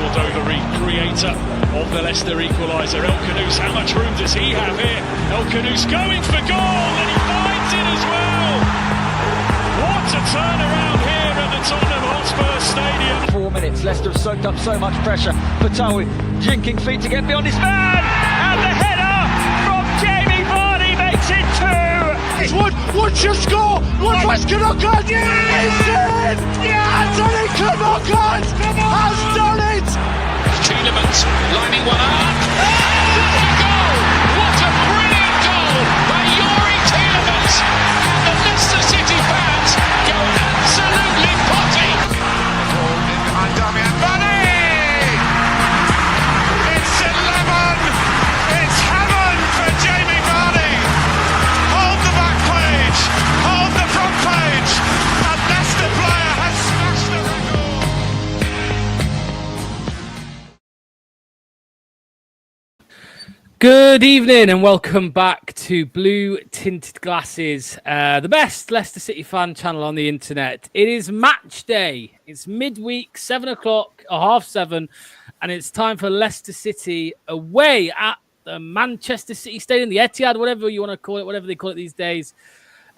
Moldova creator of the Leicester equaliser. El Khanous, how much room does he have here? El Khanous going for goal, and he finds it as well. What a turnaround here at the Tottenham Hotspur Stadium. 4 minutes, Leicester have soaked up so much pressure. Fatawi jinking feet to get beyond his man, and the header from Jamie Vardy makes it 2. Wood should score. Wood was Knockout. Yes! Yes! Anthony Knockout has done it. Tielemans lining one up. What a goal! What a brilliant goal by Yuri Tielemans. And the Leicester City fans go absolutely potty. Ball in behind Damian Vardy. It's 11. It's heaven for Jamie Vardy. Hold the back page. Hold the front page. A Leicester player has smashed the record. Good evening and welcome back to Blue Tinted Glasses, the best Leicester City fan channel on the internet. It is match day. It's midweek, 7 o'clock or 7:30, and it's time for Leicester City away at the Manchester City Stadium, the Etihad, whatever you want to call it, whatever they call it these days.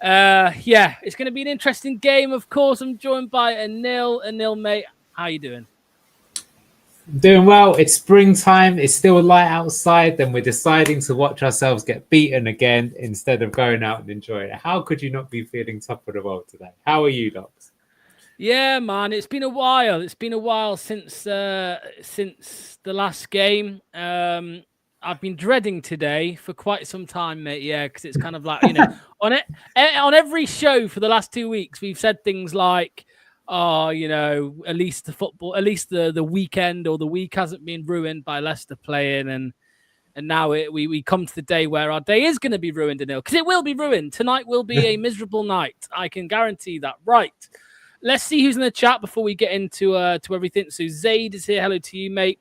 It's going to be an interesting game, of course. I'm joined by Anil. Anil, mate, how you doing? Doing well. It's springtime. It's still light outside. Then we're deciding to watch ourselves get beaten again instead of going out and enjoying it. How could you not be feeling top of the world today? How are you, Docs? Yeah, man. It's been a while. It's been a while since the last game. I've been dreading today for quite some time, mate. Yeah, because it's kind of like, on every show for the last 2 weeks, we've said things like, at least the weekend or the week hasn't been ruined by Leicester playing, and now we come to the day where our day is going to be ruined, because it will be ruined. Tonight will be a miserable night. I can guarantee that. Right. Let's see who's in the chat before we get into to everything. So Zaid is here. Hello to you, mate.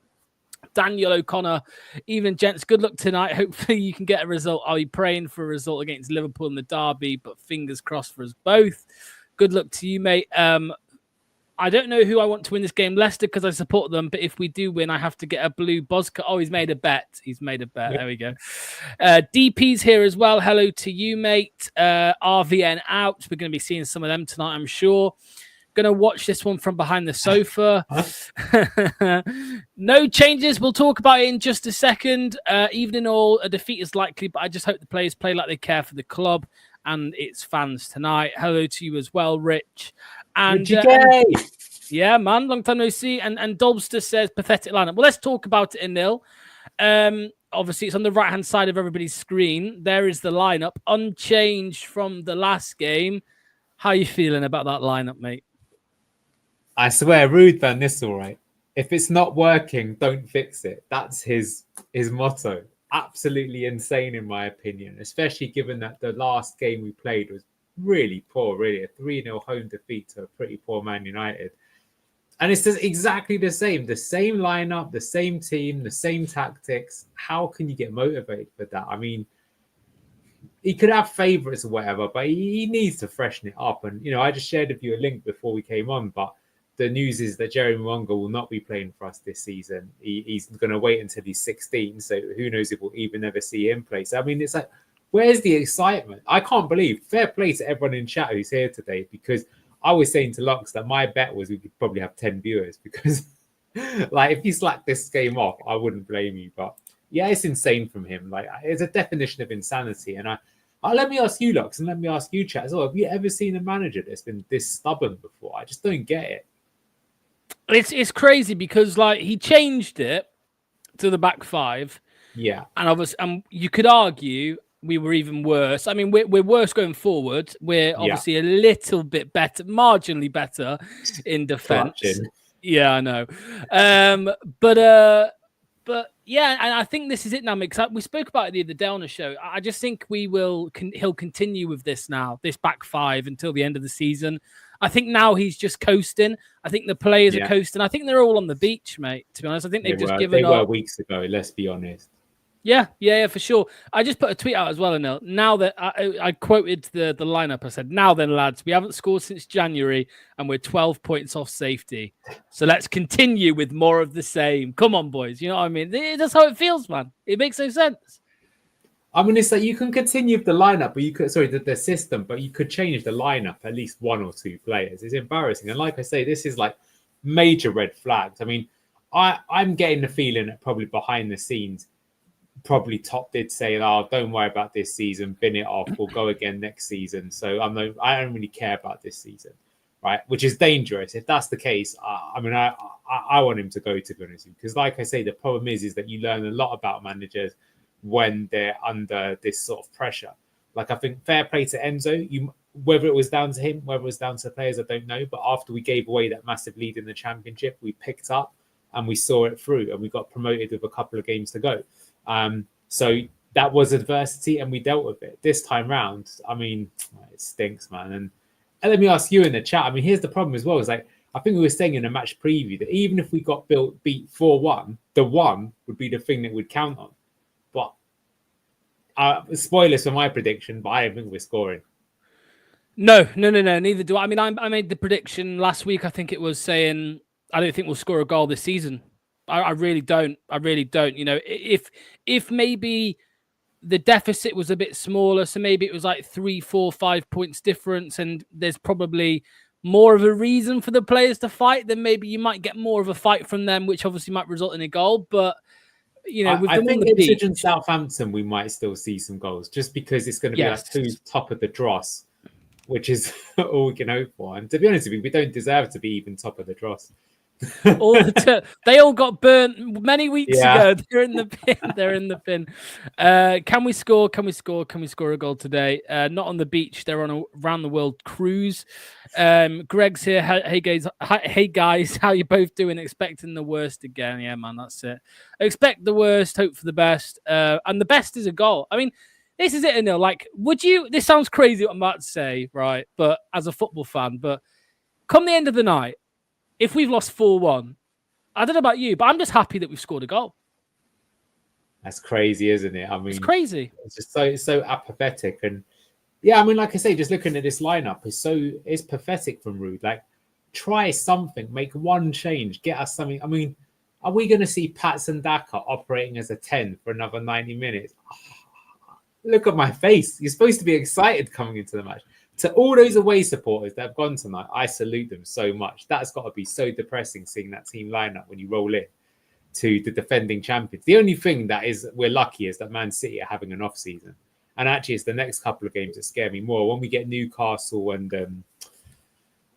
Daniel O'Connor, evening, gents. Good luck tonight. Hopefully you can get a result. I'll be praying for a result against Liverpool in the derby, but fingers crossed for us both. Good luck to you, mate. I don't know who I want to win this game, Leicester, because I support them. But if we do win, I have to get a blue Bozka. Oh, he's made a bet. Yep. There we go. DP's here as well. Hello to you, mate. RVN out. We're going to be seeing some of them tonight, I'm sure. Going to watch this one from behind the sofa. No changes. We'll talk about it in just a second. Evening all, a defeat is likely, but I just hope the players play like they care for the club and its fans tonight. Hello to you as well, Rich. And yeah, man, long time no see. And Dolbster says pathetic lineup. Well, let's talk about it in nil. Obviously, it's on the right hand side of everybody's screen. There is the lineup, unchanged from the last game. How are you feeling about that lineup, mate? I swear, Rude Van Nistelrooy, right? If it's not working, don't fix it. That's his motto. Absolutely insane, in my opinion, especially given that the last game we played was really poor, really. A 3-0 home defeat to a pretty poor Man United. And it's just exactly the same lineup, the same team, the same tactics. How can you get motivated for that? I mean, he could have favourites or whatever, but he needs to freshen it up. And, I just shared with you a link before we came on, but the news is that Jeremy Wonga will not be playing for us this season. He's going to wait until he's 16, so who knows if we'll even ever see him play. So, I mean, it's like, where's the excitement? I can't believe. Fair play to everyone in chat who's here today, because I was saying to Lux that my bet was we could probably have 10 viewers, because like if you slack this game off, I wouldn't blame you. But yeah, it's insane from him. Like, it's a definition of insanity. And let me ask you, Lux, and let me ask you, chat as well. Have you ever seen a manager that's been this stubborn before? I just don't get it. It's crazy because like he changed it to the back five. Yeah. And obviously, you could argue we were even worse. I mean, we're worse going forward. We're obviously a little bit better, marginally better in defense. Yeah, I know. But yeah, and I think this is it now, because we spoke about it the other day on the show. I just think he'll continue with this now, this back five until the end of the season. I think now he's just coasting. I think the players are coasting. I think they're all on the beach, mate, to be honest. I think they've just given up. They were weeks ago, let's be honest. Yeah, for sure. I just put a tweet out as well, Anil. Now that I quoted the lineup, I said, "Now then, lads, we haven't scored since January, and we're 12 points off safety. So let's continue with more of the same. Come on, boys. You know what I mean? That's how it feels, man. It makes no sense." I mean, it's like you can continue with the lineup, but you could, sorry, the system, but you could change the lineup at least one or two players. It's embarrassing. And like I say, this is like major red flags. I mean, I'm getting the feeling that probably behind the scenes, probably Top did say, "Oh, don't worry about this season, bin it off. We'll go again next season." So I don't really care about this season, right? Which is dangerous. If that's the case, I mean, I want him to go, to be honest, because like I say, the problem is that you learn a lot about managers when they're under this sort of pressure. Like, I think fair play to Enzo. Whether it was down to him, whether it was down to the players, I don't know. But after we gave away that massive lead in the championship, we picked up and we saw it through, and we got promoted with a couple of games to go. So that was adversity, and we dealt with it. This time round, I mean, it stinks, man. And let me ask you in the chat. I mean, here's the problem as well. Is like, I think we were saying in a match preview that even if we got beat 4-1, the 1 would be the thing that we'd count on. But spoilers for my prediction, but I don't think we're scoring. No. Neither do I. I mean, I made the prediction last week. I think it was saying I don't think we'll score a goal this season. I really don't. You know, if maybe the deficit was a bit smaller, so maybe it was like 3, 4, 5 points difference, and there's probably more of a reason for the players to fight, then maybe you might get more of a fight from them, which obviously might result in a goal. But you know, I think Ipswich and Southampton, we might still see some goals, just because it's going to be like 2 top of the dross, which is all we can hope for. And to be honest with you, we don't deserve to be even top of the dross. They all got burnt many weeks ago. They're in the pin. They're in the pin. Can we score? Can we score a goal today? Not on the beach. They're on a round the world cruise. Greg's here. Hey guys, how you both doing? Expecting the worst again? Yeah, man, that's it. Expect the worst, hope for the best, and the best is a goal. I mean, this is it, Anil. Like, would you? This sounds crazy what I'm about to say, right? But as a football fan, but come the end of the night, if we've lost 4-1, I don't know about you, but I'm just happy that we've scored a goal. That's crazy, isn't it? I mean, it's crazy. It's just so apathetic. And yeah, I mean, like I say, just looking at this lineup it's pathetic from Ruud. Like, try something, make one change, get us something. I mean, are we going to see Patson Daka operating as a 10 for another 90 minutes? Oh, look at my face. You're supposed to be excited coming into the match. To all those away supporters that have gone tonight, I salute them so much. That's got to be so depressing seeing that team lineup when you roll in to the defending champions. The only thing that is we're lucky is that Man City are having an off season, and actually it's the next couple of games that scare me more. When we get Newcastle and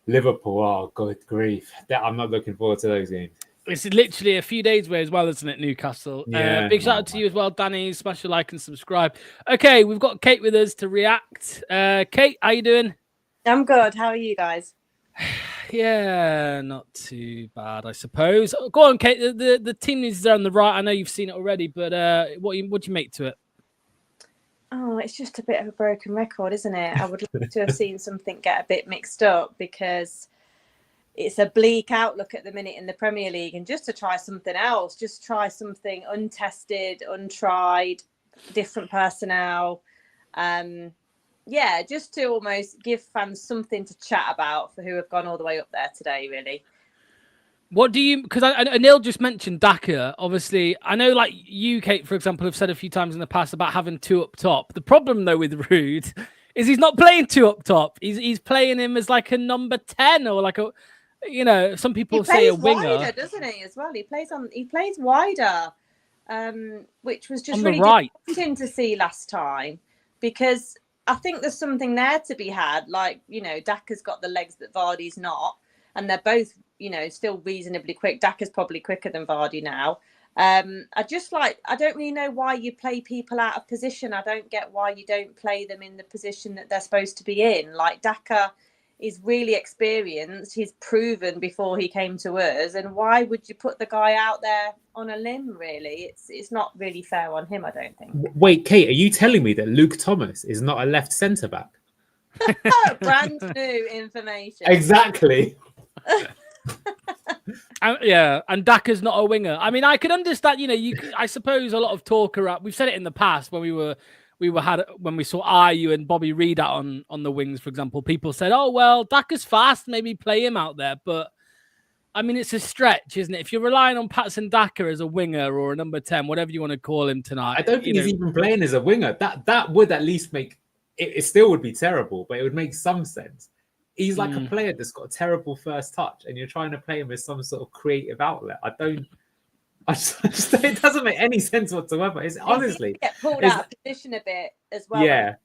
Liverpool, oh good grief, I'm not looking forward to those games. It's literally a few days away as well, isn't it, Newcastle? Yeah, big shout out to you as well, Danny. Smash a like and subscribe. Okay, we've got Kate with us to react. Kate, how you doing? I'm good. How are you guys? Yeah, not too bad, I suppose. Go on, Kate. The team news is there on the right. I know you've seen it already, but what do you make to it? Oh, it's just a bit of a broken record, isn't it? I would love to have seen something get a bit mixed up, because it's a bleak outlook at the minute in the Premier League, and just to try something else, just try something untested, untried, different personnel. Yeah, just to almost give fans something to chat about for who have gone all the way up there today, really. What do you, because Anil just mentioned Daka. Obviously, I know like you, Kate, for example, have said a few times in the past about having 2 up top. The problem though with Ruud is he's not playing 2 up top. He's playing him as like a number 10 or like a, you know, some people say a winger. He plays wider, doesn't he, as well? He plays wider, which was just really disappointing to see last time, because I think there's something there to be had. Like, you know, Daka's got the legs that Vardy's not, and they're both, you know, still reasonably quick. Daka's probably quicker than Vardy now. I don't really know why you play people out of position. I don't get why you don't play them in the position that they're supposed to be in. Like, Daka is really experienced. He's proven before he came to us. And why would you put the guy out there on a limb, really? It's not really fair on him, I don't think. Wait, Kate, are you telling me that Luke Thomas is not a left centre-back? Brand new information. Exactly. And Daka's not a winger. I mean, I could understand. I suppose a lot of talk around. We've said it in the past when when we saw Ayew and Bobby Reed out on the wings, for example. People said, "Oh well, Daka's fast. Maybe play him out there." But I mean, it's a stretch, isn't it? If you're relying on Patson Daka as a winger or a number 10, whatever you want to call him tonight, I don't think he's even playing as a winger. That would at least make it still would be terrible, but it would make some sense. He's like a player that's got a terrible first touch, and you're trying to play him as some sort of creative outlet. It doesn't make any sense whatsoever. It's honestly get pulled out of position a bit as well. Yeah.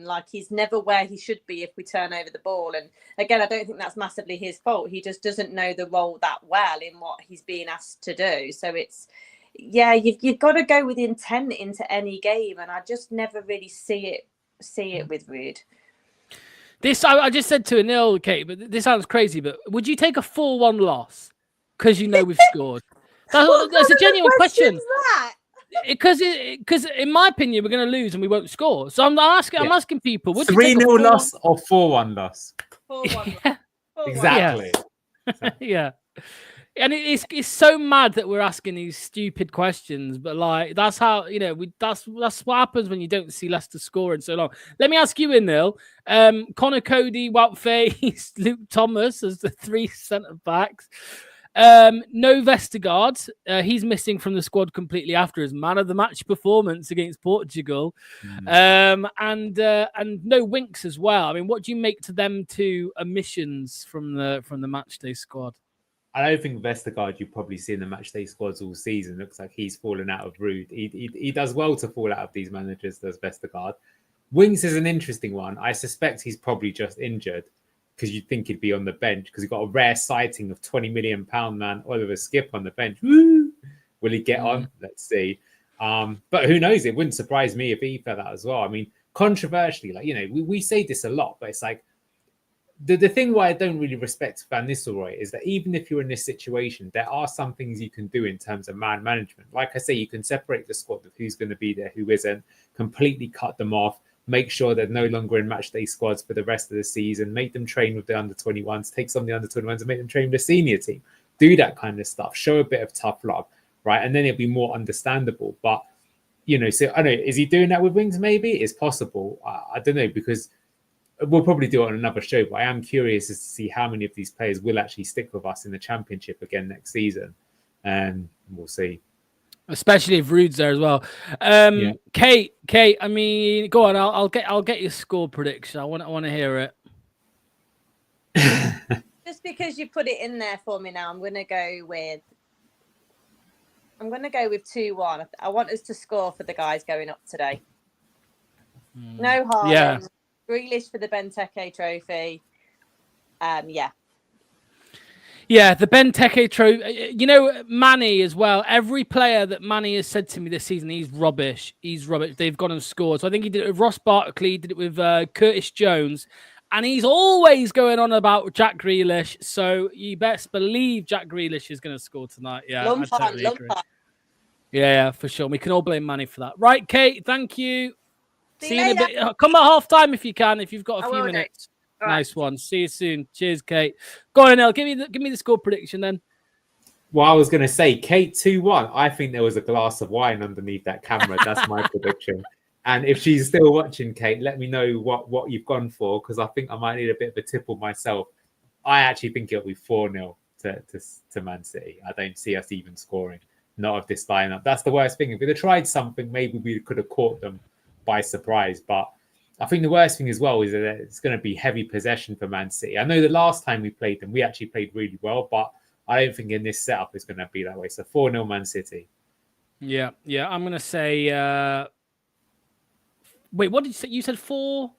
Like he's never where he should be if we turn over the ball. And again, I don't think that's massively his fault. He just doesn't know the role that well in what he's being asked to do. So it's, you've got to go with intent into any game, and I just never really see it with Ruud. This I just said to Anil, Kate, but this sounds crazy. But would you take a 4-1 loss because we've scored? That's a genuine question. Because in my opinion, we're going to lose and we won't score. So I'm asking people: 3-0 loss or 4-1 loss? 4-1. Yeah. Exactly. Yeah. And it's so mad that we're asking these stupid questions, but like that's how that's what happens when you don't see Leicester score in so long. Let me ask you, Anil. Connor Cody, Wout Faes, Luke Thomas as the 3 centre backs. No Vestergaard. He's missing from the squad completely after his man of the match performance against Portugal. And no Winks as well. I mean, what do you make to them two omissions from the matchday squad? I don't think Vestergaard you probably see in the matchday squads all season. Looks like he's fallen out of Ruud. He does well to fall out of these managers, does Vestergaard. Winks is an interesting one. I suspect he's probably just injured, because you'd think he'd be on the bench, because he's got a rare sighting of £20 million man Oliver Skip on the bench. Woo! Will he get on? Let's see. But who knows? It wouldn't surprise me if he fell out as well. I mean, controversially, we say this a lot, but it's like the thing why I don't really respect Van Nistelrooy is that even if you're in this situation, there are some things you can do in terms of man management. Like I say, you can separate the squad of who's going to be there, who isn't, completely cut them off, make sure they're no longer in matchday squads for the rest of the season, make them train with the under-21s, take some of the under-21s and make them train with the senior team. Do that kind of stuff. Show a bit of tough love, right? And then it'll be more understandable. But, so I don't know, is he doing that with Wings? Maybe it's possible. I don't know, because we'll probably do it on another show, but I am curious as to see how many of these players will actually stick with us in the Championship again next season. And we'll see. Especially if Ruud's there as well. Kate, I mean, go on. I'll get your score prediction. I want to hear it. Just because you put it in there for me now, I'm going to go with 2-1. I want us to score for the guys going up today. No harm. Yeah. Grealish for the Benteke trophy. Yeah, the Benteke trophy. Manny as well. Every player that Manny has said to me this season, he's rubbish. He's rubbish. They've gone and scored. So I think he did it with Ross Barkley, did it with Curtis Jones. And he's always going on about Jack Grealish. So you best believe Jack Grealish is going to score tonight. Yeah, I totally agree. Yeah, for sure. We can all blame Manny for that. Right, Kate, thank you. See you in a bit. Come at half time if you can, if you've got a few minutes. Nice one. See you soon. Cheers, Kate. Go on, Anil. Give me the score prediction then. Well, I was going to say, Kate 2-1. I think there was a glass of wine underneath that camera. That's my prediction. And if she's still watching, Kate, let me know what you've gone for, because I think I might need a bit of a tipple myself. I actually think it'll be 4-0 to Man City. I don't see us even scoring. Not of this lineup. That's the worst thing. If we'd have tried something, maybe we could have caught them by surprise. But I think the worst thing as well is that it's going to be heavy possession for Man City. I know the last time we played them, we actually played really well, but I don't think in this setup it's going to be that way. So 4-0 Man City. Yeah. I'm going to say... Wait, what did you say? You said 4-0.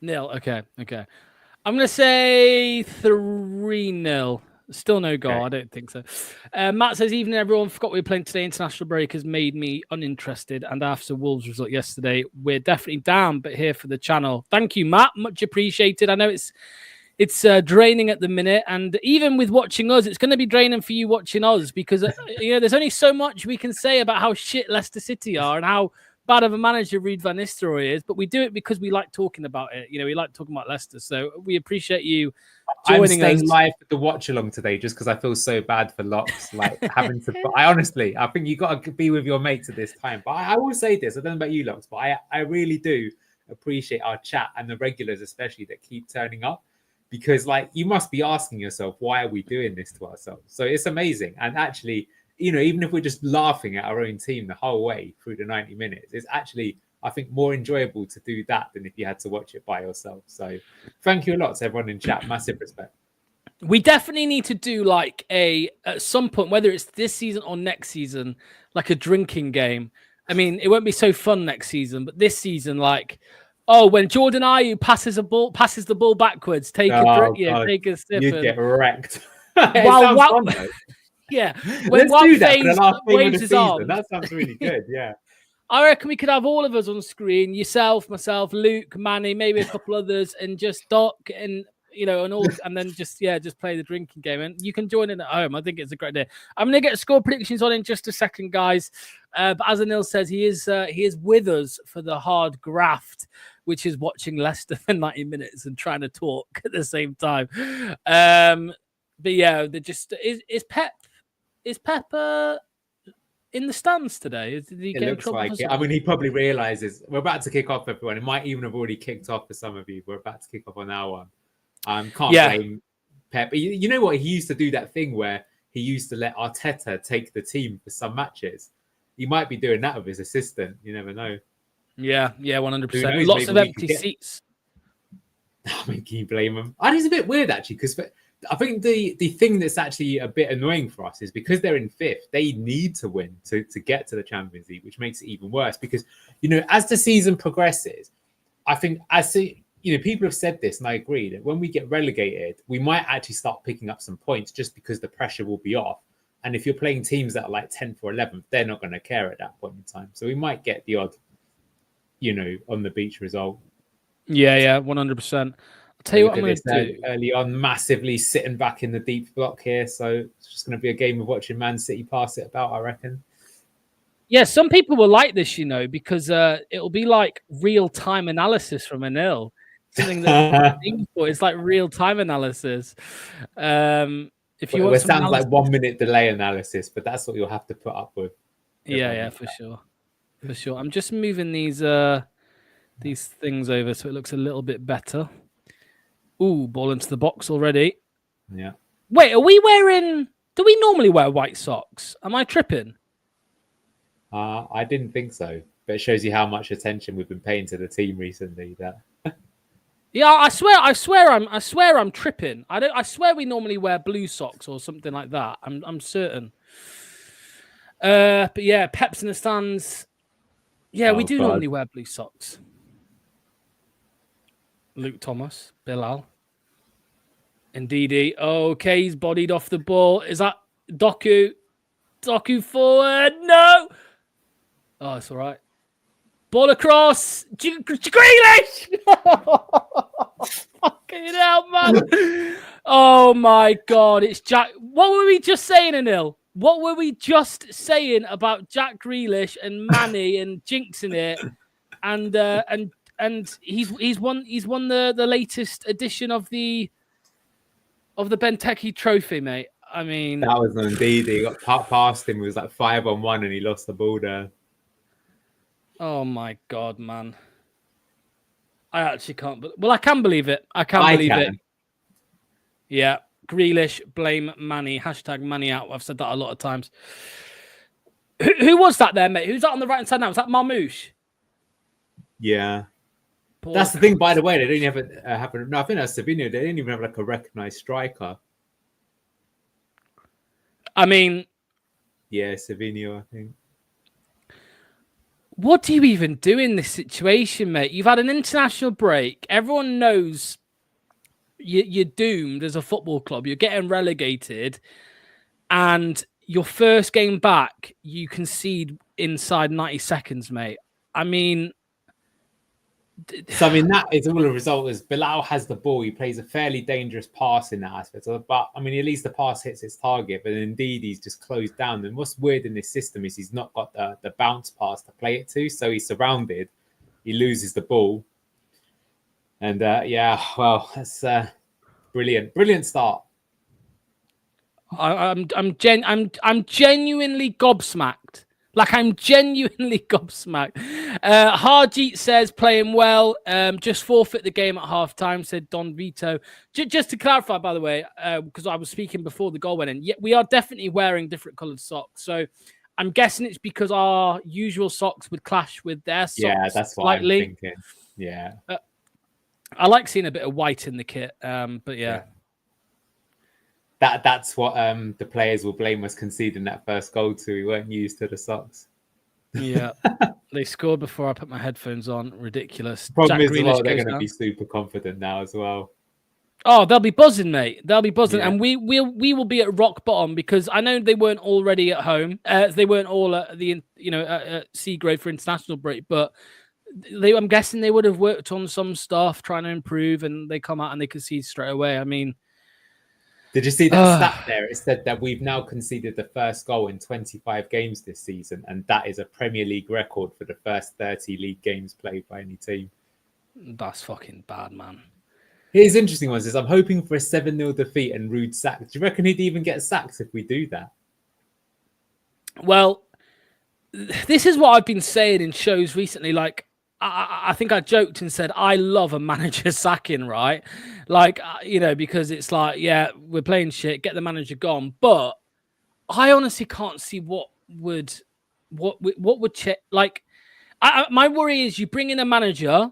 Okay. I'm going to say 3-0. Still no goal. Okay. I don't think so. Matt says, evening everyone. Forgot we were playing today. International break has made me uninterested. And after Wolves result yesterday, we're definitely down, but here for the channel. Thank you, Matt. Much appreciated. I know it's draining at the minute. And even with watching us, it's going to be draining for you watching us, because there's only so much we can say about how shit Leicester City are and how bad of a manager Ruud van Nistelrooy is, but we do it because we like talking about it. We like talking about Leicester. So we appreciate you joining us. I'm staying live at the Watchalong today just because I feel so bad for Locks, like having to. I think you got to be with your mates at this time. But I will say this: I don't know about you, Locks, but I really do appreciate our chat and the regulars, especially that keep turning up, because like you must be asking yourself, why are we doing this to ourselves? So it's amazing, and actually, even if we're just laughing at our own team the whole way through the 90 minutes, it's actually, I think, more enjoyable to do that than if you had to watch it by yourself. So thank you a lot to everyone in chat. Massive respect. We definitely need to do like at some point, whether it's this season or next season, like a drinking game. I mean, it won't be so fun next season, but this season, like, when Jordan Ayew passes the ball backwards, take a sip. You'd get wrecked. Yeah. When let's do that for the last game of the season. Arms, that sounds really good. Yeah. I reckon we could have all of us on screen, yourself, myself, Luke, Manny, maybe a couple others, and just Doc and and all, and then just play the drinking game. And you can join in at home. I think it's a great day. I'm gonna get score predictions on in just a second, guys. But as Anil says, he is with us for the hard graft, which is watching Leicester for 90 minutes and trying to talk at the same time. But yeah, is Pep in the stands today? Did he get in trouble? Like it. I mean, he probably realizes we're about to kick off, everyone. It might even have already kicked off for some of you. We're about to kick off on our one. Can't blame Pep. You know what? He used to do that thing where he used to let Arteta take the team for some matches. He might be doing that with his assistant. You never know. Yeah, 100%. Lots of empty seats. I mean, can you blame him? And it's a bit weird, actually, because I think the thing that's actually a bit annoying for us is because they're in fifth, they need to win to get to the Champions League, which makes it even worse. Because, as the season progresses, I think people have said this, and I agree, that when we get relegated, we might actually start picking up some points just because the pressure will be off. And if you're playing teams that are like 10th or 11th, they're not going to care at that point in time. So we might get the odd, on the beach result. Yeah, 100%. I'll tell you what I'm going to do. Early on, massively sitting back in the deep block here. So it's just going to be a game of watching Man City pass it about, I reckon. Yeah, some people will like this, because it'll be like real-time analysis from Anil. Something that it's like real-time analysis. If you want it sounds like 1 minute delay analysis, but that's what you'll have to put up with. Yeah, for sure. I'm just moving these things over so it looks a little bit better. Ooh, ball into the box already. Yeah. Wait, do we normally wear white socks? Am I tripping? I didn't think so, but it shows you how much attention we've been paying to the team recently. Yeah, I swear I'm tripping. I swear we normally wear blue socks or something like that. I'm certain. But yeah, Pep's in the stands. Yeah, we do normally wear blue socks. Luke Thomas, Bilal, Ndidi. Okay, he's bodied off the ball. Is that Doku? Doku forward. No. Oh, it's all right. Ball across. Grealish. Fucking hell, man. Oh, my God. It's Jack. What were we just saying, Anil? What were we just saying about Jack Grealish and Manny and jinxing it? And he's won the latest edition of the Benteke Trophy, mate. I mean, that was indeed. He got past him. It was like 5-on-1, and he lost the ball there. Oh my God, man! I actually can't. Well, I can believe it. I can believe it. Yeah, Grealish, blame Manny. Hashtag Manny out. I've said that a lot of times. Who was that there, mate? Who's that on the right hand side now? Was that Marmouche? Yeah. That's the thing, by the way. They don't even have no, I think that's Savinho. They didn't even have like a recognised striker. I mean, yeah, Savinho, I think. What do you even do in this situation, mate? You've had an international break. Everyone knows you're doomed as a football club. You're getting relegated. And your first game back, you concede inside 90 seconds, mate. I mean, So I mean, that is all a result. As Bilal has the ball, he plays a fairly dangerous pass in that aspect. But I mean, at least the pass hits its target. But indeed, he's just closed down. And what's weird in this system is he's not got the bounce pass to play it to. So he's surrounded. He loses the ball. And yeah, well, that's brilliant start. I'm genuinely gobsmacked. Like, I'm genuinely gobsmacked. Harjeet says, playing well. Just forfeit the game at half time, said Don Vito. Just to clarify, by the way, because I was speaking before the goal went in, we are definitely wearing different coloured socks. So I'm guessing it's because our usual socks would clash with their socks. Yeah, that's what slightly. I'm thinking. Yeah. I like seeing a bit of white in the kit, but yeah. That's what the players will blame us conceding that first goal to. We weren't used to the socks. Yeah. They scored before I put my headphones on. Ridiculous. Problem Jack is, well, they're goes going to down. be super confident now as well. Oh, they'll be buzzing, mate. They'll be buzzing, Yeah. and we will be at rock bottom because I know they weren't already at home. They weren't all at the Seagrave for international break, but I'm guessing they would have worked on some stuff trying to improve, and they come out and they concede straight away. I mean. Did you see that stat there? It said that we've now conceded the first goal in 25 games this season, and that is a Premier League record for the first 30 league games played by any team. That's fucking bad, man. Here's interesting ones. I'm hoping for a 7-0 defeat and Rude sack. Do you reckon he'd even get sacks if we do that? Well, this is what I've been saying in shows recently. Like, I think I joked and said, I love a manager sacking, right? Like, because it's like, yeah, we're playing shit, get the manager gone. But I honestly can't see what would check. Like, my worry is you bring in a manager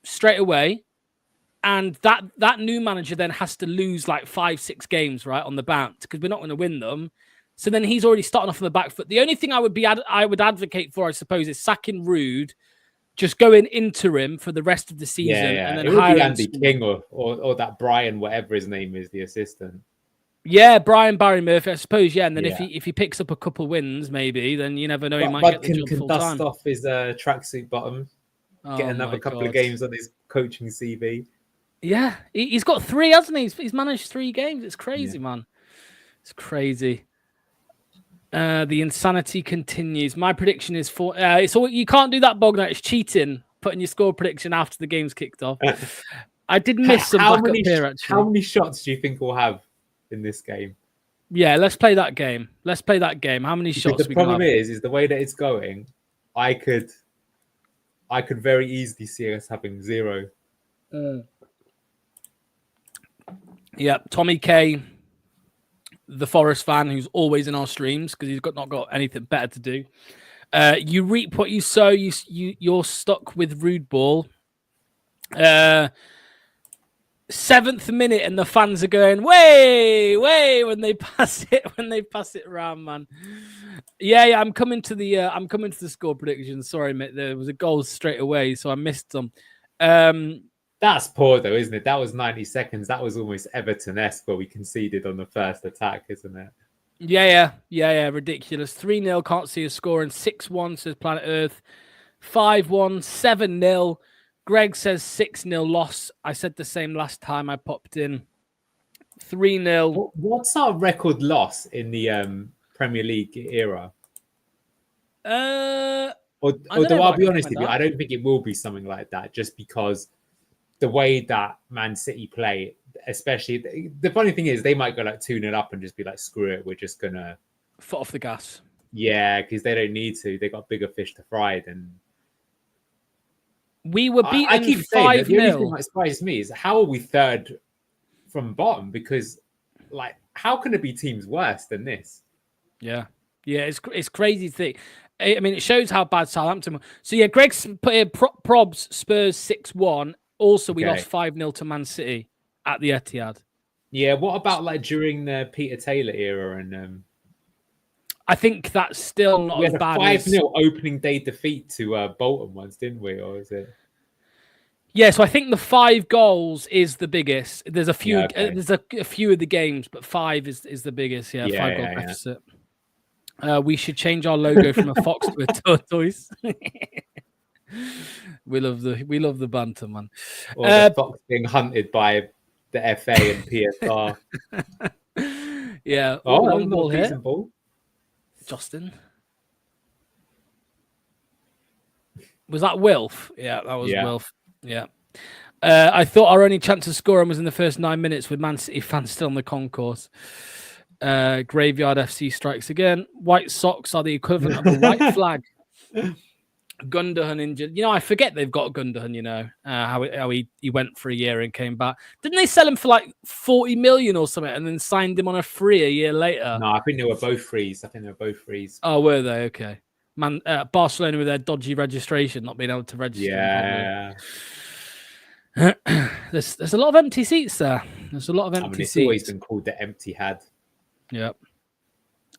straight away, and that new manager then has to lose like 5-6 games, right, on the bounce, because we're not going to win them. So then he's already starting off on the back foot. The only thing I would advocate for, I suppose, is sacking Rude. Just going interim for the rest of the season, and then it would be Andy someone. King or that Brian, whatever his name is, the assistant. Yeah, Brian Barry Murphy, I suppose. Yeah, and then Yeah. if he picks up a couple wins, maybe then you never know, he might But get the job can full dust time. off his tracksuit bottom, get another couple of games on his coaching CV. Yeah, he's got 3, hasn't he? He's managed 3 games. It's crazy, man. It's crazy. The insanity continues. My prediction is for you can't do that, Bogner. It's cheating. Putting your score prediction after the game's kicked off. I did miss some backup here. Actually, how many shots do you think we'll have in this game? Yeah, let's play that game. How many shots? The problem is the way that it's going. I could very easily see us having 0. Yeah, Tommy K, the Forest fan who's always in our streams because he's not got anything better to do. You reap what you sow. You're stuck with Rude Ball. 7th minute and the fans are going way when they pass it around, man. Yeah. I'm coming to the score prediction. Sorry, mate. There was a goal straight away, so I missed some. That's poor though, isn't it? That was 90 seconds. That was almost Everton-esque where we conceded on the first attack, isn't it? Yeah. Ridiculous. 3-0. Can't see a score. And 6-1 says Planet Earth. 5-1. 7-0. Greg says 6-0 loss. I said the same last time I popped in. 3-0. What's our record loss in the Premier League era? I'll be honest with you, I don't think it will be something like that, just because the way that Man City play, especially the funny thing is they might go like 2-0 up and just be like, screw it, we're just gonna foot off the gas. Yeah, because they don't need to. They got bigger fish to fry than. We were beaten 5-0. I keep saying that the only thing that surprises me is how are we 3rd from bottom? Because, like, how can it be teams worse than this? Yeah, it's crazy to think. I mean, it shows how bad Southampton were. So yeah, Greg's put in probs Spurs 6-1. Also, we lost 5-0 to Man City at the Etihad. Yeah, what about like during the Peter Taylor era and? I think that's still not as bad. We had a 5-0 opening day defeat to Bolton once, didn't we? Or is it? Yeah, so I think the 5 goals is the biggest. There's a few. There's a few of the games, but 5 is the biggest. Yeah, 5-goal deficit. We should change our logo from a fox to a tortoise. We love the banter, man. Or the Fox being hunted by the FA and PSR. Yeah. Oh, that was Long not ball a here. decent ball. Justin. Was that Wilf? Yeah, that was Wilf. Yeah. I thought our only chance of scoring was in the first 9 minutes with Man City fans still on the concourse. Graveyard FC strikes again. White socks are the equivalent of a white flag. Gundogan injured. I forget they've got Gundogan, how he went for a year and came back. Didn't they sell him for like 40 million or something and then signed him on a free a year later? No, I think they were both frees. Oh, were they? Okay. Man, Barcelona with their dodgy registration, not being able to register. Yeah. There's a lot of empty seats there. There's a lot of empty it's seats. always been called the empty had. Yep.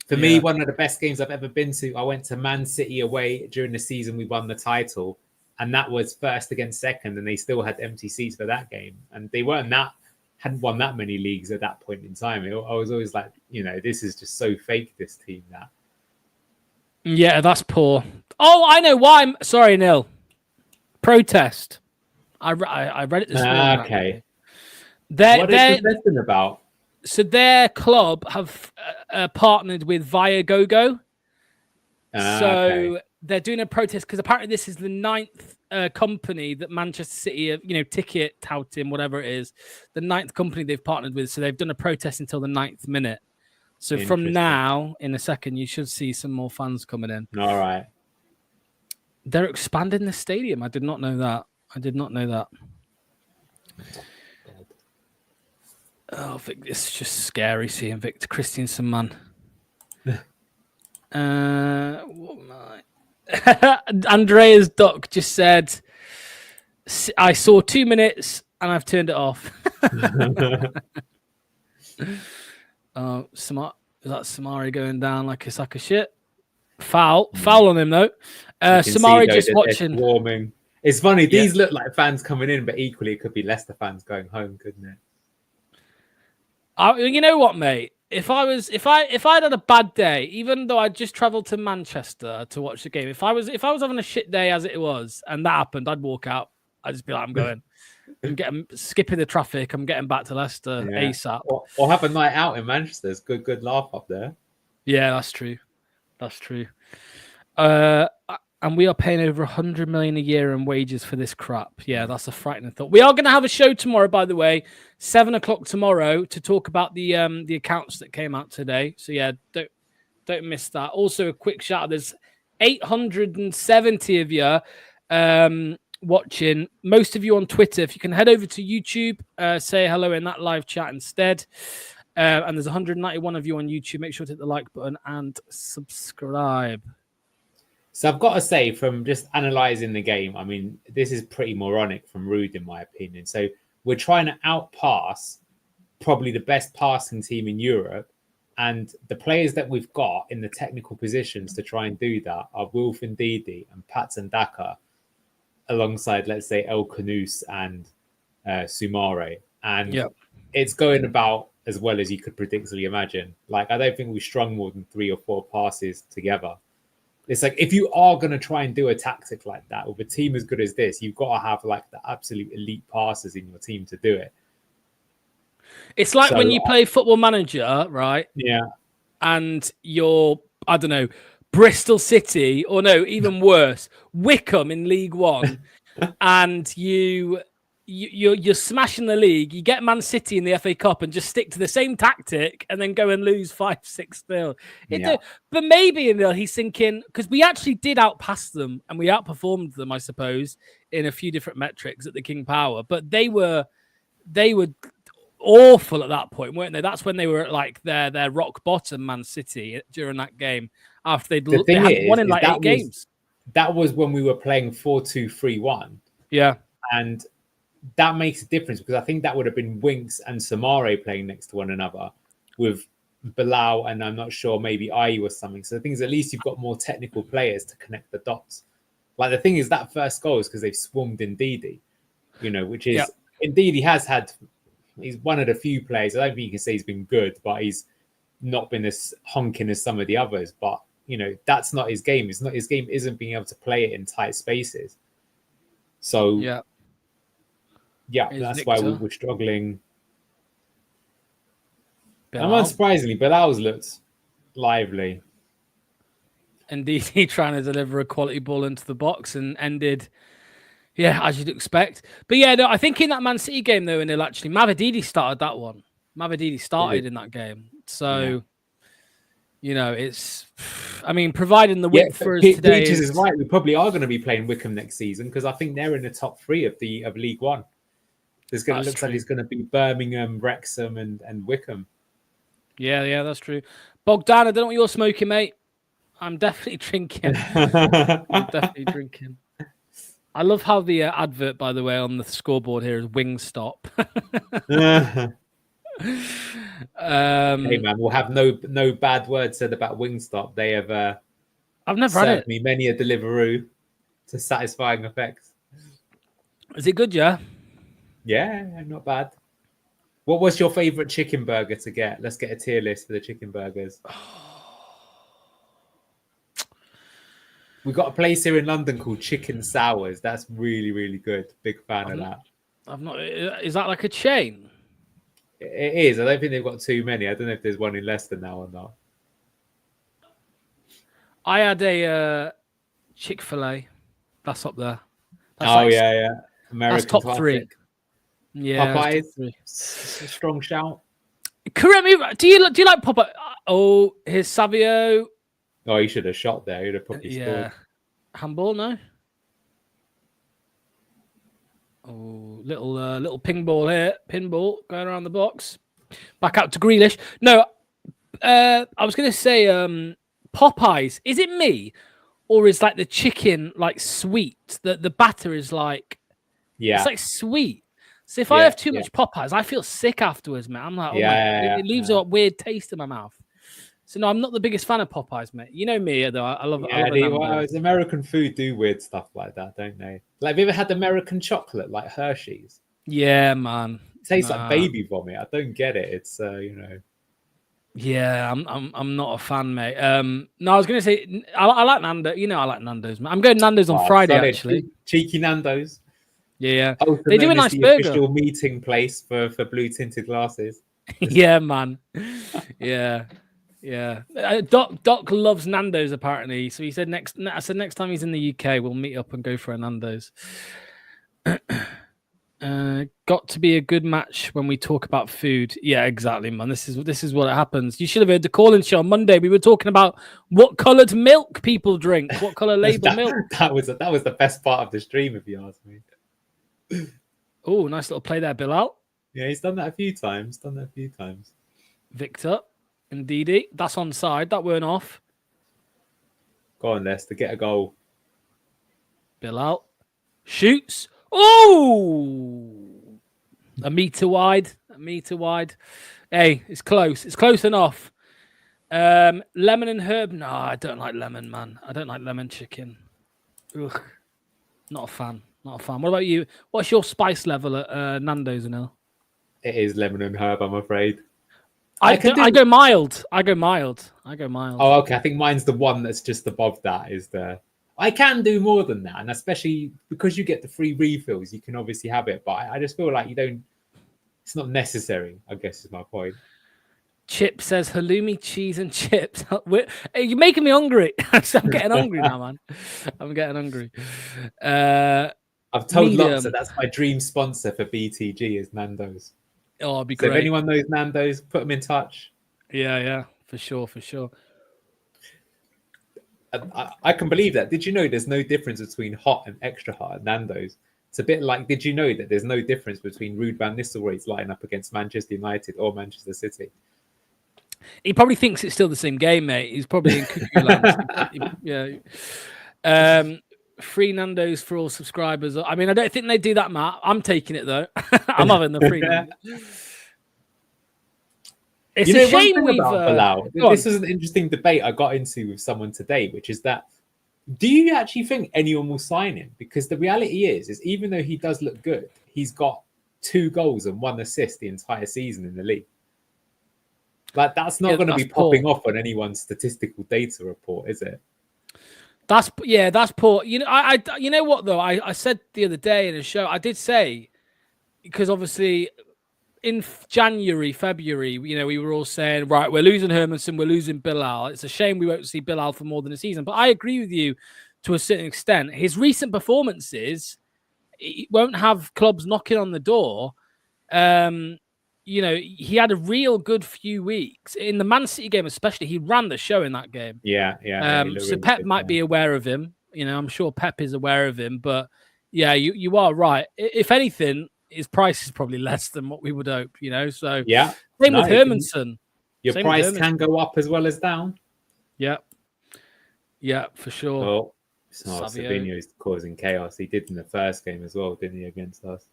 For me, one of the best games I've ever been to, I went to Man City away during the season we won the title, and that was first against second, and they still had empty seats for that game. And they hadn't won that many leagues at that point in time. I was always like, this is just so fake, this team. That. Yeah, that's poor. Oh, I know why. Sorry, Neil. Protest. I read it this morning. Okay. What is protesting about? So their club have partnered with Viagogo. They're doing a protest because apparently this is the 9th company that Manchester City, ticket touting, whatever it is, the 9th company they've partnered with. So they've done a protest until the 9th minute. So from now, in a second, you should see some more fans coming in. All right. They're expanding the stadium. I did not know that. Oh, Vic, it's just scary seeing Victor Christensen, man. Andreas Duck just said, I saw 2 minutes and I've turned it off. Is that Samari going down like a sack of shit? Foul on him though. Samari just watching. Warming. It's funny. These look like fans coming in, but equally it could be Leicester fans going home, couldn't it? You know what, mate? If I'd had a bad day, even though I just travelled to Manchester to watch the game, if I was having a shit day as it was, and that happened, I'd walk out. I'd just be like, I'm going. I'm skipping the traffic. I'm getting back to Leicester ASAP. Or have a night out in Manchester. It's good laugh up there. Yeah, that's true. And we are paying over 100 million a year in wages for this crap. Yeah, that's a frightening thought. We are going to have a show tomorrow, by the way, 7:00 tomorrow, to talk about the accounts that came out today. So yeah, don't miss that. Also, a quick shout out. There's 870 of you watching. Most of you on Twitter. If you can head over to YouTube, say hello in that live chat instead. And there's 191 of you on YouTube. Make sure to hit the like button and subscribe. So I've got to say, from just analysing the game, I mean, this is pretty moronic from Ruud, in my opinion. So we're trying to outpass probably the best passing team in Europe. And the players that we've got in the technical positions to try and do that are Wilf Ndidi and Patson Daka, alongside, let's say, El Khanous and Soumare. And it's going about as well as you could predictably imagine. Like, I don't think we strung more than 3 or 4 passes together. It's like, if you are going to try and do a tactic like that with a team as good as this, you've got to have like the absolute elite passers in your team to do it. It's like when you play Football Manager, right? Yeah. And you're, I don't know, Bristol City, or no, even worse, Wickham in League One, and you're smashing the league. You get Man City in the FA Cup and just stick to the same tactic and then go and lose 5-6-0. But maybe he's thinking, because we actually did outpass them and we outperformed them, I suppose, in a few different metrics at the King Power. But they were awful at that point, weren't they? That's when they were at like their rock bottom, Man City, during that game after they had won in like 8 games. That was when we were playing 4-2-3-1. Yeah, and that makes a difference, because I think that would have been Winks and Soumare playing next to one another with Bilal, and I'm not sure, maybe Ayew or something. So the thing is, at least you've got more technical players to connect the dots. Like, the thing is, that first goal is because they've swarmed Ndidi, which is Ndidi he's one of the few players. I don't think you can say he's been good, but he's not been as honking as some of the others. But that's not his game. His game isn't being able to play it in tight spaces. So Yeah. Here's that's why we Victor. were struggling. And Bilal. unsurprisingly, Bilal's looked lively. Indeed, he trying to deliver a quality ball into the box and ended, as you'd expect. But yeah, no, I think in that Man City game, though, and actually, Mavididi started that one. Mavididi started in that game. So, it's, I mean, providing the width for us today Peaches is right. We probably are going to be playing Wickham next season because I think they're in the top 3 of League One. There's going to look like it's going to be Birmingham, Wrexham, and Wickham. Yeah, that's true. Bogdan, I don't know what you're smoking, mate. I'm definitely drinking. I love how the advert, by the way, on the scoreboard here is Wingstop. Hey man, we'll have no bad words said about Wingstop. They have I've never had it. me many a Deliveroo to satisfying effects. Is it good, yeah? Yeah, not bad. What was your favorite chicken burger to get? Let's get a tier list for the chicken burgers. We've got a place here in London called Chicken Sours. That's really, really good. Big fan of that. I've not. Is that like a chain? It is. I don't think they've got too many. I don't know if there's one in Leicester now or not. I had a Chick-fil-A. That's up there. That's American that's top classic. 3. Yeah, Popeyes. Strong shout. Correct me. Do you like Popeye? Oh, here's Savio. Oh, he should have shot there. He'd have probably scored. Handball, no. Oh, little ping ball here. Pinball going around the box. Back out to Grealish. No, I was going to say Popeyes. Is it me, or is like the chicken like sweet? The batter is like it's like sweet. So if I have too much Popeyes, I feel sick afterwards, man. I'm like, it leaves a weird taste in my mouth. So no, I'm not the biggest fan of Popeyes, mate. You know me, though. I love. American food do weird stuff like that, don't they? Like, have you ever had American chocolate, like Hershey's? Yeah, man. It tastes like baby vomit. I don't get it. It's Yeah, I'm not a fan, mate. No, I was gonna say I like Nando's. You know, I like Nando's, man. I'm going Nando's on Friday, actually. Cheeky Nando's. Yeah, also they do a nice burger. Official meeting place for blue tinted glasses. Yeah, man. Yeah. Doc loves Nando's apparently, so he said next time he's in the UK, we'll meet up and go for a Nando's. Got to be a good match when we talk about food. Yeah, exactly, man. This is what happens. You should have heard the call-in show on Monday. We were talking about what coloured milk people drink, what colour label milk. That was the best part of the stream, if you ask me. Oh, nice little play there, Bilal. Yeah, he's done that a few times. Victor, indeedy. That's onside. That weren't off. Go on, Leicester, get a goal. Bilal shoots. Oh, a metre wide. Hey, it's close. It's close enough. Lemon and herb. No, I don't like lemon, man. I don't like lemon chicken. Ugh. Not a fan. What about you? What's your spice level at Nando's, Anil? It is lemon and herb, I'm afraid. I go mild. Oh, okay. I think mine's the one that's just above that. I can do more than that, and especially because you get the free refills, you can obviously have it. But I just feel like you don't. It's not necessary, I guess, is my point. Chip says halloumi, cheese, and chips. You're making me hungry. I'm getting hungry now, man. I'm getting hungry. I've told lots that that's my dream sponsor for BTG is Nando's. Oh, it'd be great. If anyone knows Nando's, put them in touch. Yeah, for sure. I can believe that. Did you know there's no difference between hot and extra hot at Nando's? It's a bit like, did you know that there's no difference between Ruud van Nistelrooy's line up against Manchester United or Manchester City? He probably thinks it's still the same game, mate. He's probably in cuckoo land. Yeah. Free Nando's for all subscribers. I mean, I don't think they do that, Matt. I'm taking it, though. I'm having the free Nando's. It's a shame we've... This is an interesting debate I got into with someone today, which is that, do you actually think anyone will sign him? Because the reality is even though he does look good, he's got 2 goals and 1 assist the entire season in the league. Like, that's not going to be popping off on anyone's statistical data report, is it? That's poor. You know, you know what though? I said the other day in a show, I did say, because obviously in January, February, you know, we were all saying, right, we're losing Hermanson, we're losing Bilal. It's a shame we won't see Bilal for more than a season. But I agree with you to a certain extent. His recent performances, he won't have clubs knocking on the door. You know, he had a real good few weeks in the Man City game, especially. He ran the show in that game. Yeah. So Pep might be aware of him. You know, I'm sure Pep is aware of him. But yeah, you are right. If anything, his price is probably less than what we would hope. You know, so yeah. Same with Hermanson. Your Same price can go up as well as down. Yeah, for sure. Oh, Savinho's causing chaos. He did in the first game as well, didn't he, against us?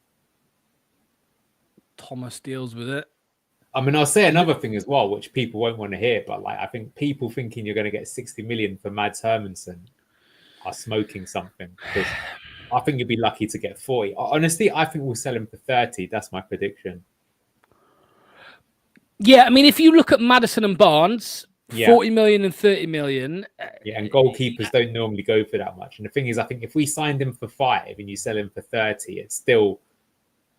Thomas deals with it. I mean, I'll say another thing as well, which people won't want to hear, but like I think people thinking you're going to get 60 million for Mads Hermanson are smoking something, because I think you'd be lucky to get 40. Honestly, I think we'll sell him for 30. That's my prediction. Yeah, I mean, if you look at Maddison and Barnes, 40 million and 30 million. Yeah, and goalkeepers don't normally go for that much. And the thing is, I think if we signed him for 5 and you sell him for 30, it's still,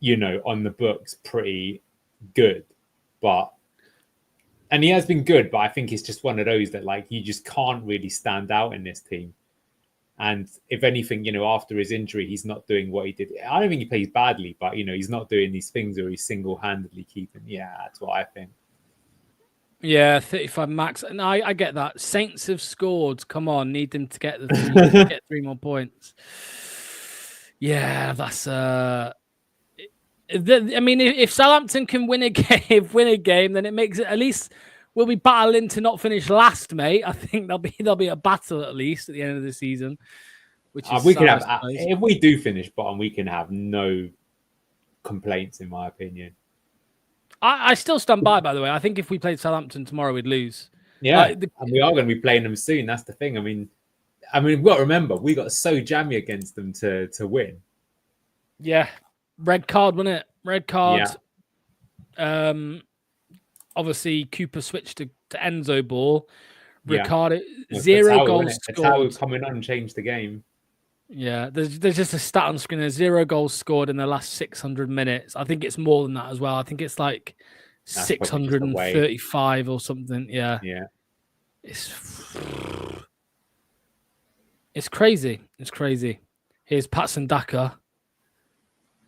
you know, on the books pretty good. And he has been good, but I think it's just one of those that like you just can't really stand out in this team. And if anything, you know, after his injury, he's not doing what he did. I don't think he plays badly, but, you know, he's not doing these things where he's single-handedly keeping. Yeah, that's what I think. Yeah, 35 max. And I get that. Saints have scored. Come on, need them to get get 3 more points. Yeah, that's... I mean, if Southampton can win a game, then it makes it at least... We'll be battling to not finish last, mate. I think there'll be a battle at least at the end of the season. Which is we can have, if we do finish bottom, we can have no complaints, in my opinion. I still stand by the way. I think if we played Southampton tomorrow, we'd lose. Yeah, and we are going to be playing them soon. That's the thing. I mean, we've got to remember we got so jammy against them to win. Yeah, red card, wasn't it? Red card. Yeah. Obviously, Cooper switched to Enzo ball. Ricardo, well, 0 goals scored. Coming on and changed the game. Yeah, there's just a stat on screen. There's 0 goals scored in the last 600 minutes. I think it's more than that as well. I think it's like 635 or something. Yeah. It's crazy. It's crazy. Here's Patson Daka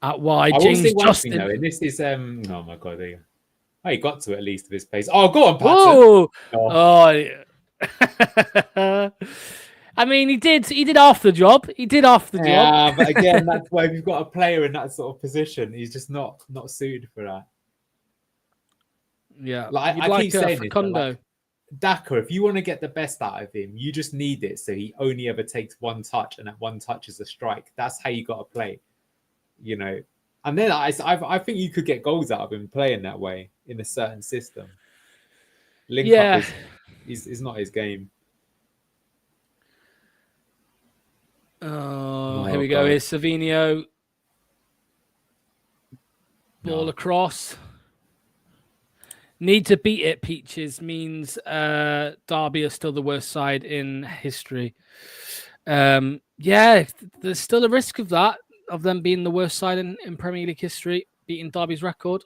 out wide. James Justin. Though, and this is oh my god, there you go. Oh, he got to at least of his pace. Oh, go on, Patson. Oh yeah. I mean, he did half the job. Yeah, but again, that's why you've got a player in that sort of position. He's just not suited for that. Yeah, like I keep saying this, like, Daka, if you want to get the best out of him, you just need it so he only ever takes one touch, and that one touch is a strike. That's how you got to play, you know. And then I think you could get goals out of him playing that way in a certain system. Link up is not his game. Oh, here we go. Here's Savinho. Ball across. Need to beat it, Peaches, means Derby are still the worst side in history. Yeah, there's still a risk of that, of them being the worst side in Premier League history, beating Derby's record.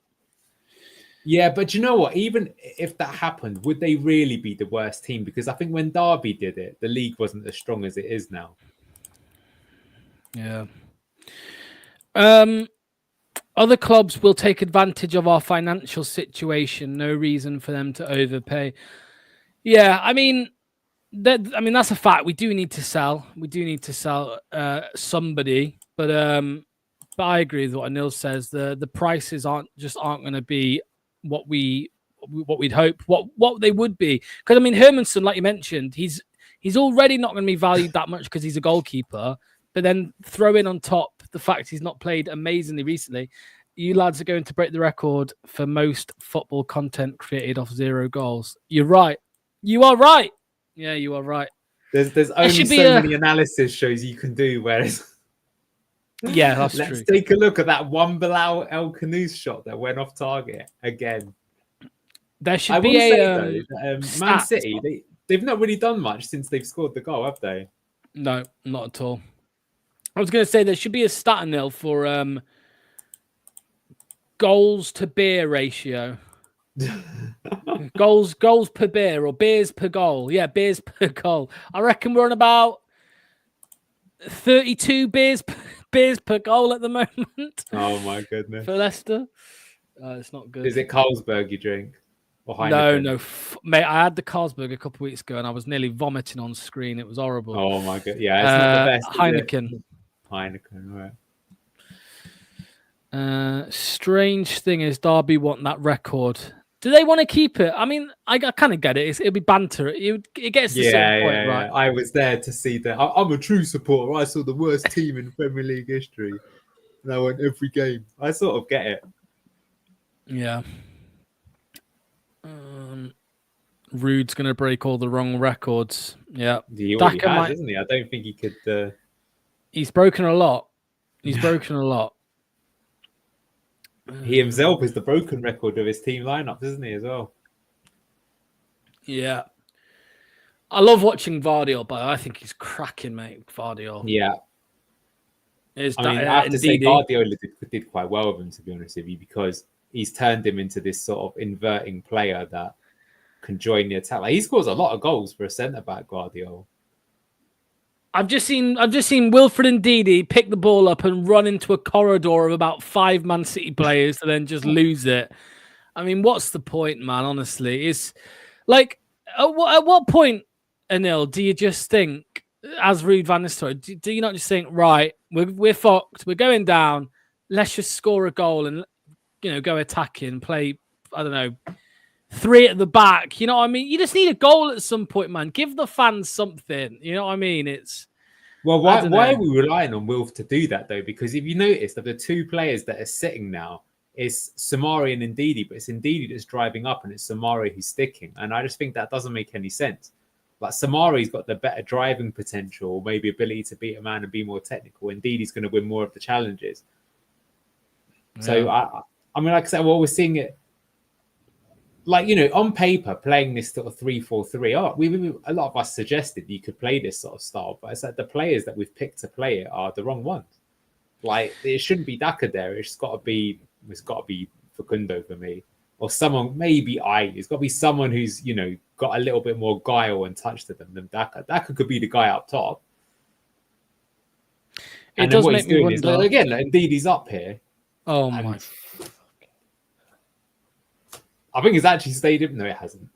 Yeah, but you know what? Even if that happened, would they really be the worst team? Because I think when Derby did it, the league wasn't as strong as it is now. Yeah. Other clubs will take advantage of our financial situation. No reason for them to overpay. Yeah, I mean, that's a fact. We do need to sell. Somebody, but I agree with what Anil says. The prices aren't going to be what we'd hope. What they would be, because I mean, Hermanson, like you mentioned, he's already not going to be valued that much because he's a goalkeeper. But then throw in on top the fact he's not played amazingly recently. You lads are going to break the record for most football content created off 0 goals. You're right. You are right. Yeah, you are right. There's only so many analysis shows you can do, whereas yeah, that's Let's true. take a look at that one Bilal El Khanous shot that went off target again. There should be Man City, they've not really done much since they've scored the goal, have they? No, not at all. I was going to say there should be a stat nil for goals to beer ratio. goals per beer or beers per goal. Yeah, beers per goal. I reckon we're on about 32 beers per goal at the moment. Oh my goodness. For Leicester. It's not good. Is it Carlsberg you drink? Or No, Heineken? no. Mate, I had the Carlsberg a couple of weeks ago and I was nearly vomiting on screen. It was horrible. Oh my god. Yeah, it's not the best. Heineken. Heineken, right. Strange thing is Derby want that record. Do they want to keep it? I mean, I kind of get it. It'll be banter. It gets to a certain point, right? I was there to see that. I'm a true supporter. I saw the worst team in Premier League history. And I went every game. I sort of get it. Yeah. Rude's going to break all the wrong records. Yeah. He already has, isn't he? I don't think he could... He's broken a lot. He's broken a lot. He himself is the broken record of his team lineup, isn't he, as well? Yeah. I love watching Vardiol, but I think he's cracking, mate. Vardiol. Yeah. I have to say, Guardiola did quite well with him, to be honest with you, because he's turned him into this sort of inverting player that can join the attack. Like, he scores a lot of goals for a centre-back, Guardiola. I've just seen Wilfred Ndidi pick the ball up and run into a corridor of about 5 Man City players to then just lose it. I mean, what's the point, man? Honestly, it's like at what point, Anil, do you just think, as Ruud van Nistelrooy, do you not just think, right, we're fucked, we're going down, let's just score a goal and go attacking, play, I don't know, 3 at the back, you know what I mean? You just need a goal at some point, man. Give the fans something, you know what I mean? It's why are we relying on Wilf to do that though? Because if you notice that the 2 players that are sitting now is Samari and Ndidi, but it's Ndidi that's driving up and it's Samari who's sticking, and I just think that doesn't make any sense. Like, Samari's got the better driving potential, maybe ability to beat a man and be more technical. Ndidi's going to win more of the challenges. Yeah. So I mean, like I said, we're seeing it. Like, on paper, playing this sort of 3-4-3, a lot of us suggested you could play this sort of style, but it's like the players that we've picked to play it are the wrong ones. Like, it shouldn't be Daka there. It's got to be Facundo for me, or someone, maybe it's got to be someone who's got a little bit more guile and touch to them than Daka. Daka could be the guy up top. And then what he's doing is, again, indeed, he's up here. Oh my. I think it's actually stayed in. No, it hasn't.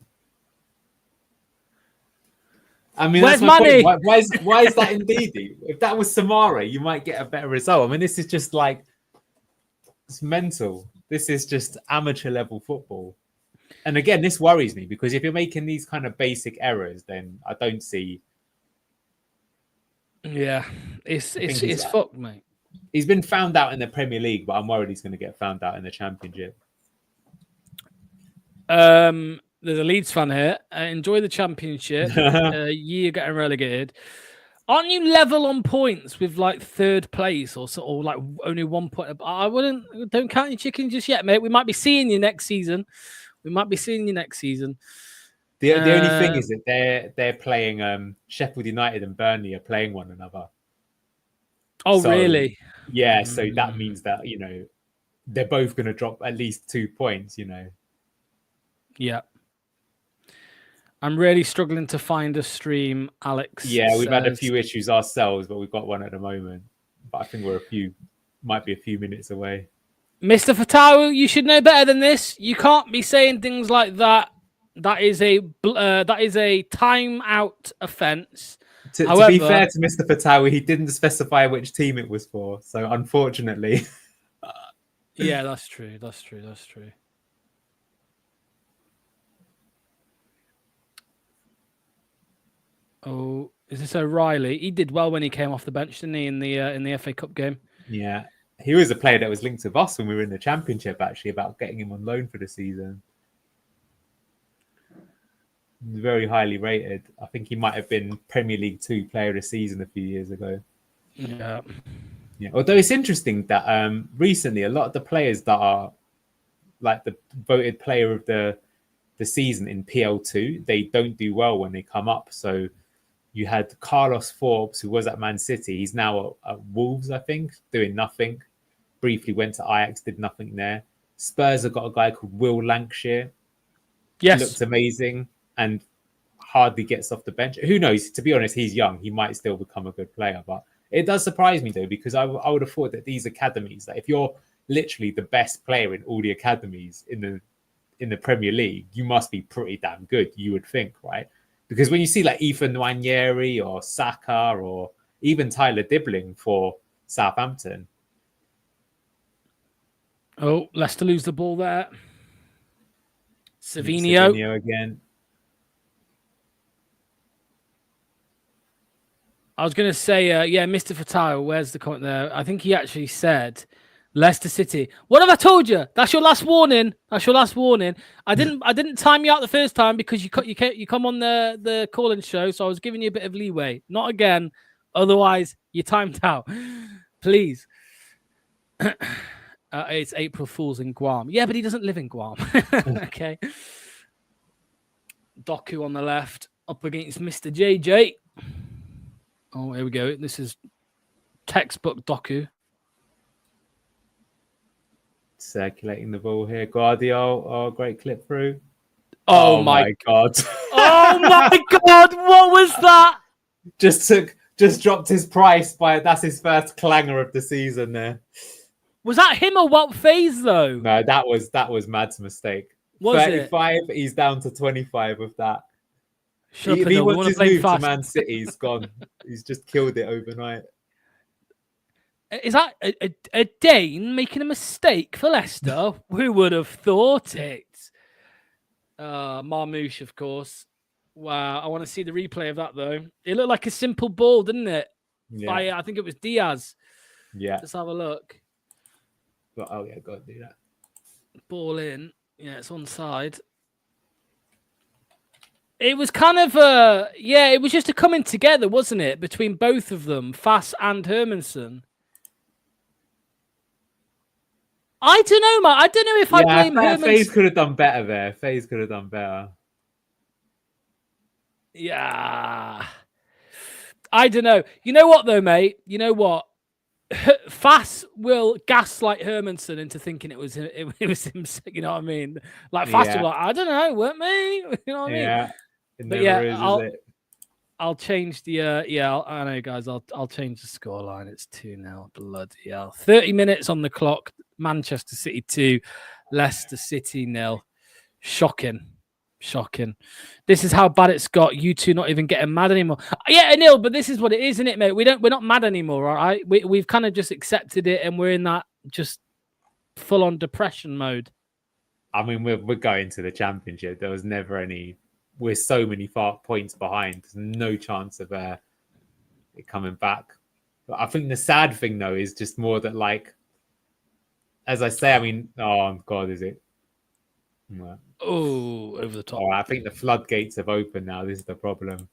I mean, where's money? Why is that Ndidi? If that was Samari, you might get a better result. I mean, this is just like, it's mental. This is just amateur level football. And again, this worries me because if you're making these kind of basic errors, then I don't see. Yeah, it's fucked, mate. He's been found out in the Premier League, but I'm worried he's going to get found out in the Championship. There's a Leeds fan here. Enjoy the Championship. You're getting relegated. Aren't you level on points with like 3rd place or like only 1 point? Don't count your chickens just yet, mate. We might be seeing you next season. The only thing is that they're playing Sheffield United and Burnley are playing one another. Oh, so, really? Yeah. So that means that they're both going to drop at least 2 points. Yeah. I'm really struggling to find a stream, Alex. Yeah, we've had a few issues ourselves, but we've got one at the moment. But I think might be a few minutes away. Mr. Fatawu, you should know better than this. You can't be saying things like that. That is a time-out offence. To be fair to Mr. Fatawu, he didn't specify which team it was for. So unfortunately. Yeah, that's true. Oh, is this O'Reilly? He did well when he came off the bench, didn't he, in the FA Cup game? Yeah, he was a player that was linked with us when we were in the Championship, actually, about getting him on loan for the season. He was very highly rated. I think he might have been Premier League 2 Player of the Season a few years ago. Yeah. Although it's interesting that recently a lot of the players that are like the voted Player of the season in PL2, they don't do well when they come up. So You had Carlos Forbes, who was at Man City. He's now at Wolves, I think, doing nothing. Briefly went to Ajax, did nothing there. Spurs have got a guy called Will Lancashire. Yes. Looks amazing and hardly gets off the bench. Who knows? To be honest, he's young. He might still become a good player. But it does surprise me, though, because I would have thought that these academies, that if you're literally the best player in all the academies in the Premier League, you must be pretty damn good, you would think, right? Because when you see like Ethan Nwaneri or Saka or even Tyler Dibbling for Southampton. Oh, Leicester lose the ball there. Savinho again. I was going to say, Mr. Fatale, where's the comment there? I think he actually said Leicester City. What have I told you? That's your last warning. That's your last warning. I didn't time you out the first time because you come on the call-in show, so I was giving you a bit of leeway. Not again. Otherwise, you're timed out. Please. It's April Fool's in Guam. Yeah, but he doesn't live in Guam. Okay. Doku on the left, up against Mr. JJ. Oh, here we go. This is textbook Doku. Circulating the ball here. Guardiola. Oh, great clip through. Oh my God. Oh my God. What was that? Just dropped his price that's his first clanger of the season there. Was that him or what phase though? No, that was Mad's mistake. Was 35, he's down to 25 with that. If he wants his move to Man City, he's gone. He's just killed it overnight. Is that a Dane making a mistake for Leicester? Who would have thought it? Marmouche, of course. Wow, I want to see the replay of that though. It looked like a simple ball, didn't it? Yeah. I think it was Diaz. Yeah. Let's have a look. Oh yeah, got to do that. Ball in. Yeah, it's onside. It was kind of it was just a coming together, wasn't it, between both of them, Fass and Hermansen. I don't know, man. I don't know if I blame Hermansen. FaZe could have done better there. FaZe could have done better. Yeah. I don't know. You know what, though, mate? You know what? Fass will gaslight Hermansen into thinking it was him. You know what I mean? Like Fass will be like, I don't know, weren't me? You know what I mean? Yeah. Is it? I'll change the I know, guys. I'll change the scoreline. It's 2-0. Bloody hell! 30 minutes on the clock. Manchester City 2, Leicester City 0. Shocking. This is how bad it's got. You two not even getting mad anymore. Yeah, Anil, but this is what it is, isn't it, mate? We're not mad anymore, all right? We've kind of just accepted it, and we're in that just full on depression mode. I mean, we're going to the Championship. There was never any. We're so many points behind. There's no chance of it coming back. But I think the sad thing, though, is just more that, like, as I say, I mean, oh, God, is it? No. Oh, over the top. Oh, I think the floodgates have opened now. This is the problem.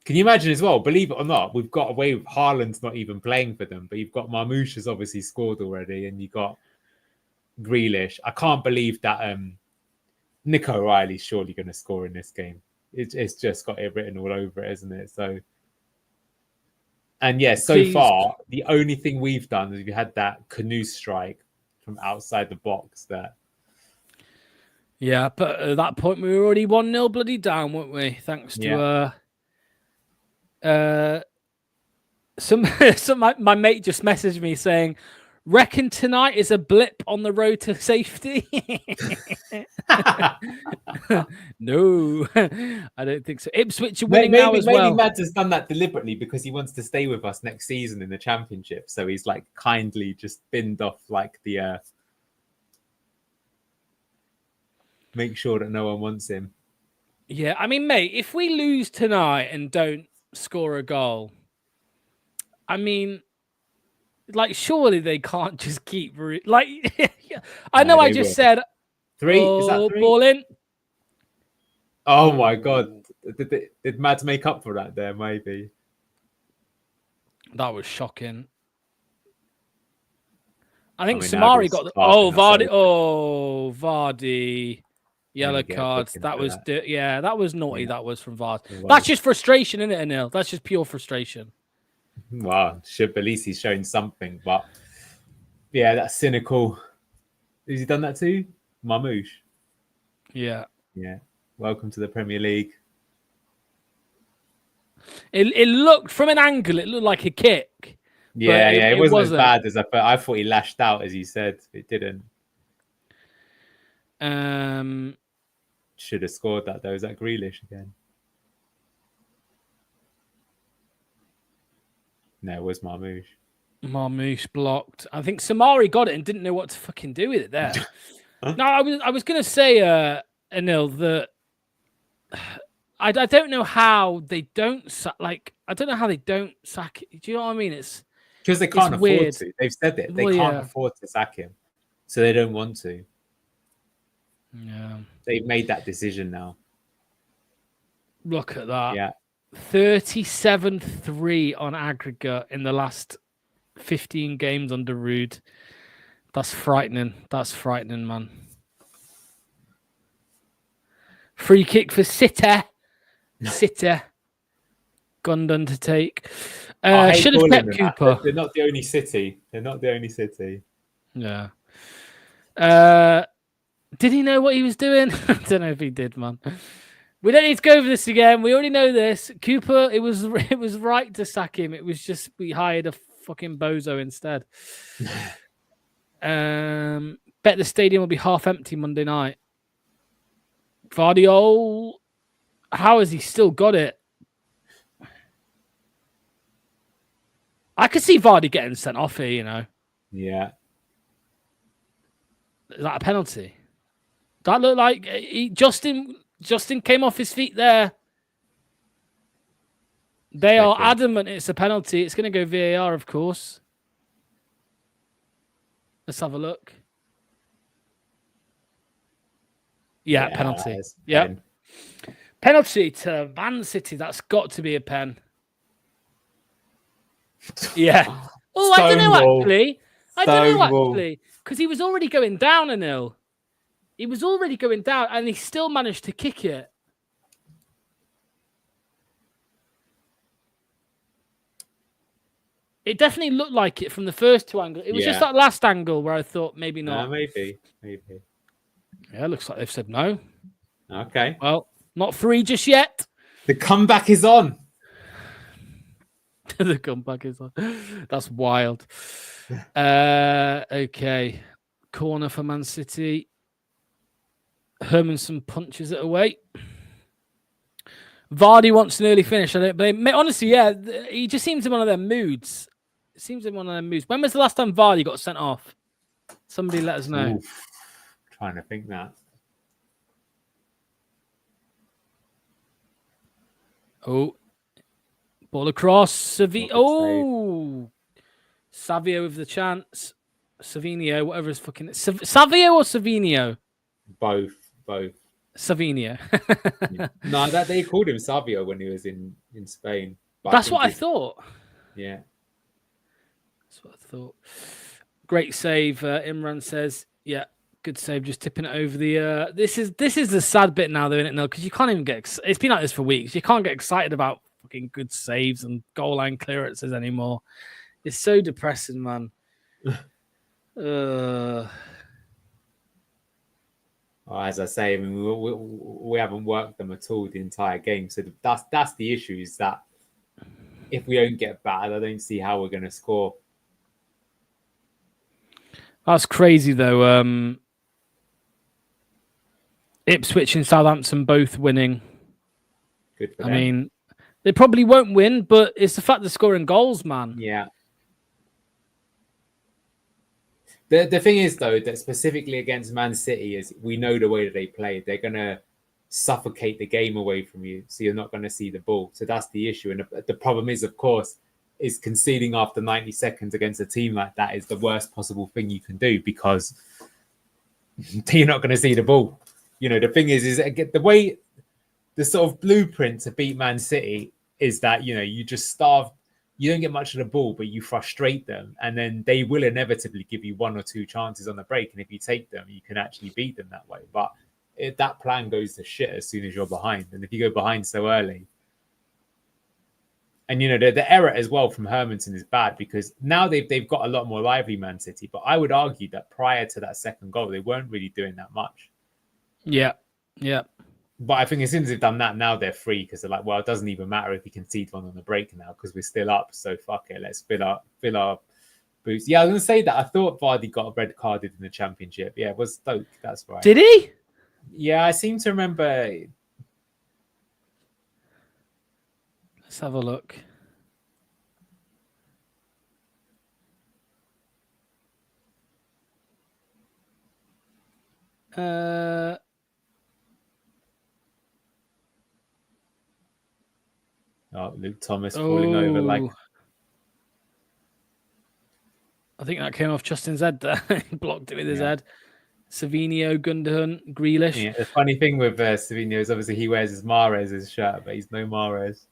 Can you imagine as well, believe it or not, we've got away with Haaland's not even playing for them, but you've got Marmouche has obviously scored already, and you've got Grealish. I can't believe that Nico O'Reilly's surely going to score in this game. It's just got it written all over it, isn't it? So, and yeah, so far, the only thing we've done is we had that canoe strike from outside the box there. Yeah, but at that point, we were already 1-0 bloody down, weren't we? Thanks to my mate just messaged me saying, reckon tonight is a blip on the road to safety? No, I don't think so. Ipswich are winning now as well. Maybe Mads has done that deliberately because he wants to stay with us next season in the Championship. So he's like kindly just binned off like the make sure that no one wants him. Yeah, I mean, mate, if we lose tonight and don't score a goal, I mean, like, surely they can't just keep I know I just said 3. Is that 3? Ball in. Oh my God! Did Mads make up for that there? Maybe that was shocking. I think Samari got the Vardy. Oh, Vardy. Yellow get cards. booked That for was that. that was naughty. Yeah. That was from Vard. It That's was. just frustration, isn't it, Anil? That's just pure frustration. Well, should at least he's shown something, but yeah, that's cynical. Has he done that too? Marmouche. Yeah. Yeah. Welcome to the Premier League. It looked from an angle. It looked like a kick. Yeah, but it wasn't as bad as I thought. I thought he lashed out, as you said. It didn't. Should have scored that though. Is that Grealish again? No, it was Marmouche. Marmouche blocked. I think Samari got it and didn't know what to fucking do with it there. No, I was gonna say, Anil, that I don't know how they don't I don't know how they don't sack it. Do you know what I mean? It's because they can't afford weird. to. They've said it. They Well, can't yeah. afford to sack him, so they don't want to. Yeah. They've made that decision now. Look at that. Yeah. 37-3 on aggregate in the last 15 games under Rude. That's frightening. That's frightening, man. Free kick for City. City. Gundon to take. Should have kept Cooper. They're not the only city. They're not the only city. Yeah. Did he know what he was doing? I don't know if he did, man. We don't need to go over this again. We already know this. Cooper, it was right to sack him. It was just we hired a fucking bozo instead. Bet the stadium will be half empty Monday night. Vardy, how has he still got it? I could see Vardy getting sent off here, you know. Yeah. Is that a penalty? That looked like Justin came off his feet there. They are adamant it's a penalty. It's going to go VAR, of course. Let's have a look. Yeah, penalty. Yeah. Penalty to Man City. That's got to be a pen. Yeah. Oh, I don't know actually. Because he was already going down 1-0. He was already going down and he still managed to kick it. It definitely looked like it from the first two angles. It was just that last angle where I thought maybe not. Maybe. Yeah, looks like they've said no. Okay. Well, not free just yet. The comeback is on. The comeback is on. That's wild. Okay. Corner for Man City. Hermanson punches it away. Vardy wants an early finish. I don't blame. Honestly, yeah, he just seems in one of their moods. It seems in one of their moods. When was the last time Vardy got sent off? Somebody let us know. Oof. Trying to think that. Oh, ball across. Savio with the chance. Savinio, whatever his fucking Savio or Savinio? Both. Savinio. Yeah. No, that they called him Savio when he was in Spain. But That's what I thought. Yeah. That's what I thought. Great save. Imran says, yeah, good save. Just tipping it over the. This is the sad bit now, though, isn't it? No, because you can't even get. It's been like this for weeks. You can't get excited about fucking good saves and goal line clearances anymore. It's so depressing, man. As I say, I mean, we haven't worked them at all the entire game. So that's the issue, is that if we don't get battered, I don't see how we're going to score. That's crazy, though. Ipswich and Southampton both winning. Good for them. I mean, they probably won't win, but it's the fact they're scoring goals, man. Yeah. The thing is, though, that specifically against Man City, is we know the way that they play. They're going to suffocate the game away from you, so you're not going to see the ball. So that's the issue. And the problem is, of course, is conceding after 90 seconds against a team like that is the worst possible thing you can do, because you're not going to see the ball. You know, the thing is the way, the sort of blueprint to beat Man City is that, you know, you just starve. You don't get much of the ball, but you frustrate them, and then they will inevitably give you one or two chances on the break. And if you take them, you can actually beat them that way. But that plan goes to shit as soon as you're behind. And if you go behind so early, and the error as well from Hermanson is bad because now they've got a lot more lively, Man City. But I would argue that prior to that second goal, they weren't really doing that much. Yeah. But I think as soon as they've done that, now they're free because they're like, well, it doesn't even matter if we concede one on the break now because we're still up. So fuck it, let's fill our boots. Yeah, I was going to say that. I thought Vardy got red carded in the Championship. Yeah, it was Stoke. That's right. Did he? Yeah, I seem to remember. Let's have a look. Luke Thomas falling over like. I think that came off Justin's head there. He blocked it with his head. Savinho, Gundogan, Grealish. Yeah, the funny thing with Savinho is obviously he wears his Mahrez's shirt, but he's no Mahrez.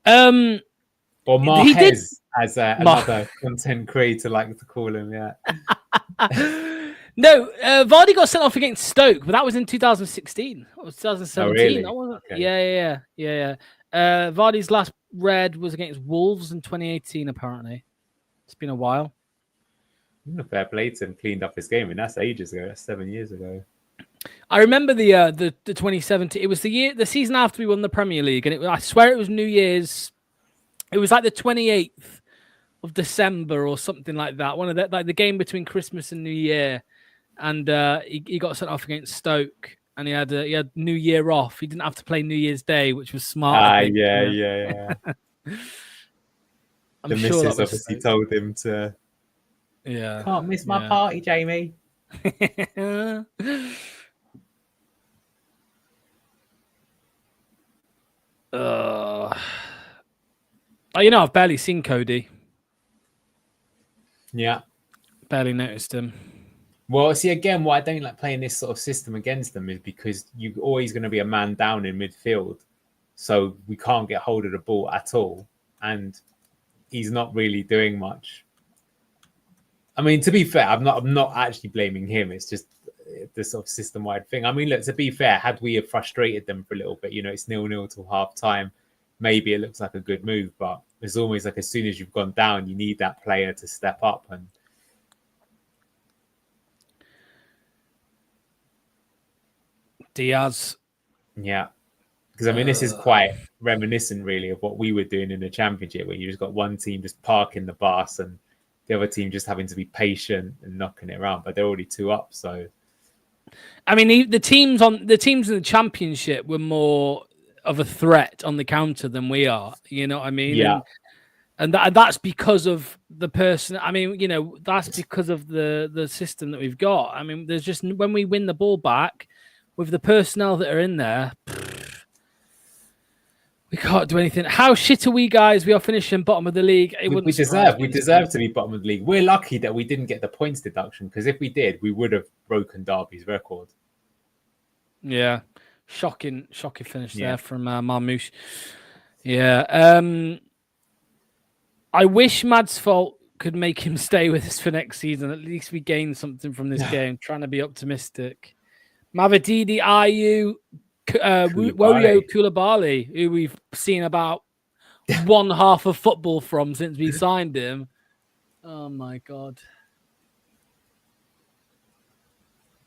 Or Mahrez, as another content creator like to call him. Yeah. No, Vardy got sent off against Stoke, but that was in 2016 or 2017. Oh, really? That wasn't. Okay. Yeah. Vardy's last red was against Wolves in 2018. Apparently, it's been a while. Fair play to him, cleaned up his game, and that's ages ago. That's 7 years ago. I remember the 2017. It was the season after we won the Premier League, and I swear it was New Year's. It was like the 28th of December or something like that. One of the game between Christmas and New Year, and he got sent off against Stoke, and he had New Year off. He didn't have to play New Year's Day, which was smart. Yeah. The missus obviously told him to. Yeah. Can't miss my party, Jamie. I've barely seen Cody. Yeah. Barely noticed him. Well, see, again, why I don't like playing this sort of system against them is because you're always going to be a man down in midfield. So we can't get hold of the ball at all. And he's not really doing much. I mean, to be fair, I'm not actually blaming him. It's just the sort of system-wide thing. I mean, look, to be fair, had we have frustrated them for a little bit, it's 0-0 till half time, maybe it looks like a good move, but it's always like as soon as you've gone down, you need that player to step up. And Diaz. Yeah. Because, I mean, this is quite reminiscent, really, of what we were doing in the Championship, where you just got one team just parking the bus and the other team just having to be patient and knocking it around, but they're already 2 up. So, I mean, the teams in the Championship were more of a threat on the counter than we are. You know what I mean? Yeah. And that's because of the person. I mean, that's because of the system that we've got. I mean, there's just when we win the ball back with the personnel that are in there. We can't do anything. How shit are we, guys? We are finishing bottom of the league. We deserve to be bottom of the league. We're lucky that we didn't get the points deduction, because if we did, we would have broken Derby's record. Yeah, shocking finish there from Marmouche. Yeah, I wish Madsfault could make him stay with us for next season. At least we gain something from this game. Trying to be optimistic. Mavadidi, Ayu. Worio Koulibaly, who we've seen about one half of football from since we signed him. Oh my god.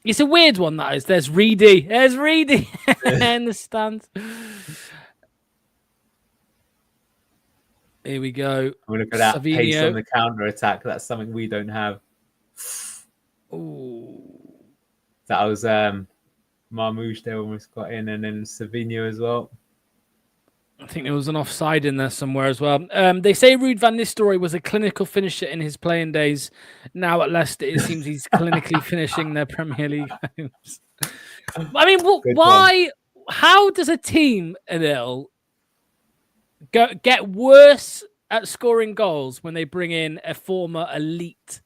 It's a weird one, that is. There's Reedy in the stands. Here we go. I'm looking at that pace on the counter attack. That's something we don't have. Ooh. That was Marmouche, they almost got in, and then Savinho as well. I think there was an offside in there somewhere as well. They say Ruud van Nistelrooy was a clinical finisher in his playing days. Now at Leicester, it seems he's clinically finishing their Premier League games. I mean, why? How does a team, Adil, get worse at scoring goals when they bring in a former elite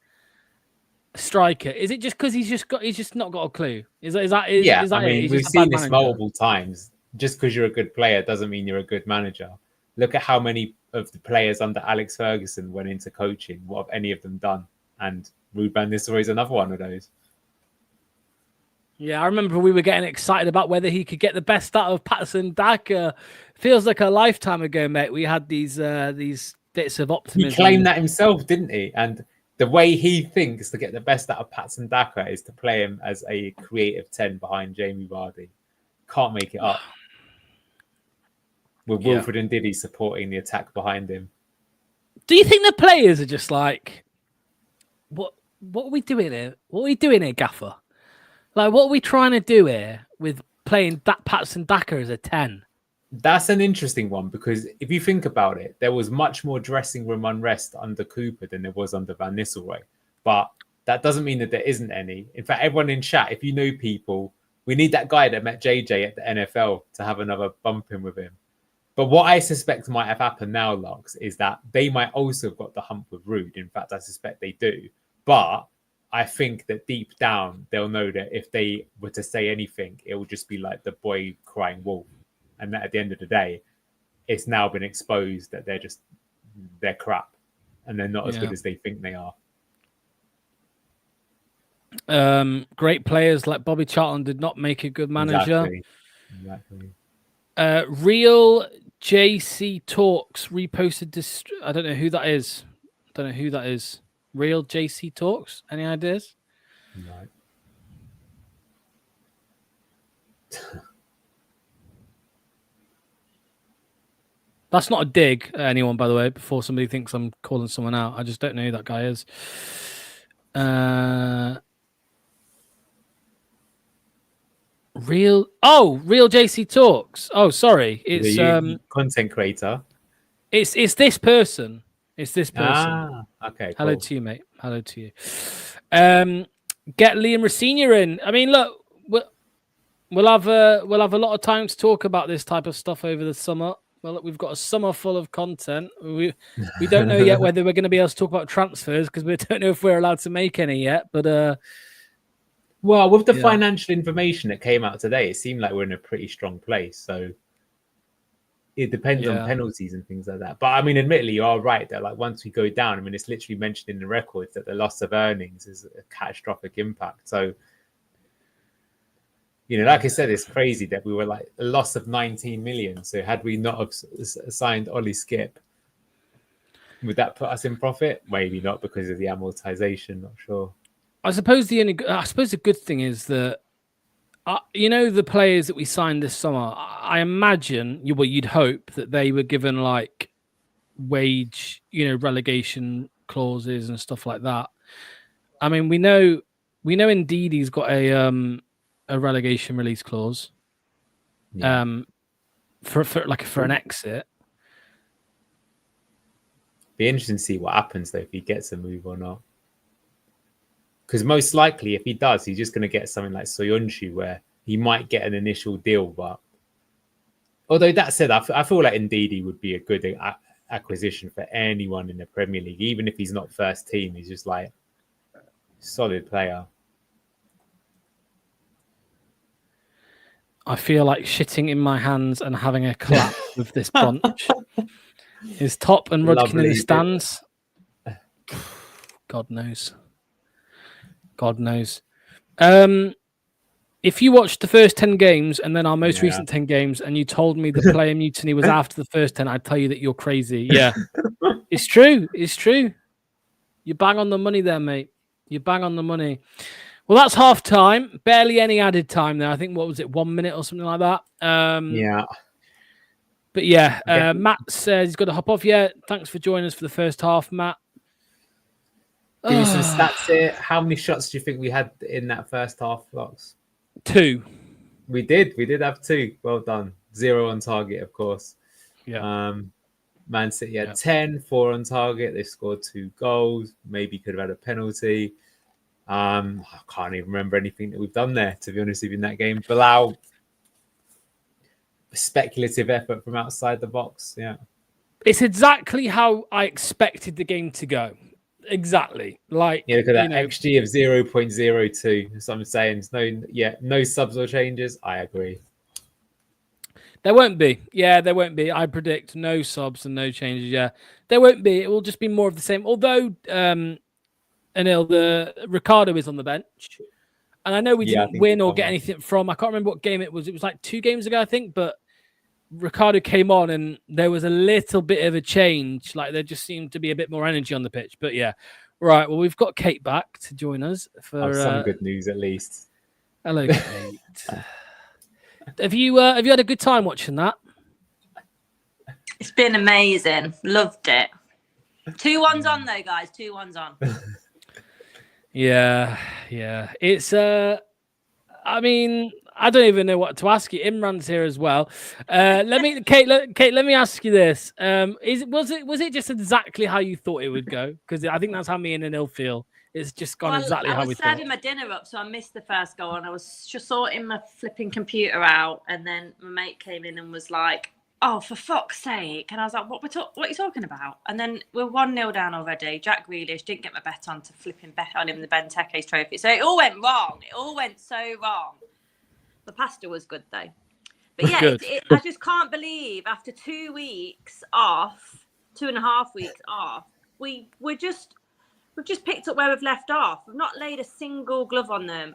striker? Is it just because he's just not got a clue? Is that I mean, we've seen this multiple times. Just because you're a good player doesn't mean you're a good manager. Look at how many of the players under Alex Ferguson went into coaching. What have any of them done? And Ruud van Nistelrooy is another one of those. Yeah, I remember we were getting excited about whether he could get the best out of Patterson Daka. Feels like a lifetime ago, mate. We had these bits of optimism. He claimed that himself, didn't he? And the way he thinks to get the best out of Patson Daka is to play him as a creative 10 behind Jamie Vardy. Can't make it up. With Wilfred and Diddy supporting the attack behind him. Do you think the players are just like, what are we doing here? What are we doing here, Gaffer? Like, what are we trying to do here with playing that Patson Daka as a 10? That's an interesting one, because if you think about it, there was much more dressing room unrest under Cooper than there was under Van Nistelrooy. But that doesn't mean that there isn't any. In fact, everyone in chat, if you know people, we need that guy that met JJ at the NFL to have another bump in with him. But what I suspect might have happened now, Lux, is that they might also have got the hump with Rude. In fact, I suspect they do. But I think that deep down, they'll know that if they were to say anything, it will just be like the boy crying wolf. And that at the end of the day, it's now been exposed that they're crap and they're not as good as they think they are. Great players like Bobby Charlton did not make a good manager. Exactly. Real JC Talks reposted. I don't know who that is. Real JC Talks. Any ideas? Right. That's not a dig at anyone, by the way, before somebody thinks I'm calling someone out. I just don't know who that guy is. Real JC Talks. Oh, sorry. It's content creator. It's this person. Okay. Cool. Hello to you, mate. Hello to you. Get Liam Rosenior in. I mean, look, we'll have a lot of time to talk about this type of stuff over the summer. Well, look, we've got a summer full of content. We don't know yet whether we're going to be able to talk about transfers, because we don't know if we're allowed to make any yet. But well, with the financial information that came out today, it seemed like we're in a pretty strong place. So it depends on penalties and things like that. But I mean, admittedly, you are right that like once we go down, I mean, it's literally mentioned in the records that the loss of earnings is a catastrophic impact. So, you know, like I said, it's crazy that we were like a loss of 19 million. So had we not have signed Ollie Skip, would that put us in profit? Maybe not, because of the amortization. Not sure. I suppose the good thing is that, the players that we signed this summer, I imagine you'd hope that they were given like wage, relegation clauses and stuff like that. I mean, we know indeed he's got a relegation release clause, for an exit. Be interesting to see what happens though, if he gets a move or not. Because most likely, if he does, he's just going to get something like Soyuncu, where he might get an initial deal. But although that said, I feel like Ndidi would be a good acquisition for anyone in the Premier League, even if he's not first team. He's just like solid player. I feel like shitting in my hands and having a clap with this bunch. Is Top and Rudkin in the stands? God knows. If you watched the first 10 games and then our most recent 10 games and you told me the player mutiny was after the first 10, I'd tell you that you're crazy. Yeah. It's true. You bang on the money there, mate. You bang on the money. Well, that's half time. Barely any added time there. I think, what was it, 1 minute or something like that? But Matt says he's got to hop off. Yeah, thanks for joining us for the first half, Matt. Give me some stats here. How many shots do you think we had in that first half, Fox? 2. We did have 2. Well done. 0 on target, of course. Yeah. Man City had 10, 4 on target. They scored 2 goals. Maybe could have had a penalty. I can't even remember anything that we've done there, to be honest with you, in that game. Bilal, speculative effort from outside the box. Yeah. It's exactly how I expected the game to go. Exactly. Like, look at that XG of 0.02. That's what I'm saying. No subs or changes. I agree. There won't be. Yeah, there won't be. I predict no subs and no changes. Yeah, there won't be. It will just be more of the same. Although, the Ricardo is on the bench. And I know we Yeah, I didn't think win or so. get anything from, I can't remember what game it was. It was like 2 games ago, I think, but Ricardo came on and there was a little bit of a change. Like there just seemed to be a bit more energy on the pitch. But yeah, right. Well, we've got Kate back to join us for Some good news at least. Hello, Kate. Have you had a good time watching that? It's been amazing. Loved it. 2-1's on though, guys. 2-1's on. Yeah. It's I mean, I don't even know what to ask you. Imran's here as well. Kate, let me ask you this. Was it just exactly how you thought it would go? Because I think that's how me and Anil feel. It's just gone exactly how we thought. I was serving my dinner up, so I missed the first goal, and I was just sorting my flipping computer out, and then my mate came in and was like, "Oh, for fuck's sake!" And I was like, "What are you talking about?" And then we're 1-0 down already. Jack Grealish didn't get my bet on to flipping bet on him the Benteke's trophy, so it all went wrong. It all went so wrong. The pasta was good though, but yeah, I just can't believe after 2 weeks off, 2.5 weeks off, we've just picked up where we've left off. We've not laid a single glove on them.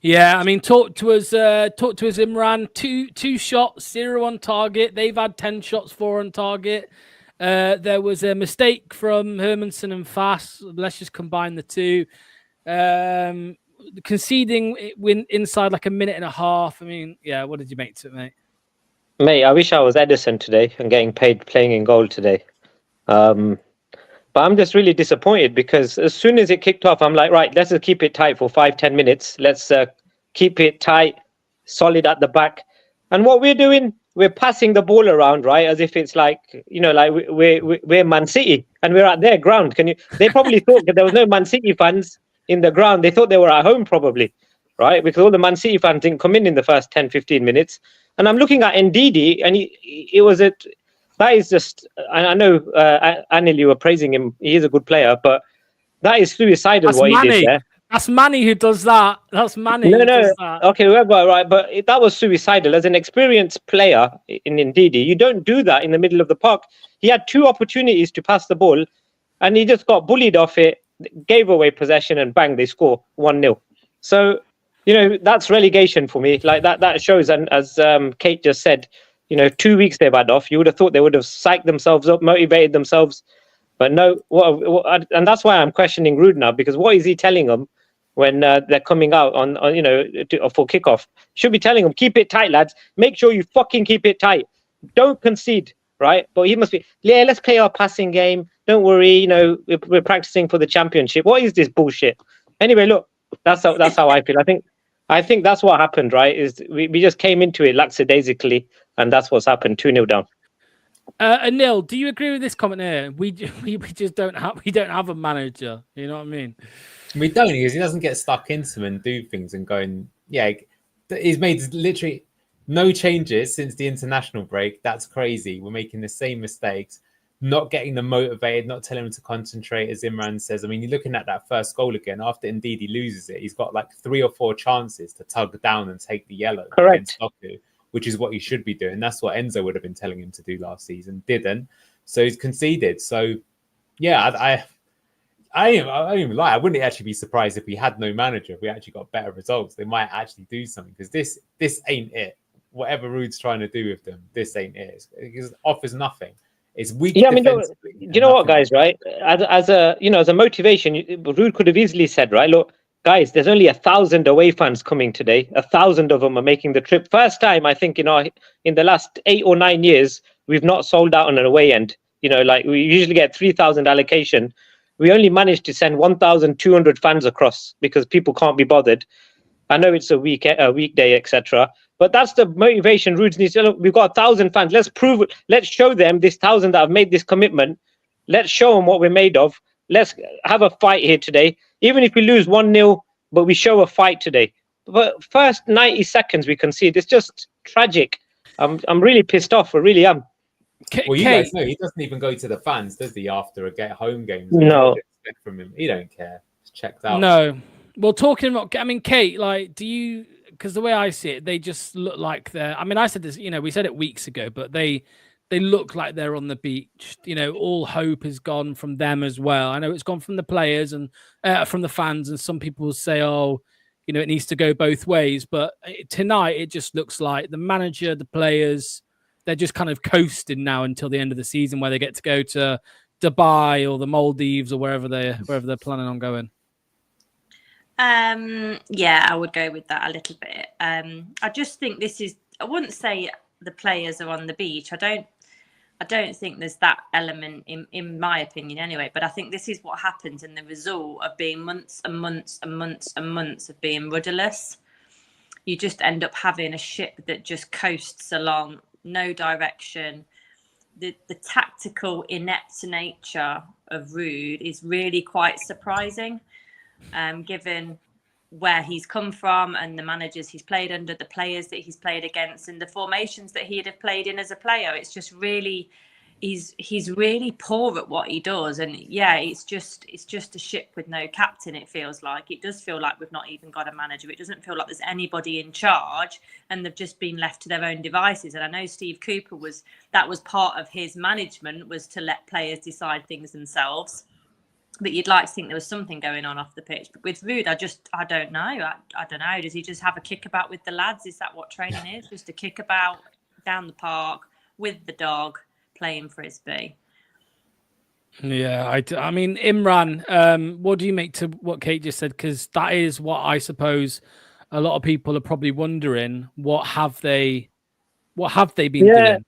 Yeah, I mean, talk to us, Imran. Two shots, 0 on target. They've had 10 shots, 4 on target. There was a mistake from Hermanson and Fass. Let's just combine the two. Conceding inside like a minute and a half. I mean, yeah, what did you make to it, mate? Mate, I wish I was Edison today and getting paid playing in goal today. But I'm just really disappointed because as soon as it kicked off, I'm like, right, let's just keep it tight for 5-10 minutes. Let's keep it tight, solid at the back. And what we're doing, we're passing the ball around, right? As if it's like, like we're Man City and we're at their ground. They probably thought that there was no Man City fans in the ground. They thought they were at home probably, right? Because all the Man City fans didn't come in the first 10-15 minutes. And I'm looking at Ndidi, and that is just. I know, Anil, you were praising him. He is a good player, but that is suicidal. That's what Manny. He did there. That's Manny who does that. That's Manny. Who does that. Okay, right, but that was suicidal. As an experienced player in Ndidi, you don't do that in the middle of the park. He had 2 opportunities to pass the ball, and he just got bullied off it, gave away possession, and bang, they score 1-0. So. That's relegation for me. Like that shows, and as Kate just said, 2 weeks they've had off. You would have thought they would have psyched themselves up, motivated themselves, but no. And that's why I'm questioning Ruud now, because what is he telling them when they're coming out on for kickoff? Should be telling them, keep it tight, lads. Make sure you fucking keep it tight. Don't concede, right? But he must be, yeah, let's play our passing game. Don't worry, we're practicing for the championship. What is this bullshit? Anyway, look, that's how I feel. I think that's what happened, right? Is we just came into it lackadaisically, and that's what's happened. 2-0 down. Anil, do you agree with this comment here? We just don't have a manager. You know what I mean? We don't, because he doesn't get stuck into them and do things and going. Yeah, he's made literally no changes since the international break. That's crazy. We're making the same mistakes. Not getting them motivated, not telling them to concentrate, as Imran says. I mean, you're looking at that first goal again. After Ndidi loses it, he's got like 3 or 4 chances to tug down and take the yellow. Correct. Doku, which is what he should be doing. That's what Enzo would have been telling him to do last season. Didn't. So he's conceded. So, yeah, I don't even lie. I wouldn't actually be surprised if we had no manager. If we actually got better results, they might actually do something, because this ain't it. Whatever Ruud's trying to do with them, this ain't it. It offers nothing. It's weak. Yeah, I mean, do you know what, guys? Right, as a motivation, Ruud could have easily said, right, look, guys, there's only 1,000 away fans coming today. 1,000 of them are making the trip. First time, I think, in the last 8 or 9 years, we've not sold out on an away end. Like we usually get 3,000 allocation. We only managed to send 1,200 fans across because people can't be bothered. I know it's a weekday, etc. But that's the motivation Ruud needs. Look, we've got 1,000 fans. Let's prove it. Let's show them this 1,000 that have made this commitment. Let's show them what we're made of. Let's have a fight here today. Even if we lose 1-0, but we show a fight today. But first 90 seconds we concede. It's just tragic. I'm really pissed off. I really am. Well, you guys know he doesn't even go to the fans, does he? After a home game, no. From him, he don't care. It's checked out. No. Well, talking about, I mean, Kate, like, do you? Because the way I see it, they just look like they're. I mean, I said this. We said it weeks ago, but they they look like they're on the beach. You know, all hope is gone from them as well. I know it's gone from the players and from the fans, and some people will say, oh, you know, it needs to go both ways. But tonight, it just looks like the manager, the players, they're just kind of coasting now until the end of the season, where they get to go to Dubai or the Maldives or wherever they're planning on going. Yeah, I would go with that a little bit. I just think I wouldn't say the players are on the beach. I don't think there's that element in my opinion anyway, but I think this is what happens in the result of being months and months and months and months of being rudderless. You just end up having a ship that just coasts along, no direction. The tactical inept nature of Ruud is really quite surprising, given where he's come from and the managers he's played under, the players that he's played against, and the formations that he'd have played in as a player. It's just really, he's really poor at what he does. And yeah, it's just a ship with no captain. It feels like. It does feel like we've not even got a manager. It doesn't feel like there's anybody in charge, and they've just been left to their own devices. And I know Steve Cooper that was part of his management, was to let players decide things themselves. But you'd like to think there was something going on off the pitch. But with Ruud, I don't know. I don't know. Does he just have a kickabout with the lads? Is that what training is? Just a kickabout down the park with the dog, playing frisbee? Yeah, I mean, Imran, what do you make to what Kate just said? Because that is what I suppose a lot of people are probably wondering. What have they been doing?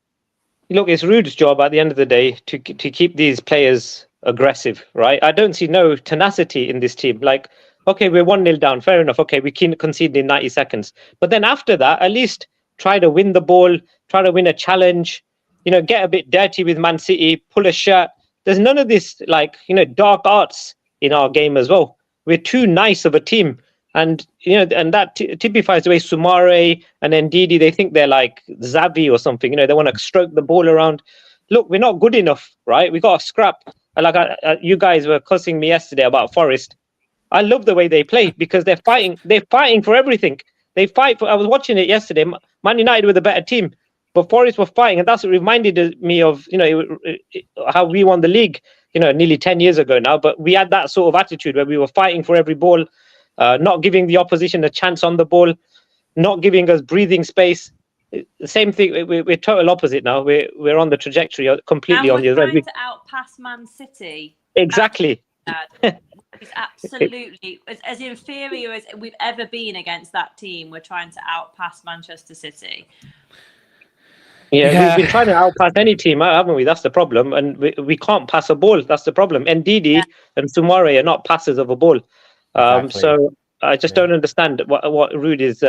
Look, it's Ruud's job at the end of the day to keep these players aggressive, right? I don't see no tenacity in this team. Like, okay, we're 1-0 down, fair enough. Okay, we can concede in 90 seconds. But then after that, at least try to win the ball, try to win a challenge, you know, get a bit dirty with Man City, pull a shirt. There's none of this, like, you know, dark arts in our game as well. We're too nice of a team. And, you know, and that typifies the way Soumare and Ndidi, they think they're like Xavi or something. You know, they want to stroke the ball around. Look, we're not good enough, right? We got to scrap. Like you guys were cussing me yesterday about Forest. I love the way they play because they're fighting. They're fighting for everything. They fight for. I was watching it yesterday. Man United were the better team, but Forest were fighting, and that's what reminded me of, you know, how we won the league, you know, nearly 10 years ago now. But we had that sort of attitude where we were fighting for every ball, not giving the opposition a chance on the ball, not giving us breathing space. The same thing. We're total opposite now. We're on the trajectory completely on the other end. Trying to outpass Man City. Exactly. It's absolutely as inferior as we've ever been against that team. We're trying to outpass Manchester City. Yeah, we've been trying to outpass any team, haven't we? That's the problem, and we can't pass a ball. That's the problem. Ndidi and Soumare are not passers of a ball. Exactly. So I just don't understand what Ruud is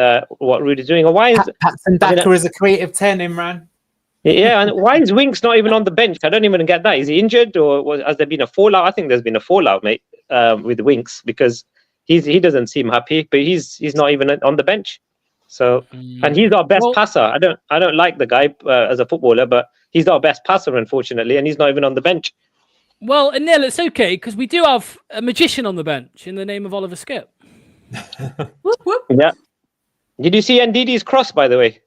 doing. Or why is Patson Daka is a creative 10, Imran? Yeah, and why is Winks not even on the bench? I don't even get that. Is he injured, or has there been a fallout? I think there's been a fallout, mate, with Winks, because he doesn't seem happy, but he's not even on the bench. So, and he's our best passer. I don't like the guy as a footballer, but he's our best passer, unfortunately, and he's not even on the bench. Well, Anil, it's okay because we do have a magician on the bench in the name of Oliver Skipp. Whoop, whoop. Yeah. Did you see Ndidi's cross, by the way?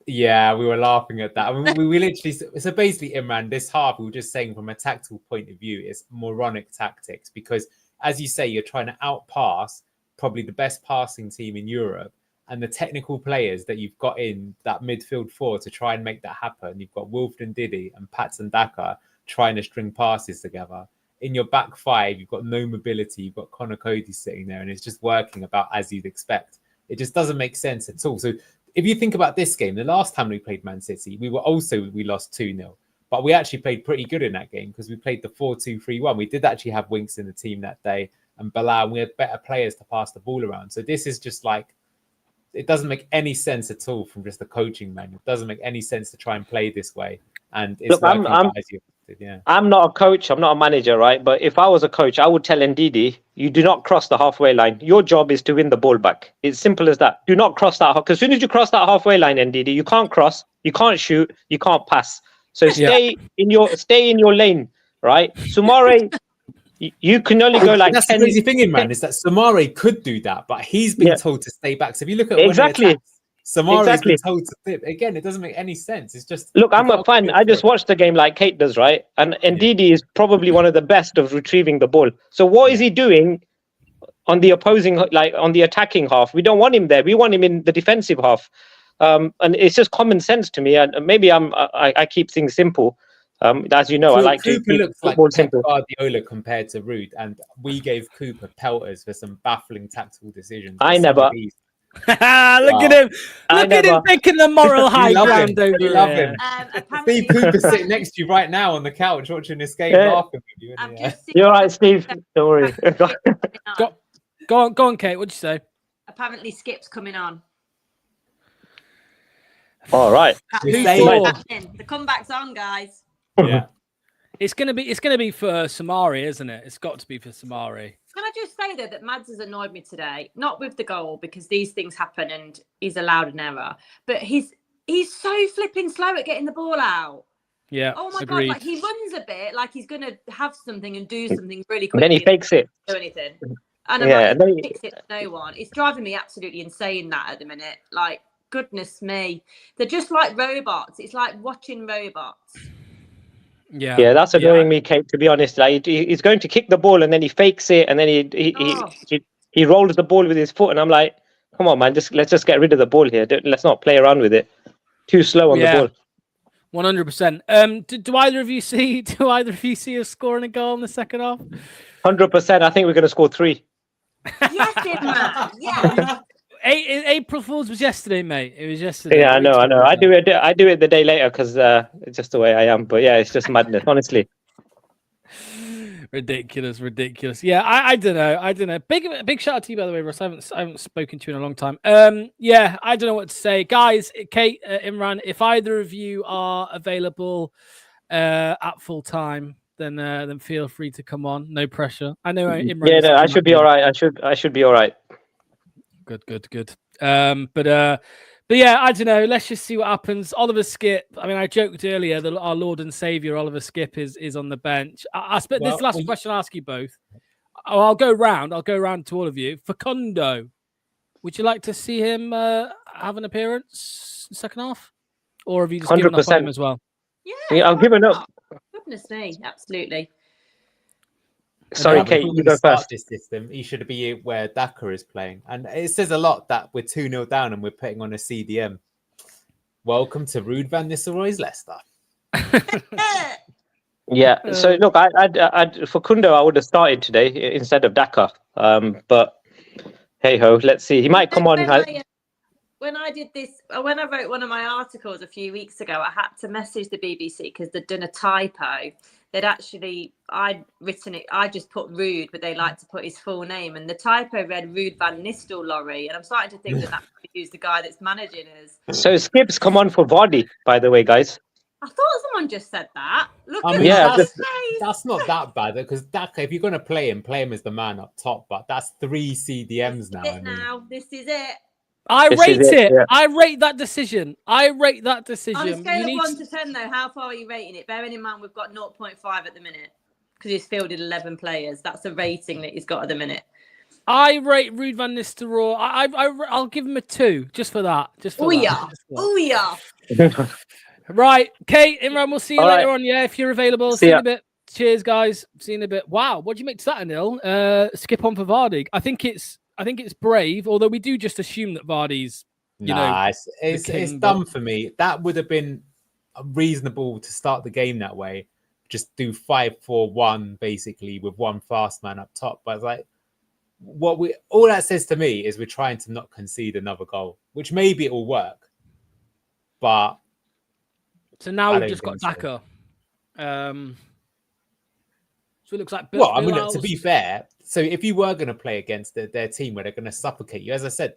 Yeah, we were laughing at that. I mean, we literally, so basically, Imran, this half, we were just saying from a tactical point of view, it's moronic tactics because, as you say, you're trying to outpass probably the best passing team in Europe, and the technical players that you've got in that midfield four to try and make that happen. You've got Wilfred Ndidi and Patson Daka trying to string passes together. In your back five, you've got no mobility. You've got Conor Cody sitting there, and it's just working about as you'd expect. It just doesn't make sense at all. So if you think about this game, the last time we played Man City, we lost 2-0. But we actually played pretty good in that game because we played the 4-2-3-1. We did actually have Winks in the team that day and Bilal, and we had better players to pass the ball around. So this is just like, it doesn't make any sense at all from just the coaching manual. It doesn't make any sense to try and play this way. And it's working as you did, yeah. I'm not a coach. I'm not a manager, right? But if I was a coach, I would tell Ndidi, you do not cross the halfway line. Your job is to win the ball back. It's simple as that. Do not cross that. Because as soon as you cross that halfway line, Ndidi, you can't cross, you can't shoot, you can't pass. So stay in your lane, right? Soumare, you can only go like that's 10. The crazy thing, man, is that Soumare could do that, but he's been told to stay back. So if you look at exactly, Samari's Exactly. been told to flip. Again, it doesn't make any sense. It's just Look, I'm a fan. I just watched the game like Kate does, right? And Ndidi is probably one of the best of retrieving the ball. So what is he doing on the opposing, like on the attacking half? We don't want him there. We want him in the defensive half. And it's just common sense to me. And maybe I keep things simple. As you know, I like to Cooper keep looks like football Pep simple. Guardiola compared to Rude, and we gave Cooper pelters for some baffling tactical decisions. I never. Look at him! Look at him taking the moral high ground over We love here. him. Apparently, Steve Cooper's sitting next to you right now on the couch watching this game, laughing with you. I've just seen You're right, Steve. Don't worry. Go on, Kate. What'd you say? Apparently, Skip's coming on. All right. Who's saying- for? The comeback's on, guys. Yeah. It's gonna be for Samari, isn't it? It's got to be for Samari. Can I just say though that Mads has annoyed me today, not with the goal because these things happen and he's allowed an error, but he's so flipping slow at getting the ball out. Yeah. Oh my agreed. god, like he runs a bit like he's gonna have something and do something really And quickly. then he fakes it. Do anything. And I'm Yeah, like, and then he fix it to no one. It's driving me absolutely insane that at the minute. Like, goodness me. They're just like robots. It's like watching robots. Yeah, that's annoying me, Kate. To be honest, like he's going to kick the ball and then he fakes it and then he rolls the ball with his foot, and I'm like, come on, man, let's just get rid of the ball here. Let's not play around with it. Too slow on the ball. 100%. Do either of you see us scoring a goal in the second half? 100%. I think we're going to score 3. Yes, man. Yeah. April Fool's was yesterday, mate. It was yesterday. Yeah, I know. I do it the day later because it's just the way I am. But yeah, it's just madness, honestly. Ridiculous. Yeah, I don't know. Big shout out to you, by the way, Russ. I haven't spoken to you in a long time. Yeah, I don't know what to say, guys. Kate, Imran, if either of you are available at full time, then feel free to come on. No pressure. I know Imran. Yeah, no, I should be all right. I should be all right. Good. But yeah, I don't know. Let's just see what happens. Oliver Skip. I mean, I joked earlier that our Lord and Savior Oliver Skip is on the bench. This last question I'll ask you both. I'll go round to all of you. Facundo, would you like to see him have an appearance in the second half, or have you just given up on him as well? Yeah, I've given up. Goodness me, absolutely. Sorry, Kate, you go first. This system, he should be where Daka is playing, and it says a lot that we're 2-0 down and we're putting on a CDM. Welcome to Ruud van Nistelrooy's Leicester. Yeah. So look, for Kundo, I would have started today instead of Daka. But hey ho, let's see. He might come on. When I did this, when I wrote one of my articles a few weeks ago, I had to message the BBC because they'd done a typo. I'd written it, I just put Rude, but they like to put his full name. And the typo read Ruud van Nistelrooy. And I'm starting to think that who's the guy that's managing us. So Skip's come on for Vardy, by the way, guys. I thought someone just said that. Look at that's not that bad because Daka, if you're going to play him as the man up top. But that's 3 CDMs now. This is it. I rate it. Yeah. I rate that decision. On a scale of 1 to 10, though, how far are you rating it? Bearing in mind we've got 0.5 at the minute because he's fielded 11 players. That's the rating that he's got at the minute. I rate Ruud van Nistelrooy. I'll give him a 2 just for that. Oh yeah. Right, Kate, Imran, we'll see you later on. Yeah, if you're available. See you in a bit. Cheers, guys. See you in a bit. Wow, what do you make to that, Anil? Skip on for Vardy. I think it's brave, although we do just assume that Vardy's, it's dumb for me. That would have been reasonable to start the game that way. Just do 5-4-1 basically with one fast man up top. But it's like all that says to me is we're trying to not concede another goal, which maybe it will work. But so now we've just got Daka. So it looks like to be fair, so if you were going to play against their team where they're going to suffocate you, as I said,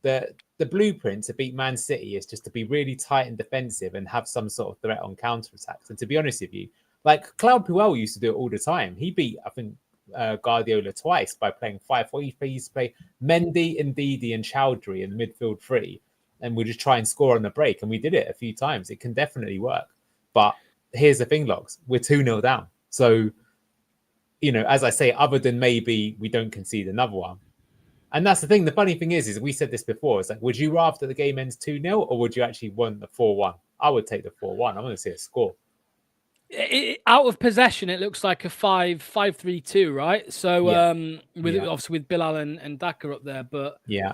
the blueprint to beat Man City is just to be really tight and defensive and have some sort of threat on counter-attacks. And to be honest with you, like Claude Puel used to do it all the time. He beat, I think, Guardiola twice by playing 5-4. He used to play Mendy, Ndidi and Chowdhury in the midfield 3. And we just try and score on the break. And we did it a few times. It can definitely work. But here's the thing, Logs. We're 2-0 down. So, as I say, other than maybe we don't concede another one, And that's the thing. The funny thing is we said this before. It's like, would you rather the game ends 2-0 or would you actually want the 4-1? I would take the 4-1. I want to see a score. Out of possession, it looks like a 5-3-2, right? So obviously with Bilal and Daka up there, but yeah,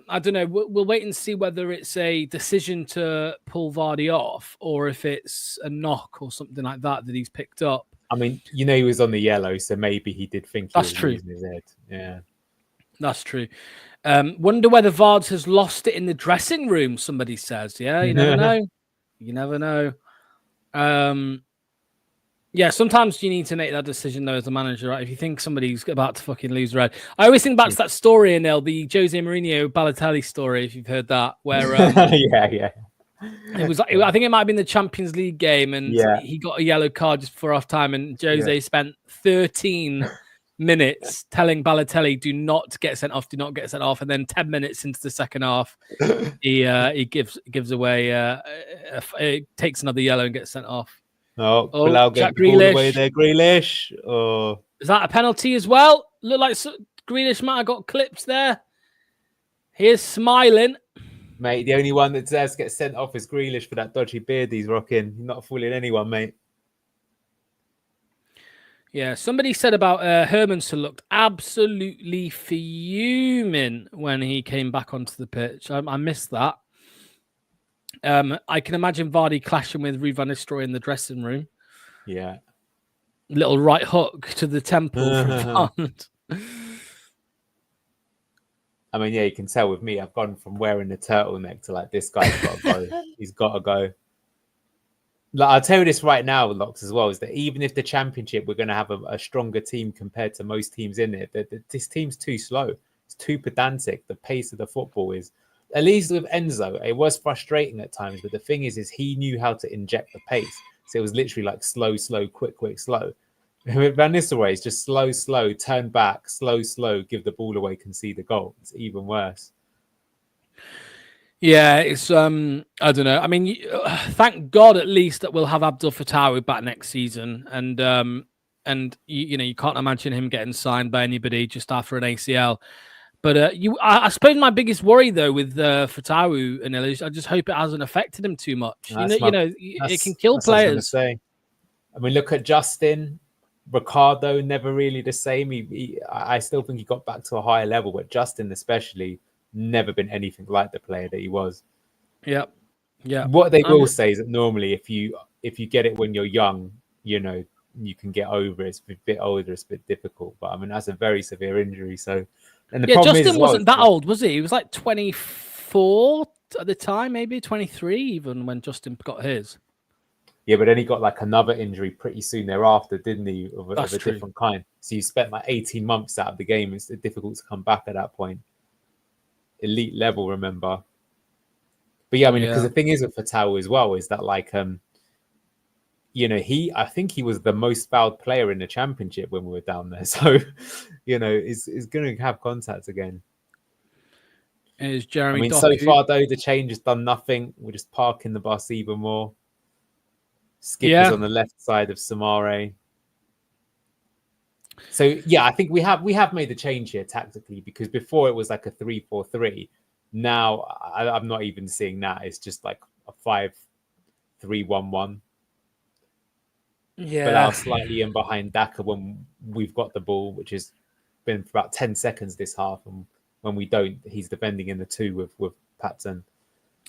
I don't know. We'll wait and see whether it's a decision to pull Vardy off or if it's a knock or something like that he's picked up. I mean, he was on the yellow, so maybe he did think he That's was true. losing his head. Yeah. That's true. Wonder whether Vards has lost it in the dressing room, somebody says. Yeah, you never know. You never know. Yeah, sometimes you need to make that decision, though, as a manager, right? If you think somebody's about to fucking lose their head. I always think back to that story, Anil, the Jose Mourinho Balotelli story, if you've heard that, where... yeah. It was like, I think it might have been the Champions League game, and he got a yellow card just before half time, and Jose spent 13 minutes telling Balotelli, do not get sent off, and then 10 minutes into the second half, he gives away, takes another yellow and gets sent off. Oh, Bilal gets the ball away there, Grealish. Oh. Is that a penalty as well? Look like Grealish might have got clips there. Here's smiling. Mate, the only one that deserves to get sent off is Grealish for that dodgy beard he's rocking. He's not fooling anyone, mate. Yeah, somebody said about Hermanson looked absolutely fuming when he came back onto the pitch. I missed that. I can imagine Vardy clashing with Ruud van Nistelrooy in the dressing room. Yeah. Little right hook to the temple from front. I mean, yeah, you can tell with me, I've gone from wearing the turtleneck to like, this guy's got to go. He's got to go. Like, I'll tell you this right now, Locks, as well, is that even if the Championship, we're going to have a stronger team compared to most teams in it, this team's too slow. It's too pedantic. The pace of the football is... At least with Enzo, it was frustrating at times, but the thing is he knew how to inject the pace. So it was literally like slow, quick, slow. With Van Nistelrooy, it's just slow, turn back, slow, give the ball away, concede the goal. It's even worse. Yeah, it's I don't know. I mean, thank God at least that we'll have Abdul Fattawi back next season, and you can't imagine him getting signed by anybody just after an ACL. But I suppose my biggest worry though with Fattawi and I just hope it hasn't affected him too much. It can kill players. I mean, look at Justin, Ricardo, never really the same. I still think he got back to a higher level, but Justin especially never been anything like the player that he was. Yeah. What they will say is that normally if you get it when you're young, you can get over it. It's a bit older, it's a bit difficult. But I mean, that's a very severe injury. So. And the problem Justin is, wasn't that old, was he? He was like 24 at the time, maybe 23 even when Justin got his. Yeah, but then he got like another injury pretty soon thereafter, didn't he? Of a different kind. So you spent like 18 months out of the game. It's difficult to come back at that point. Elite level, remember? But yeah, I mean, because the thing is with Fattawi as well is that like, I think he was the most fouled player in the Championship when we were down there. So, he's going to have contact again. Is Jeremy? I mean, so far though, the change has done nothing. We're just parking the bus even more. Skipper's on the left side of Samare. So yeah, I think we have made the change here tactically, because before it was like a 3-4-3. Now I'm not even seeing that. It's just like a 5-3-1-1. Yeah, Bilal slightly in behind Daka when we've got the ball, which has been for about 10 seconds this half, and when we don't, he's defending in the 2 with Patson.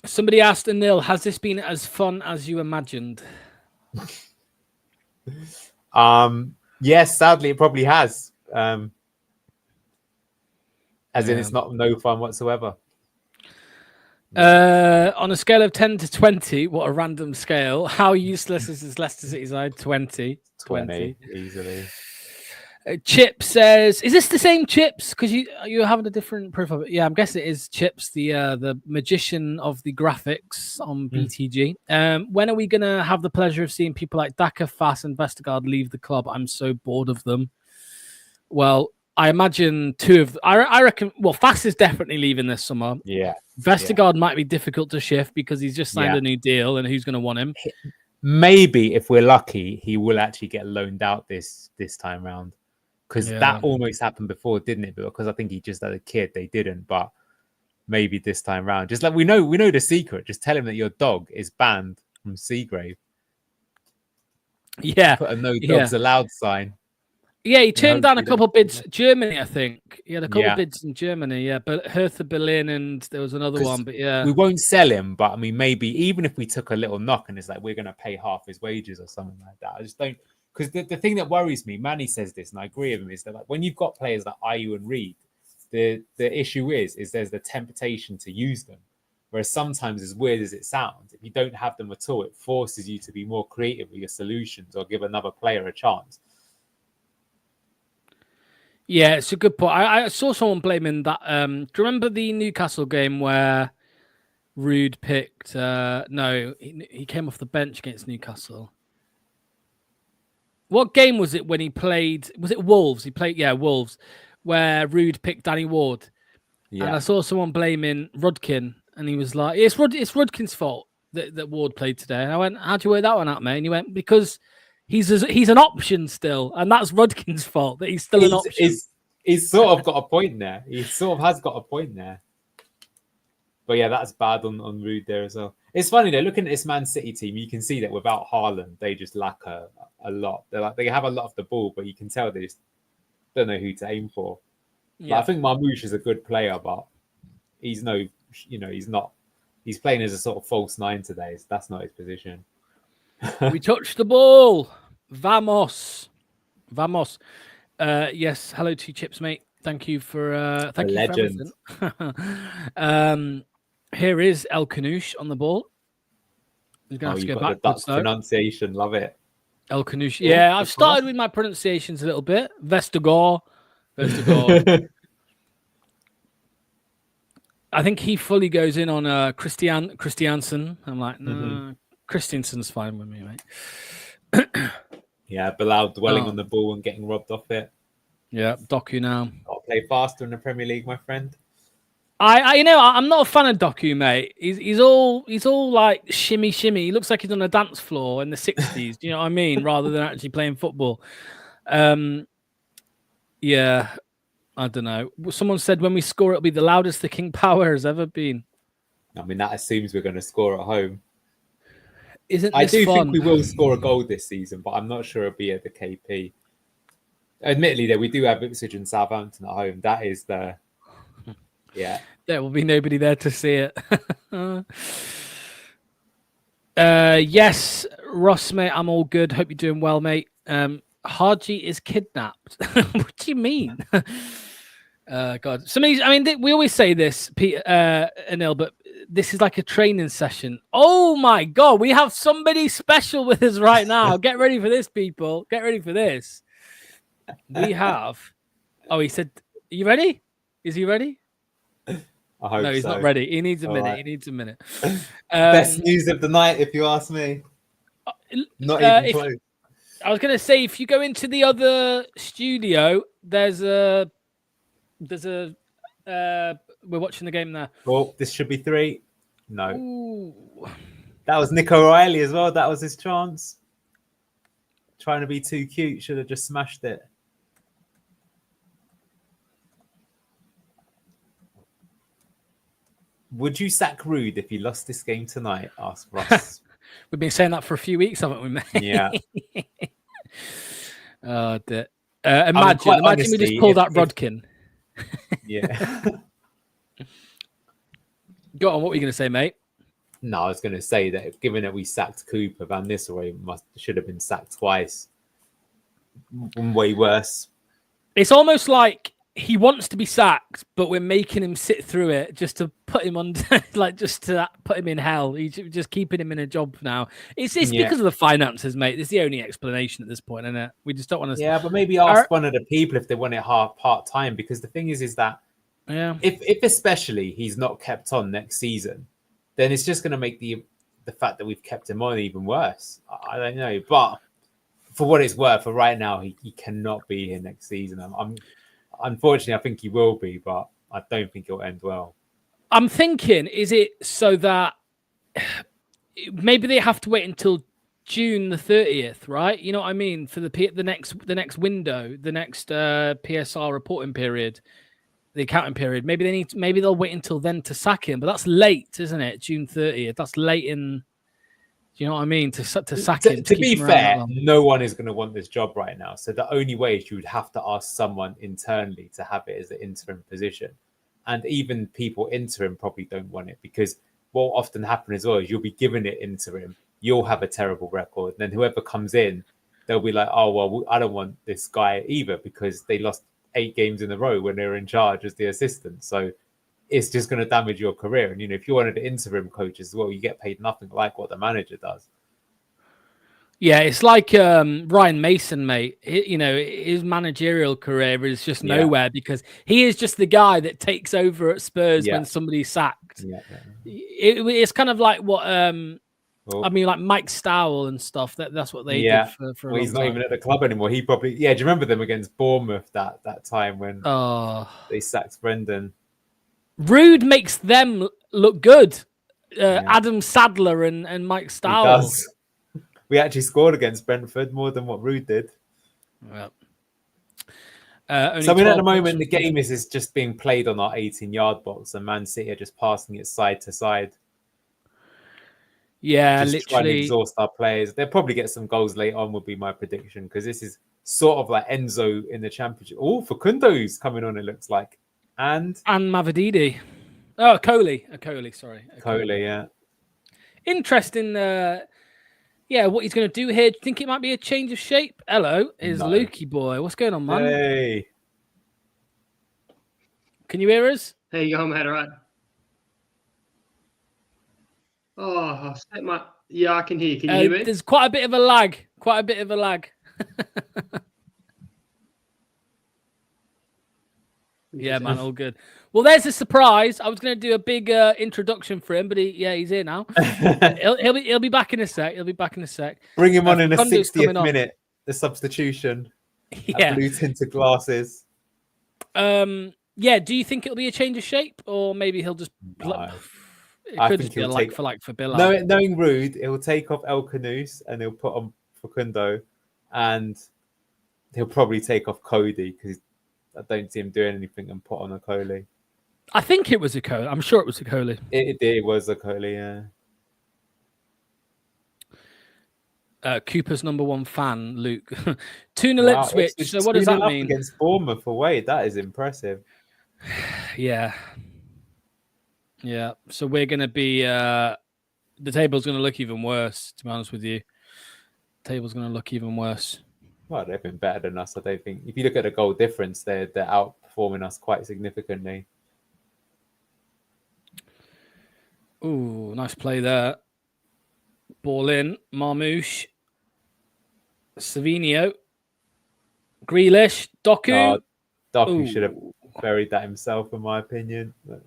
Somebody asked Anil, has this been as fun as you imagined? Yes, sadly it probably has. As in, it's not no fun whatsoever. On a scale of 10 to 20, what a random scale. How useless is this Leicester City side? 20 easily. Chip says, is this the same Chips? Because you're having a different profile. Yeah, I'm guessing it is Chips, the magician of the graphics on BTG. When are we going to have the pleasure of seeing people like Daka, Fass and Vestergaard leave the club? I'm so bored of them. Well, I imagine I reckon, Fass is definitely leaving this summer. Yeah. Vestergaard might be difficult to shift because he's just signed a new deal, and who's going to want him? Maybe if we're lucky, he will actually get loaned out this time round. because that almost happened before, didn't it? But because I think he just had a kid, they didn't. But maybe this time round, just like we know the secret. Just tell him that your dog is banned from Seagrave. Yeah, put a no dogs allowed sign. Yeah, he turned down a couple of bids. Germany, I think. He had a couple of bids in Germany, but Hertha Berlin, and there was another one. But we won't sell him. But I mean, maybe even if we took a little knock and it's like we're going to pay half his wages or something like that, I just don't. Because the thing that worries me, Manny says this, and I agree with him, is that like when you've got players like Ayew and Reed, the issue is there's the temptation to use them. Whereas sometimes, as weird as it sounds, if you don't have them at all, it forces you to be more creative with your solutions or give another player a chance. Yeah, it's a good point. I saw someone blaming that. Do you remember the Newcastle game where Rude picked? No, he came off the bench against Newcastle. What game was it when he played? Was it Wolves? He played, Wolves, where Rude picked Danny Ward. Yeah. And I saw someone blaming Rudkin, and he was like, "It's Rudkin's fault that Ward played today." And I went, "How'd you work that one out, mate?" And he went, "Because he's an option still, and that's Rudkin's fault that he's still an option." He's sort of got a point there. He sort of has got a point there. But yeah, that's bad on Rude there as well. It's funny though, looking at this Man City team, you can see that without Haaland, they just lack a lot. They have a lot of the ball, but you can tell they just don't know who to aim for. Yeah. I think Marmoush is a good player, but he's not. He's playing as a sort of false nine today. So that's not his position. We touched the ball. Vamos. Yes. Hello to Chips, mate. Thank you for legend. Here is El Kanouche on the ball. He's going to have to go back. That's pronunciation. Love it. El Kanouche. Yeah, I've started with my pronunciations a little bit. Vestergaard. I think he fully goes in on Christiansen. I'm like, no, Christiansen's fine with me, mate. Yeah, Bilal dwelling on the ball and getting robbed off it. Yeah, Doku now. Got to play faster in the Premier League, my friend. I'm not a fan of Doku, mate. He's all like shimmy. He looks like he's on a dance floor in the 60s. Do you know what I mean? Rather than actually playing football. Yeah, I don't know. Someone said when we score, it'll be the loudest the King Power has ever been. I mean, that assumes we're going to score at home. I do think we will score a goal this season, but I'm not sure it'll be at the KP. Admittedly, though, we do have Ipswich and Southampton at home. That is the... Yeah. There will be nobody there to see it. Yes, Ross, mate, I'm all good. Hope you're doing well, mate. Haji is kidnapped. What do you mean? God. We always say this, Pete, Anil, but this is like a training session. Oh my God, we have somebody special with us right now. Get ready for this, people. Get ready for this. We have... Oh, he said, are you ready? Is he ready? I hope no, he's not ready. He needs a minute. Right. He needs a minute. Best news of the night, if you ask me. Not even close. I was going to say, if you go into the other studio, there's a we're watching the game there. Oh, this should be 3. No. Ooh. That was Nick O'Reilly as well. That was his chance. Trying to be too cute. Should have just smashed it. Would you sack Rude if he lost this game tonight? Asked Ross. We've been saying that for a few weeks, haven't we, mate? Yeah. Oh, dear. Imagine we just pulled out Rodkin. Yeah. Go on, what were you going to say, mate? No, I was going to say that given that we sacked Cooper, Van Nistelrooy should have been sacked twice. Way worse. It's almost like he wants to be sacked, but we're making him sit through it just to put him on, just to put him in hell. He's just keeping him in a job now. It's because of the finances, mate. It's the only explanation at this point, isn't it? We just don't want to. Yeah, but maybe ask one of the people if they want it part time, because the thing is that if especially he's not kept on next season, then it's just going to make the fact that we've kept him on even worse. I don't know, but for what it's worth, for right now, he cannot be here next season. Unfortunately, I think he will be, but I don't think it'll end well. I'm thinking, is it so that maybe they have to wait until June the 30th, right? You know what I mean? For the next window, the next PSR reporting period, the accounting period. Maybe they'll wait until then to sack him, but that's late, isn't it? June 30th. That's late in. Do you know what I mean? To sack him. To keep be him around that fair, long. no one is going to want this job right now. So the only way is you would have to ask someone internally to have it as an interim position. And even people interim probably don't want it, because what will often happen as well is you'll be given it interim, you'll have a terrible record. And then whoever comes in, they'll be like, oh, well, I don't want this guy either, because they lost 8 games in a row when they were in charge as the assistant. So it's just going to damage your career. And, if you wanted an interim coach as well, you get paid nothing like what the manager does. Yeah, it's like Ryan Mason, mate. His managerial career is just nowhere, because he is just the guy that takes over at Spurs when somebody's sacked. It's kind of like what like Mike Stowell and stuff. That's what they did for a long he's not time. even at the club anymore. He probably do you remember them against Bournemouth that time when they sacked Brendan? Rude makes them look good. Adam Sadler and Mike Stowell. He does. We actually scored against Brentford more than what Rude did. Well, at the moment, the game is just being played on our 18-yard box, and Man City are just passing it side to side. Yeah, just literally. trying to exhaust our players. They'll probably get some goals late on, would be my prediction, because this is sort of like Enzo in the Championship. Oh, Facundo's coming on, it looks like. And Mavididi. Oh, Coley, sorry. Coley, yeah. Interesting. What he's going to do here. Do you think it might be a change of shape? Hello, is Lukey boy. What's going on, man? Hey. Can you hear us? There you go, mate. All right. Oh, I've set my... Yeah, I can hear you. Can you hear me? There's quite a bit of a lag. Yeah, man, all good. Well, there's a surprise. I was going to do a big introduction for him, but he's here now. he'll be back in a sec. Bring him on in the 60th minute. The substitution. Yeah. Blue tinted glasses. Do you think it'll be a change of shape, or maybe he'll just? No. It could just be a like for Bill. Knowing Rude, he'll take off El Canoes and he'll put on Facundo, and he'll probably take off Cody, because I don't see him doing anything, and put on a Coley. I think it was a Coley. I'm sure it was a Coley. It was a Coley, yeah. Cooper's #1 fan, Luke. 2-0 Ipswich. So what does that mean? Against Bournemouth away, that is impressive. Yeah. So we're going to be... the table's going to look even worse, to be honest with you. Table's going to look even worse. Well, they've been better than us, I don't think. If you look at the goal difference, they're outperforming us quite significantly. Ooh, nice play there. Ball in. Marmouche. Savinio. Grealish. Doku. Doku should have buried that himself, in my opinion. But...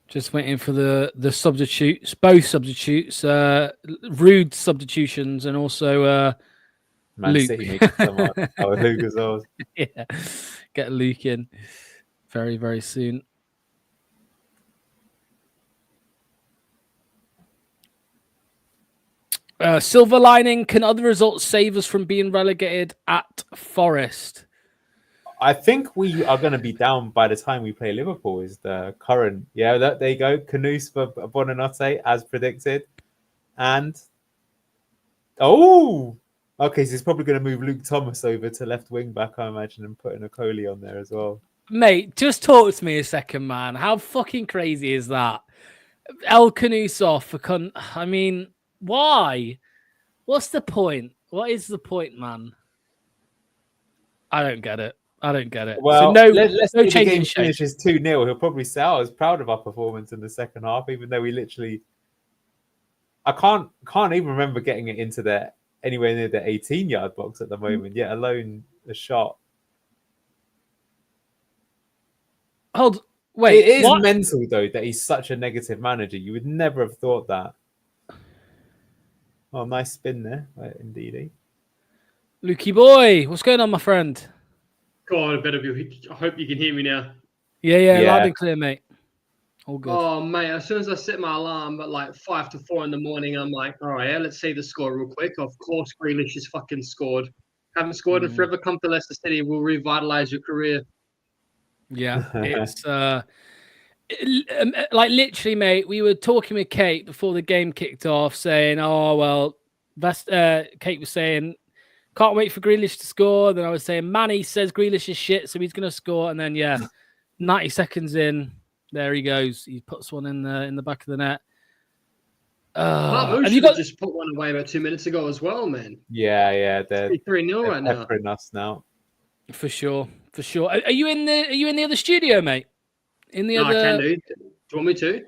Just waiting for the substitutes, both substitutes, Rude substitutions, and also Man Luke. City needs someone. Luke as well. Yeah, get Luke in very, very soon. Silver lining: can other results save us from being relegated at Forest? I think we are going to be down by the time we play Liverpool, is the current. Yeah, there you go. Canoes for Bonanotte, as predicted. And, okay, so he's probably going to move Luke Thomas over to left wing back, I imagine, and putting a Coley on there as well. Mate, just talk to me a second, man. How fucking crazy is that? El Canoes off. I mean, why? What's the point? What is the point, man? I don't get it. Well, so let's no see, change the game in shape. finishes 2-0. He'll probably say, I was proud of our performance in the second half, even though we literally... I can't even remember getting it into anywhere near the 18-yard box at the moment, yet alone a shot. Wait, it is what? mental, though, that he's such a negative manager. You would never have thought that. Oh, nice spin there, indeed. Lukey boy, what's going on, my friend? God, I hope you can hear me now. Yeah, Yeah. loud and clear, mate. All good. Oh, mate, as soon as I set my alarm at like 5 to 4 in the morning, I'm like, all right, yeah, let's see the score real quick. Of course, Grealish has fucking scored. Haven't scored in forever. Come to Leicester City. We'll revitalize your career. Yeah, it's like literally, mate. We were talking with Kate before the game kicked off, saying, "Oh well," that's Kate was saying, "Can't wait for Grealish to score." Then I was saying, "Manny says Grealish is shit, so he's gonna score." And then 90 seconds in, there he goes. He puts one in the back of the net. Mark Have you should got? have just put one away about 2 minutes ago as well, man. Yeah. They're 3-0 right now. peppering us now. For sure. Are you in the other studio, mate? In the other? I can do. Do you want me to?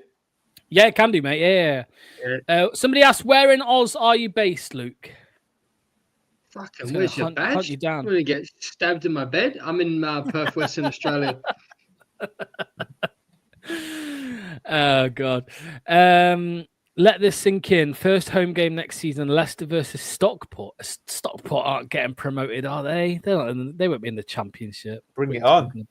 Yeah, can do, mate. Yeah. Somebody asked, where in Oz are you based, Luke? Fucking, where's your badge? Hunt you down. I'm gonna get stabbed in my bed. I'm in Perth, Western Australia. Oh God. Let this sink in. First home game next season: Leicester versus Stockport. Stockport aren't getting promoted, are they? They won't be in the Championship. Bring it on.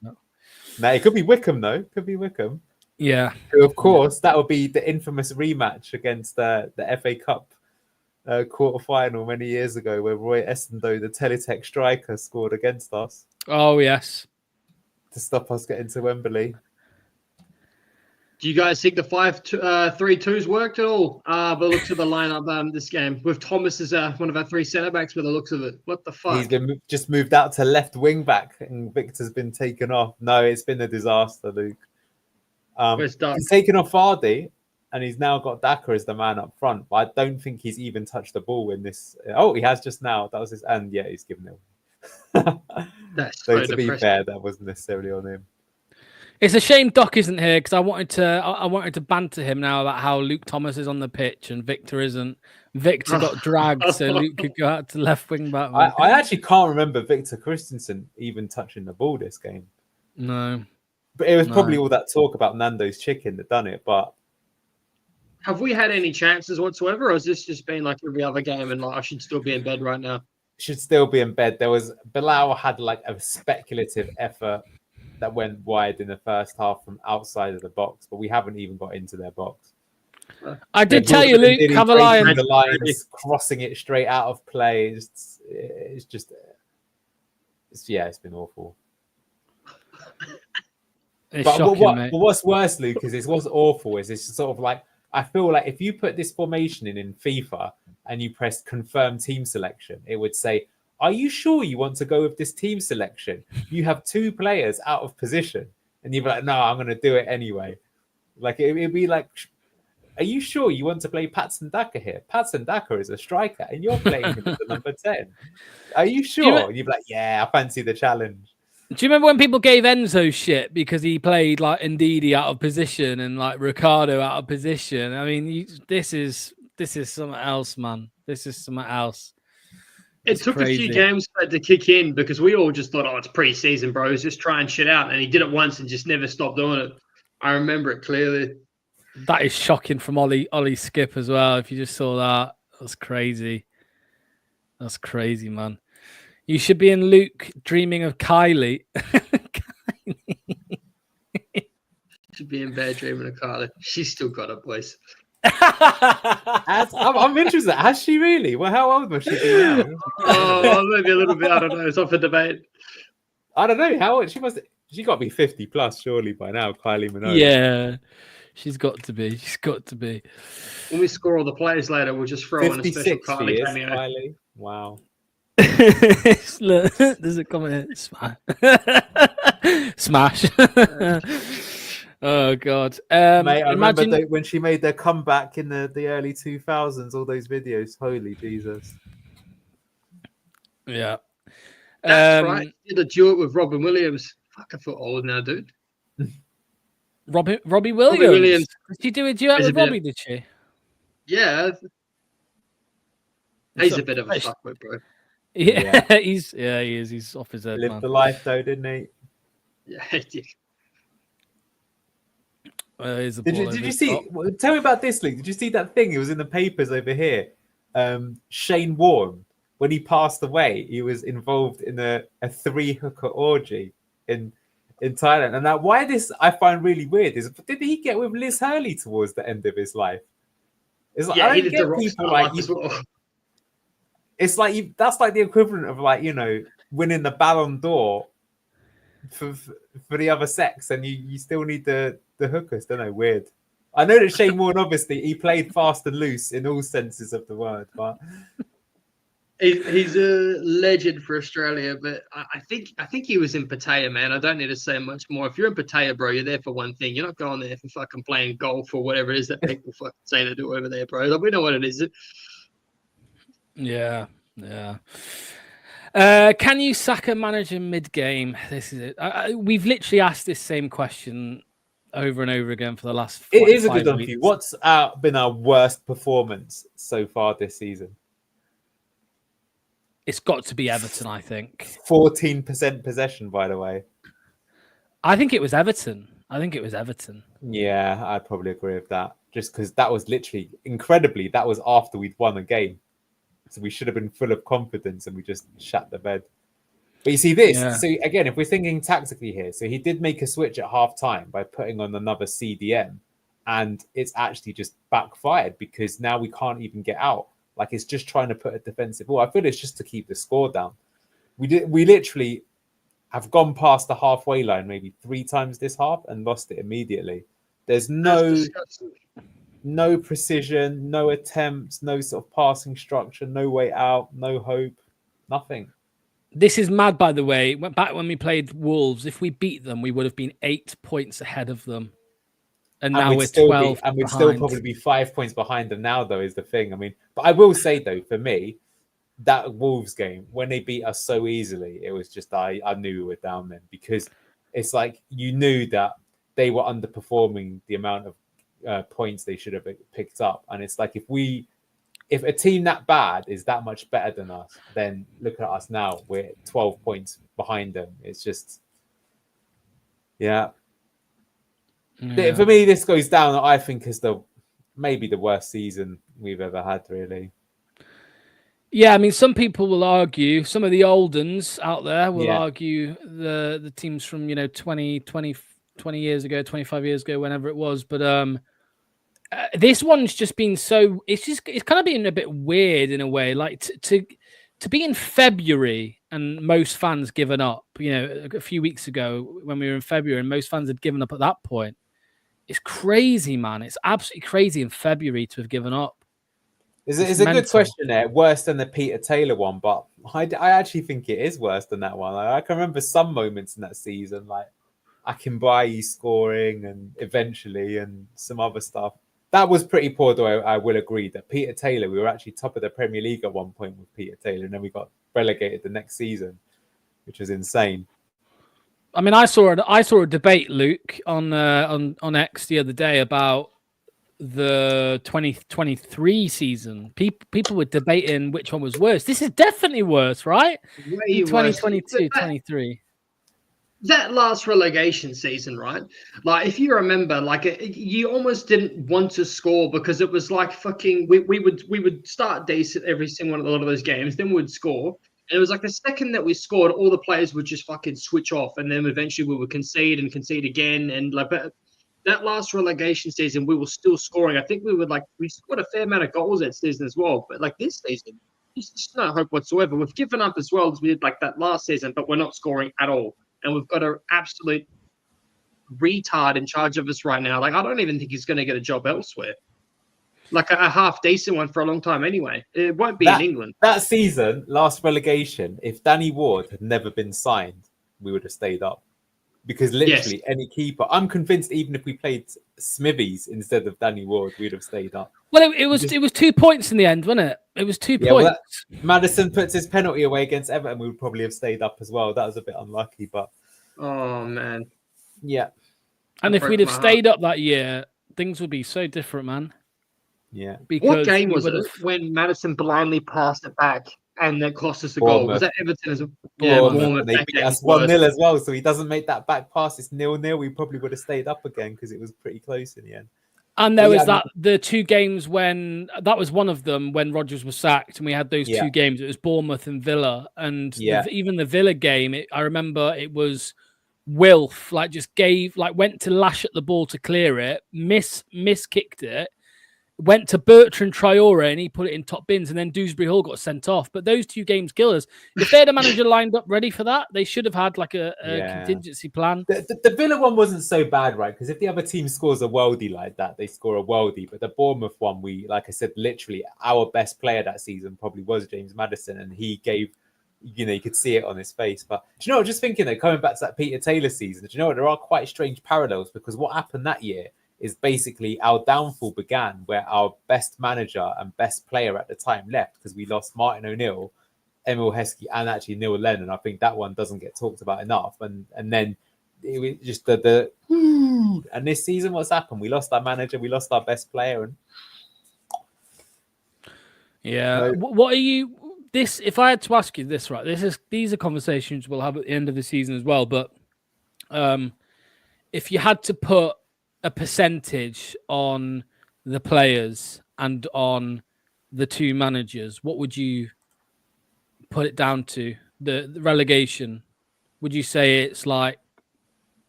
Now it could be Wickham though. Could be Wickham. Yeah. So of course, that would be the infamous rematch against the FA Cup quarter-final many years ago, where Roy Essendon, the Teletext striker, scored against us. Oh yes. To stop us getting to Wembley. Do you guys think the 5-3-2s worked at all? By the looks of the lineup this game, with Thomas as one of our 3 centre backs. By the looks of it, what the fuck? He's been just moved out to left wing back, and Victor's been taken off. No, it's been a disaster, Luke. He's taken off Vardy, and he's now got Daka as the man up front. But I don't think he's even touched the ball in this. Oh, he has just now. That was his, and yeah, he's given it. That's so to be fair, that wasn't necessarily on him. It's a shame Doc isn't here because I wanted to banter him now about how Luke Thomas is on the pitch and Victor isn't. Victor got dragged, so Luke could go out to left wing back. I actually can't remember Victor Christensen even touching the ball this game. No. But it was probably all that talk about Nando's chicken that done it. But have we had any chances whatsoever, or has this just been like every other game and like I should still be in bed right now? Should still be in bed. There was Bilal had like a speculative effort that went wide in the first half from outside of the box, but we haven't even got into their box. I did tell you, Luke, have a lie. The lines, crossing it straight out of play. It's been awful. It's but shocking, mate. What's worse, Luke, is what's awful is it's sort of like, I feel like if you put this formation in FIFA and you press confirm team selection, it would say, are you sure you want to go with this team selection? You have 2 players out of position. And you'd be like, no, I'm going to do it anyway. Like, it'd be like, are you sure you want to play Patson Daka here? Patson Daka is a striker and you're playing him as the number 10. Are you sure? And you'd be like, yeah, I fancy the challenge. Do you remember when people gave Enzo shit because he played like Ndidi out of position and like Ricardo out of position? I mean, this is something else, man. This is something else. It took crazy. A few games for it to kick in because we all just thought, oh, it's pre-season, bros. Just trying shit out. And he did it once and just never stopped doing it. I remember it clearly. That is shocking from Ollie Skip as well. If you just saw that, that's crazy. That's crazy, man. You should be in Luke dreaming of Kylie. Should be in bed dreaming of Kylie. She's still got a voice. I'm interested. Has she really? Well, how old must she be now? Maybe a little bit. I don't know. It's up for debate. I don't know how old she must. She got to be 50 plus surely by now. Kylie Minogue. Yeah, she's got to be. She's got to be. When we score all the players later, we'll just throw in a special Kylie cameo. Kylie. Wow. Look, there's a comment here. Smash. Oh God! Mate, I remember when she made their comeback in the early 2000s. All those videos, holy Jesus! Yeah, that's right. Did a duet with Robin Williams. Fuck, I feel old now, dude. Robbie Williams. Did she do a duet with Robbie? Did she? Yeah. He's a bit of a fuckwit, bro. Yeah, he is. He's off his head. Lived the life though, didn't he? Yeah, he did. Did you see? Tell me about this, Luke. Did you see that thing? It was in the papers over here. Shane Warne, when he passed away, he was involved in a 3-hooker orgy in Thailand. And that why this I find really weird is, did he get with Liz Hurley towards the end of his life? It's like, Yeah, I he don't did the get rock people star like life you. as well. It's like that's like the equivalent of like, you know, winning the Ballon d'Or for the other sex, and you still need the hookers. Don't know, weird. I know that Shane Warne, obviously, he played fast and loose in all senses of the word, but He's a legend for Australia, but I think he was in Pattaya, man. I don't need to say much more. If you're in Pattaya, bro, you're there for one thing. You're not going there for fucking playing golf or whatever it is that people fucking say they do over there, bro. Like, we know what it is. Yeah. Can you sack a manager mid-game? This is it. We've literally asked this same question over and over again for the last. It is a good 5 one weeks. for you. What's been our worst performance so far this season? It's got to be Everton, I think. 14% possession, by the way. I think it was Everton. Yeah, I'd probably agree with that. Just because that was literally incredibly, that was after we'd won a game. So we should have been full of confidence and we just shat the bed. But you see this. Yeah. So again, if we're thinking tactically here, so he did make a switch at half time by putting on another CDM, and it's actually just backfired because now we can't even get out. Like, it's just trying to put a defensive ball. I feel it's just to keep the score down. We literally have gone past the halfway line maybe 3 times this half and lost it immediately. There's no precision, no attempts, no sort of passing structure, no way out, no hope, nothing. This is mad, by the way. Back when we played Wolves, if we beat them, we would have been 8 points ahead of them. And now we're 12 and we'd behind. still probably be 5 points behind them now, though, is the thing. I mean, but I will say, though, for me, that Wolves game, when they beat us so easily, it was just, I knew we were down then, because it's like you knew that they were underperforming the amount of points they should have picked up. And it's like, if a team that bad is that much better than us, then look at us now. We're 12 points behind them. It's just, yeah. For me, this goes down, I think, as maybe the worst season we've ever had, really. Yeah, I mean, some people will argue, some of the old uns out there will argue the teams from, 20 years ago, 25 years ago, whenever it was. But this one's just been it's kind of been a bit weird in a way. Like to be in February and most fans given up, a few weeks ago when we were in February and most fans had given up at that point. It's crazy, man. It's absolutely crazy in February to have given up. It's a good question there. Worse than the Peter Taylor one, but I actually think it is worse than that one. I can remember some moments in that season, like Akinbayi scoring and eventually and some other stuff. That was pretty poor, though. I will agree that Peter Taylor, we were actually top of the Premier League at one point with Peter Taylor, and then we got relegated the next season, which was insane. I mean, I saw a debate, Luke, on X the other day about the 2023 season. People were debating which one was worse. This is definitely worse, right? 2022, 23. That last relegation season, right? Like, if you remember, like, you almost didn't want to score because it was like fucking. We would start decent every single one of a lot of those games, then we would score. And it was like the second that we scored, all the players would just fucking switch off, and then eventually we would concede again. And like, but that last relegation season, we were still scoring. I think we scored a fair amount of goals that season as well. But like this season, there's just no hope whatsoever. We've given up as well as we did like that last season, but we're not scoring at all. And we've got an absolute retard in charge of us right now. Like, I don't even think he's going to get a job elsewhere. Like a half decent one for a long time anyway. It won't be in England. That season, last relegation, if Danny Ward had never been signed, we would have stayed up. Because literally any keeper, I'm convinced even if we played Smithies instead of Danny Ward, we'd have stayed up. Well, it was 2 points in the end, wasn't it? It was 2 points. Well, Maddison puts his penalty away against Everton, we would probably have stayed up as well. That was a bit unlucky, but oh man, yeah. And if we'd have stayed up that year, things would be so different, man. Yeah. Because what game was it when Maddison blindly passed it back and that cost us a goal? Was that Everton as well? Yeah, Bournemouth. They beat us 1-0 as well. So he doesn't make that back pass. It's 0-0. We probably would have stayed up again because it was pretty close in the end. And there was the 2 games when that was one of them when Rodgers was sacked, and we had those 2 games. It was Bournemouth and Villa, and even the Villa game. I remember it was Wilf, like just went to lash at the ball to clear it, miss kicked it, went to Bertrand Traore and he put it in top bins, and then Dewsbury Hall got sent off. But those 2 games kill us. If they had a manager lined up ready for that, they should have had like a contingency plan. The Villa one wasn't so bad, right? Because if the other team scores a worldie like that, they score a worldie. But the Bournemouth one, like I said, literally our best player that season probably was James Maddison, and he gave, you could see it on his face. But do you know what? Just thinking that coming back to that Peter Taylor season, do you know what? There are quite strange parallels, because what happened that year is basically our downfall began where our best manager and best player at the time left, because we lost Martin O'Neill, Emil Heskey, and actually Neil Lennon. I think that one doesn't get talked about enough. And then it was just and this season, what's happened? We lost our manager, we lost our best player, and what are you? If I had to ask you this, right? These are conversations we'll have at the end of the season as well. But if you had to put a percentage on the players and on the 2 managers, what would you put it down to? The relegation, would you say it's like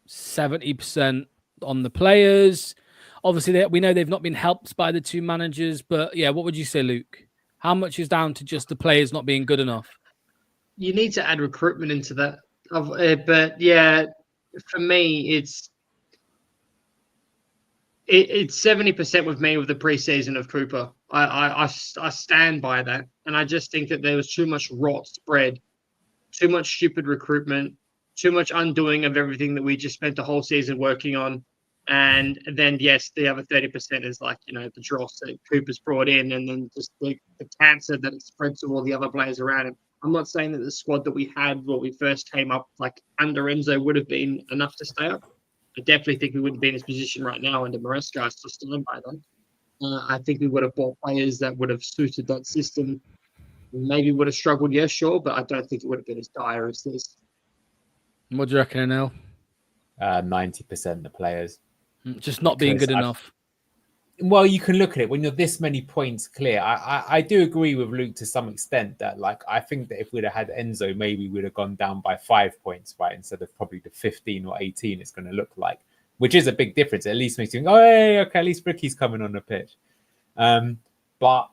70% on the players? Obviously, we know they've not been helped by the 2 managers, but yeah, what would you say, Luke? How much is down to just the players not being good enough? You need to add recruitment into that. But yeah, for me, it's 70% with me with the preseason of Cooper. I stand by that, and I just think that there was too much rot spread, too much stupid recruitment, too much undoing of everything that we just spent the whole season working on. And then yes, the other 30% is like the dross that Cooper's brought in, and then just the cancer that it spread to all the other players around him. I'm not saying that the squad that we had when we first came up, like under Enzo, would have been enough to stay up. I definitely think we wouldn't be in this position right now under Maresca. I still stand by that. I think we would have bought players that would have suited that system. Maybe would have struggled, yes, sure, but I don't think it would have been as dire as this. What do you reckon, Anil? 90% the players. Just not being good enough. Well, you can look at it when you're this many points clear. I do agree with Luke to some extent that, like, I think that if we'd have had Enzo, maybe we'd have gone down by 5 points, right? Instead of probably the 15 or 18 it's going to look like, which is a big difference. It at least makes you think, oh, hey, okay, at least Ricky's coming on the pitch. But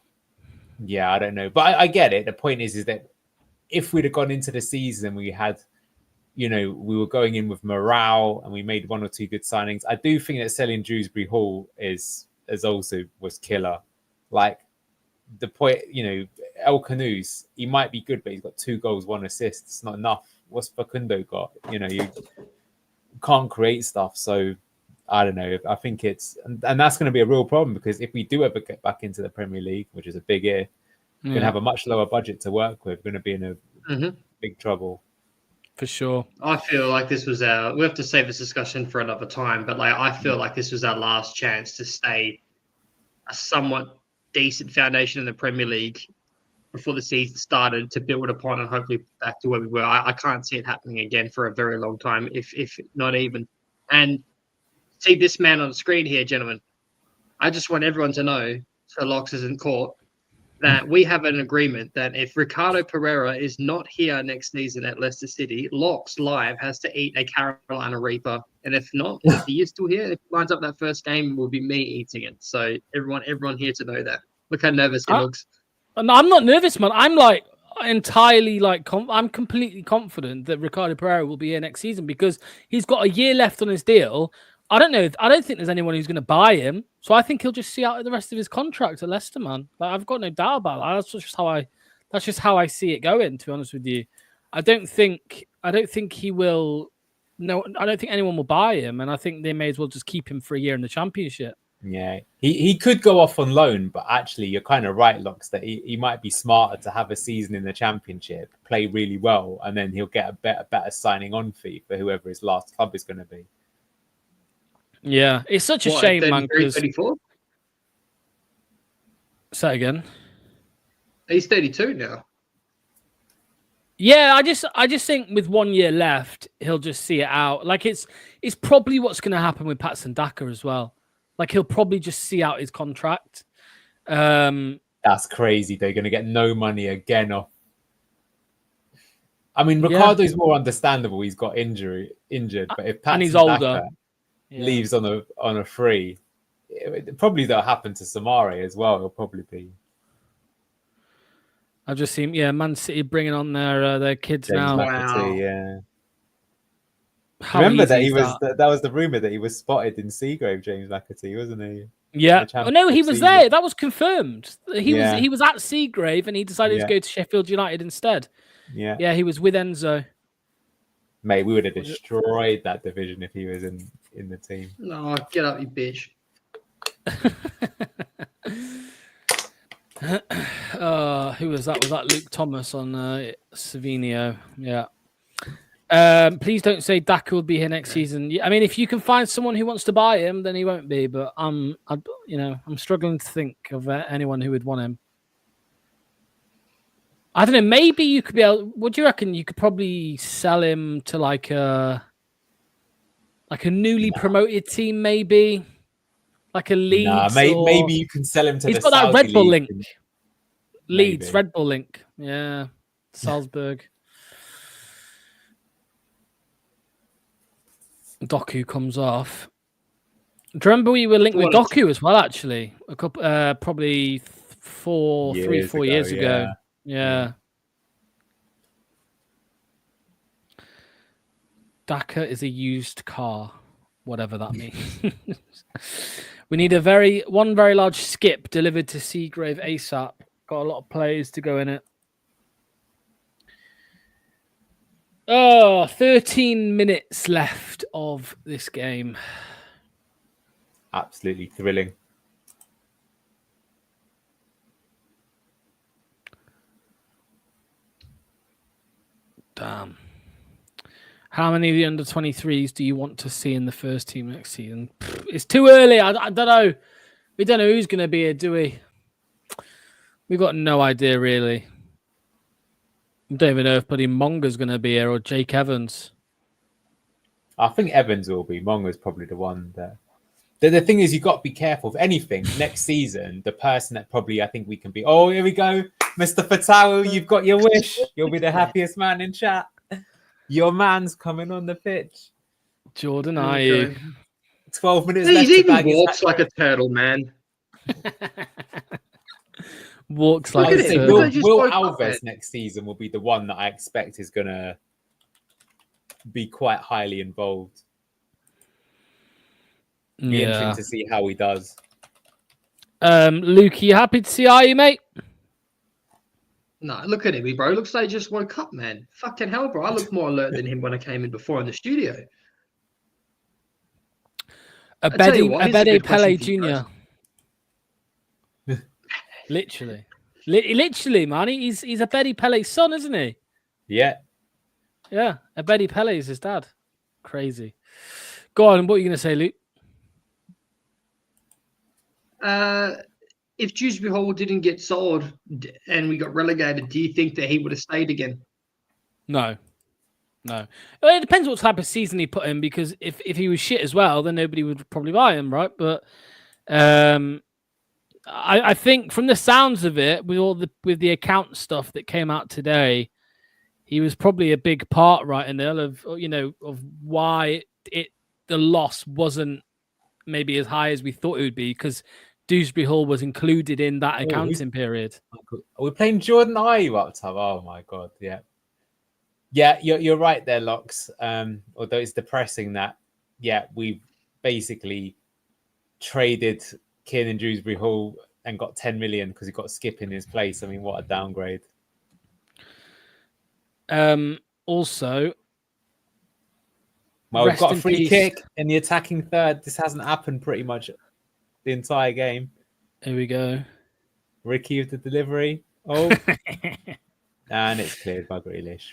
yeah, I don't know. But I get it. The point is that if we'd have gone into the season, we had, we were going in with morale and we made 1 or 2 good signings. I do think that selling Dewsbury Hall also was killer. Like the point, El Canoes, he might be good, but he's got 2 goals, 1 assist. It's not enough. What's Facundo got? You can't create stuff. So I don't know. I think it's, and that's going to be a real problem, because if we do ever get back into the Premier League, which is a big if, we're going to have a much lower budget to work with. We're going to be in a big trouble. For sure. I feel like this was we have to save this discussion for another time, but I feel like this was our last chance to stay a somewhat decent foundation in the Premier League before the season started, to build upon and hopefully back to where we were. I can't see it happening again for a very long time, if not even. And see this man on the screen here, gentlemen. I just want everyone to know, so Locks isn't caught, that we have an agreement that if Ricardo Pereira is not here next season at Leicester City, Locks Live has to eat a Carolina Reaper. And if not, if he is still here, if he lines up that first game, it will be me eating it. So everyone here to know that. Look how nervous he looks. No, I'm not nervous, man. I'm like entirely I'm completely confident that Ricardo Pereira will be here next season, because he's got a year left on his deal. I don't think there's anyone who's going to buy him. So I think he'll just see out the rest of his contract at Leicester, man. Like, I've got no doubt about that. That's just how I see it going, to be honest with you. I don't think he will. No, I don't think anyone will buy him, and I think they may as well just keep him for a year in the Championship. Yeah, he could go off on loan, but actually you're kind of right, Locks, that he might be smarter to have a season in the Championship, play really well, and then he'll get a better signing on fee for whoever his last club is going to be. Yeah, it's such a shame, man. 34? Say that again. He's 32 now. Yeah, I just think with 1 year left, he'll just see it out. Like it's probably what's going to happen with Patson Daka as well. Like he'll probably just see out his contract. That's crazy. They're going to get no money again off. I mean, Ricardo's more understandable. He's got injured, but if and he's Patson older, Daka leaves on a free, probably that'll happen to Samari as well. It'll probably be. I've just seen, Man City bringing on their kids James now. McAtee, yeah. How Remember that easy he is was that? that was the rumor that he was spotted in Seagrave, James McAtee, wasn't he? Yeah. The Oh, no, he Championship was season. there. That was confirmed. He Yeah. was at Seagrave and he decided to go to Sheffield United instead. Yeah. Yeah, he was with Enzo. Mate, we would have destroyed that division if he was in the team. No, get up, you bitch. Who was that? Was that Luke Thomas on Savinio? Yeah. Please don't say Daka will be here next season. I mean, if you can find someone who wants to buy him, then he won't be. But I'm struggling to think of anyone who would want him. I don't know. Maybe you could be able. What do you reckon? You could probably sell him to like a newly promoted team, maybe like a Leeds. Maybe you can sell him to. He's the got that Saudi Red Bull League. link. Leeds, Maybe. Red Bull link. Yeah, Salzburg. Doku comes off. Do you remember we were linked with Doku as well? Actually, a couple, probably 4 years ago. Yeah. Daka is a used car, whatever that means. We need one very large skip delivered to Seagrave ASAP. Got a lot of players to go in it. 13 minutes left of this game. Absolutely thrilling. Damn. How many of the under 23s do you want to see in the first team next season? It's too early. I don't know. We don't know who's going to be here, do we? We've got no idea, really. I don't even know if Buddy Monga's going to be here or Jake Evans. I think Evans will be. Monga's probably the one that. The thing is, you've got to be careful. If anything, next season, the person that probably I think we can be. Oh, here we go. Mr. Fatawu, you've got your wish. You'll be the happiest man in chat. Your man's coming on the pitch. Jordan, are you? 12 minutes He left. even walks like a turtle, man. Walks like a turtle. Will Alves Alves next season will be the one that I expect is going to be quite highly involved. Be interesting to see how he does. Luke, you happy to see you, mate? No, look at him, bro. Looks like he just woke up, man. Fucking hell, bro. I look more alert than him when I came in before in the studio. Abedi Pele Jr. Literally, man. He's Abedi Pele's son, isn't he? Yeah. Yeah, Abedi Pele is his dad. Crazy. Go on, what are you going to say, Luke? If Dewsbury Hall didn't get sold and we got relegated, do you think that he would have stayed again? No. Well, it depends what type of season he put in, because if he was shit as well, then nobody would probably buy him, right? But I think from the sounds of it, with the account stuff that came out today, he was probably a big part, right, Anil, of why the loss wasn't maybe as high as we thought it would be, because Dewsbury Hall was included in that accounting period. Are we playing Jordan Ayew up top? Oh my god, yeah. Yeah, you're right there, Locks. Although it's depressing that, we've basically traded Kiernan Dewsbury Hall and got 10 million because he got Skip in his place. I mean, what a downgrade. Also, well, we've got a free kick in the attacking third. This hasn't happened pretty much the entire game. Here we go. Ricky with the delivery. Oh, and it's cleared by Grealish.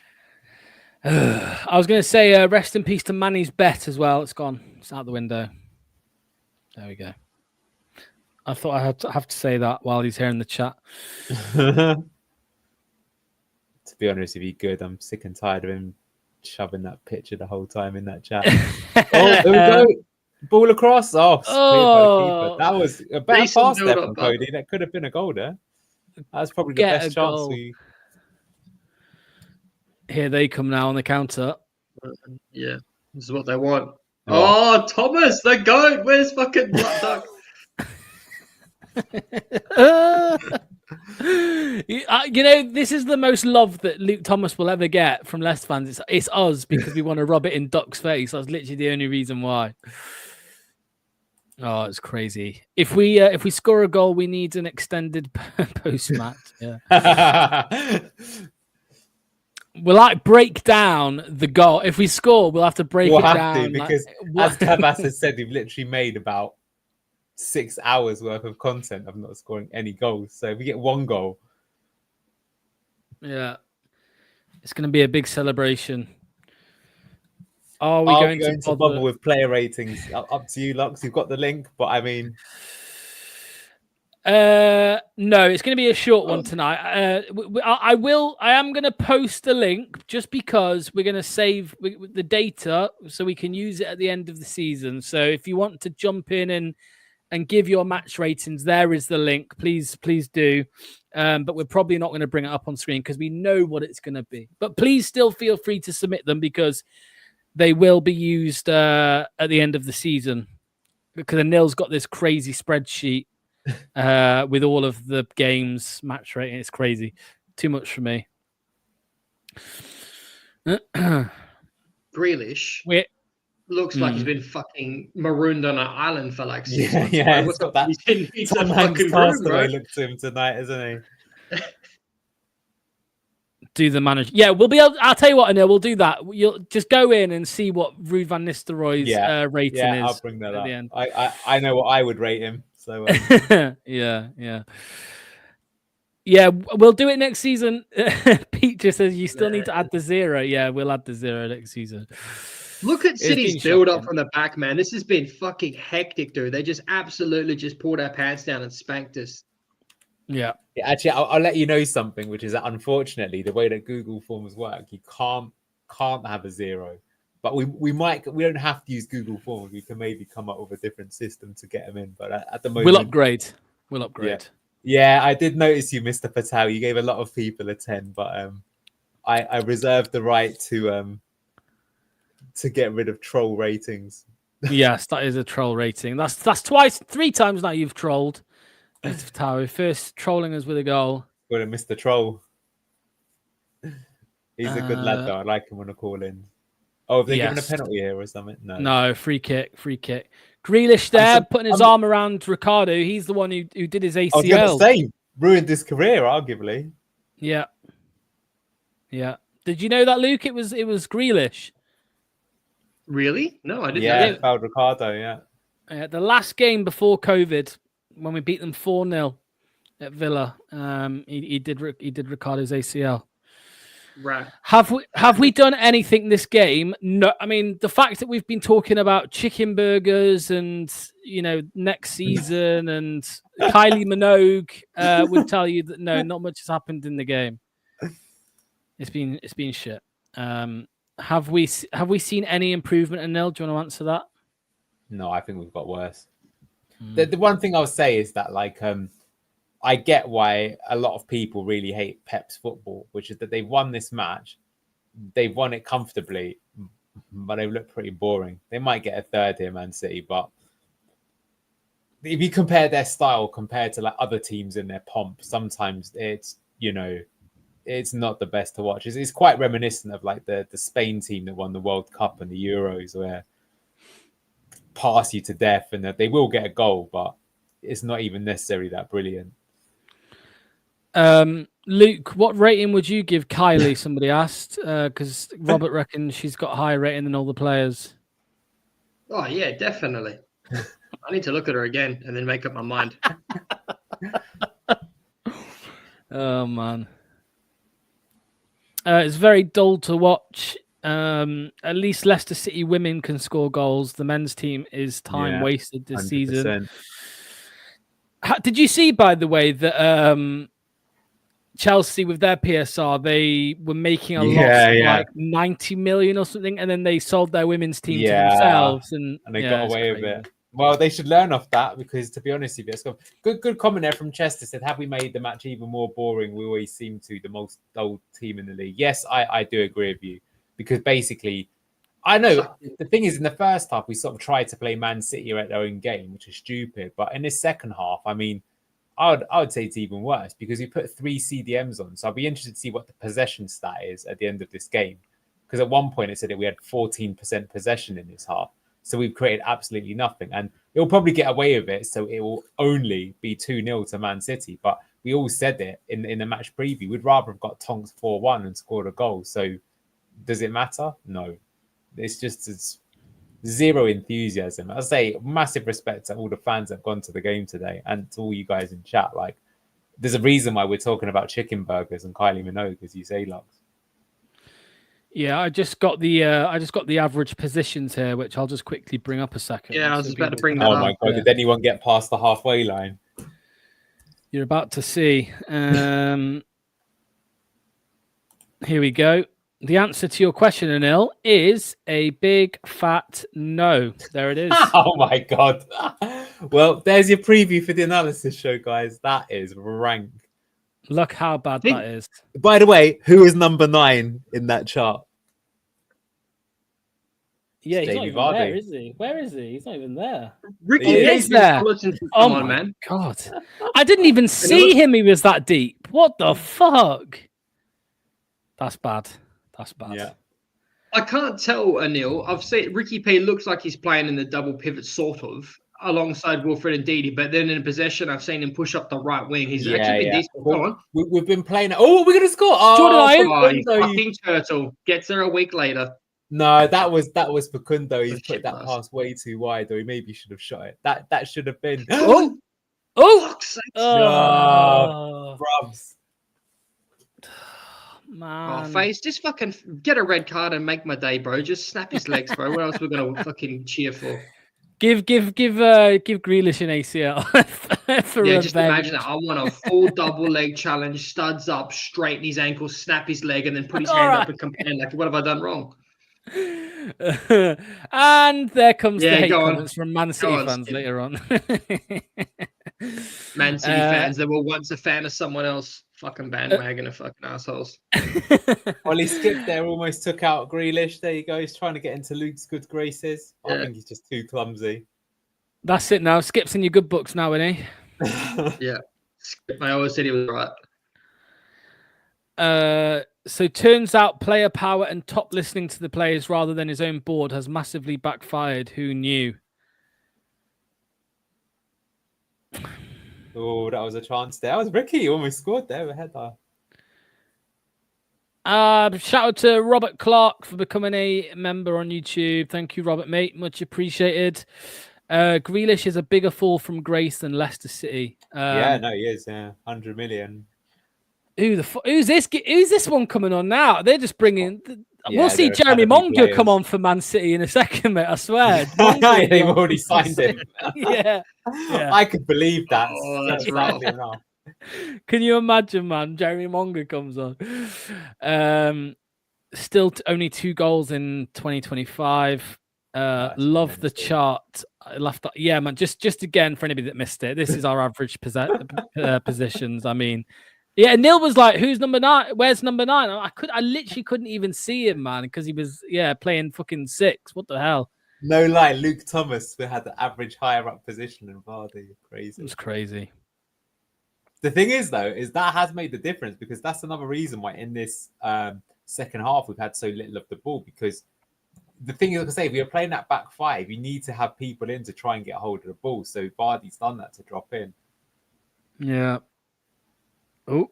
I was going to say rest in peace to Manny's bet as well. It's gone. It's out the window. There we go. I thought I had to have to say that while he's here in the chat. To be honest, if he's good, I'm sick and tired of him shoving that picture the whole time in that chat. Oh, there we go. Ball across. Oh, that was a better pass there from Cody. That could have been a goal there. That was probably the best chance we... Here they come now on the counter. Yeah, this is what they want. Oh, Thomas, the goat. Where's fucking Black Duck? This is the most love that Luke Thomas will ever get from Leicester fans. It's us because we want to rub it in Duck's face. That's literally the only reason why. Oh, it's crazy. If we score a goal, we need an extended post match. Yeah. We'll break down the goal. If we score, we'll have to break it down. Because as Kavas has said, we've literally made about 6 hours worth of content of not scoring any goals. So if we get one goal. Yeah. It's going to be a big celebration. Are we going to bubble with player ratings? Up to you, Lux. You've got the link, but I mean... No, it's going to be a short one tonight. I am going to post a link just because we're going to save the data so we can use it at the end of the season. So if you want to jump in and give your match ratings, there is the link. Please do. But we're probably not going to bring it up on screen because we know what it's going to be. But please still feel free to submit them because they will be used at the end of the season. Because Anil's got this crazy spreadsheet with all of the games match rating. It's crazy. Too much for me. Grealish looks like he's been fucking marooned on an island for like 6 months. Yeah, he's got that he's Tom a Hanks fucking castaway room, look to him tonight, isn't he? Do the manager? Yeah, we'll be able. I'll tell you what, Anil, we'll do that. You'll just go in and see what Ruud van Nistelrooy's rating is. I'll bring that at up. The end. I know what I would rate him. So yeah. We'll do it next season. Pete just says you still need to add the 0. Yeah, we'll add the 0 next season. Look at City's build up from the back, man. This has been fucking hectic, dude. They just absolutely just pulled our pants down and spanked us. Yeah. Actually, I'll let you know something, which is that unfortunately the way that Google Forms work, you can't have a 0. But we don't have to use Google Forms. We can maybe come up with a different system to get them in. But at the moment, We'll upgrade. Yeah, I did notice you, Mr. Patel. You gave a lot of people a 10, but I reserved the right to get rid of troll ratings. Yes, that is a troll rating. That's 3 times now you've trolled. Mr. Patel, first trolling us with a goal. Well, Mr. Troll. He's a good lad, though. I like him when I call in. Oh, have they given a penalty here or something? No, free kick. Grealish there, putting his arm around Ricardo. He's the one who did his ACL. I was going to say, ruined his career, arguably. Yeah. Did you know that, Luke? It was Grealish. Really? No, I didn't. Yeah, fouled Ricardo. Yeah. The last game before COVID, when we beat them 4-0 at Villa, he did Ricardo's ACL. Right. Have we done anything this game? No. I mean, the fact that we've been talking about chicken burgers and next season and Kylie Minogue would tell you that no, not much has happened in the game. It's been shit. Have we seen any improvement in Anil? Do you want to answer that? No, I think we've got worse. The one thing I'll say is that I get why a lot of people really hate Pep's football, which is that they've won this match. They've won it comfortably, but they look pretty boring. They might get a third here, Man City, but if you compare their style compared to other teams in their pomp, sometimes it's not the best to watch. It's quite reminiscent of the Spain team that won the World Cup and the Euros, where pass you to death and that they will get a goal, but it's not even necessarily that brilliant. Luke, what rating would you give Kylie? Somebody asked, because Robert reckons she's got a higher rating than all the players. Oh yeah, definitely. I need to look at her again and then make up my mind. Oh man, it's very dull to watch. At least Leicester City women can score goals. The men's team is time wasted this 100%. Season. Did you see, by the way, that Chelsea with their PSR, they were making a loss of like 90 million or something, and then they sold their women's team to themselves, and they got away with it. Well, they should learn off that because, to be honest with you, good comment there from Chester. Said, "Have we made the match even more boring? We always seem to the most dull team in the league." Yes, I do agree with you because basically, I know the thing is in the first half we sort of tried to play Man City at their own game, which is stupid. But in the second half, I mean, I would say it's even worse because we put 3 CDMs on. So I'd be interested to see what the possession stat is at the end of this game because at one point it said that we had 14% possession in this half. So we've created absolutely nothing. And it'll probably get away with it. So it will only be 2-0 to Man City. But we all said it in the match preview. We'd rather have got Tonks 4-1 and scored a goal. So does it matter? No. It's zero enthusiasm. I say massive respect to all the fans that have gone to the game today and to all you guys in chat. Like, there's a reason why we're talking about chicken burgers and Kylie Minogue, as you say, Lux. Yeah, I just got the average positions here, which I'll just quickly bring up a second. Yeah, I was so just about to people bring can- that Oh my up. god! Did anyone get past the halfway line? You're about to see. Here we go. The answer to your question, Anil, is a big fat no. There it is. Oh my god! Well, there's your preview for the analysis show, guys. That is rank. Look how bad that is. By the way, who is number 9 in that chart? Yeah, he's Jamie not even there, Vardy. is he? Where is he? He's not even there. Ricky He Hayes is there. Come Oh on, my man. god! I didn't even see him. He was that deep. What the fuck? That's bad. That's bad. Yeah. I can't tell, Anil. I've seen Ricky P looks like he's playing in the double pivot, sort of, alongside Wilfred and Didi. But then in possession, I've seen him push up the right wing. He's actually been decent. Go on. We've been playing. Oh, we're gonna score! Jordan Oh, Ayew. You fucking turtle. Gets there a week later. no, that was Facundo. He's Shit put that pass. pass way too wide, or he maybe should have shot it. That should have been. Oh, Fuck's sake. oh, Brubs. man. Oh, face, just fucking get a red card and make my day, bro. Just snap his legs, bro. What else we're gonna fucking cheer for? Give Grealish an ACL for Yeah, revenge. just imagine that. I want a full double leg challenge, studs up, straighten his ankle, snap his leg, and then put his hand up and complain like, "What have I done wrong?" And there comes Yeah, the hate go on. comments from Man City on, fans Steve. later on. Man City fans that were once a fan of someone else, fucking bandwagon of fucking assholes. Well, he skipped there, almost took out Grealish. There you go. He's trying to get into Luke's good graces. I Yeah. think he's just too clumsy. That's it now. Skip's in your good books now, isn't he? Yeah, I always said he was right. So turns out player power and top listening to the players rather than his own board has massively backfired. Who knew? Oh, that was a chance there. That was Ricky. He almost scored there with a header. Shout out to Robert Clark for becoming a member on YouTube. Thank you, Robert, mate. Much appreciated. Grealish is a bigger fall from grace than Leicester City. Yeah, no, he is. Yeah, 100 million. Who's this one coming on now? They're just bringing. Yeah, we'll see they're Jeremy academy Monga come players. on for Man City in a second, mate. I swear. They've already signed him. Yeah. I could believe that. Oh, That's that's right. rough. Enough. Can you imagine, man? Jeremy Monga comes on. Still only 2 goals in 2025. Love the chart. I left that. Yeah, man. Just again for anybody that missed it, this is our average positions. I mean, yeah. Neil was like, "Who's number 9? Where's number 9?" I literally couldn't even see him, man, because he was playing fucking 6. What the hell? No lie, Luke Thomas had the average higher up position than Vardy. Crazy. It was crazy. The thing is, though, is that has made the difference because that's another reason why in this second half we've had so little of the ball. Because the thing is, like I say, if you're playing that back 5, you need to have people in to try and get a hold of the ball. So Vardy's done that to drop in. Yeah. Oh.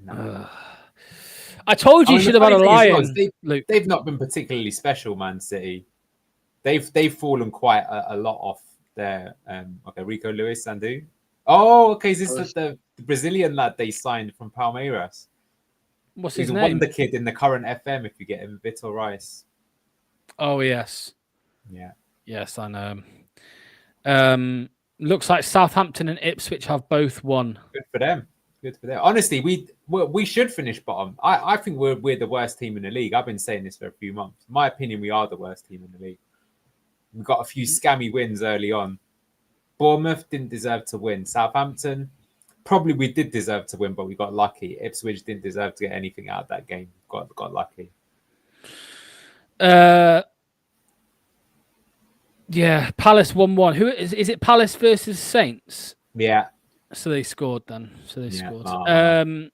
No. I told you, you should have had a lion. Luke. They've not been particularly special, Man City. They've fallen quite a lot off their Rico Lewis Sandu. Oh, okay. Is this the Brazilian lad they signed from Palmeiras? What's He's his a name? wonder kid in the current FM. If you get him, Vitor Rice. Oh yes. Yeah. Yes, I know. Looks like Southampton and Ipswich have both won. Good for them. Good for them. Honestly, we should finish bottom. I think we're the worst team in the league. I've been saying this for a few months. In my opinion, we are the worst team in the league. We got a few scammy wins early on. Bournemouth didn't deserve to win. Southampton, probably we did deserve to win, but we got lucky. Ipswich didn't deserve to get anything out of that game. Got lucky. Yeah, Palace 1-1. Who is it? Palace versus Saints. Yeah. So they scored then. Scored. Oh.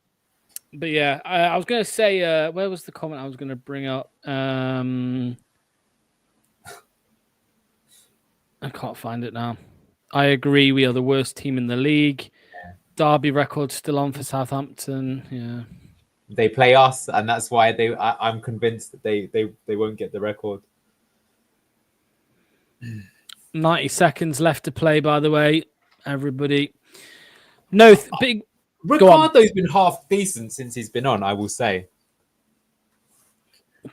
But yeah, I was going to say, where was the comment I was going to bring up? I can't find it now. I agree. We are the worst team in the league. Yeah. Derby record still on for Southampton. Yeah. They play us, and that's why I'm convinced that they won't get the record. 90 seconds left to play, by the way, everybody. No, big. Ricardo's been half decent since he's been on, I will say.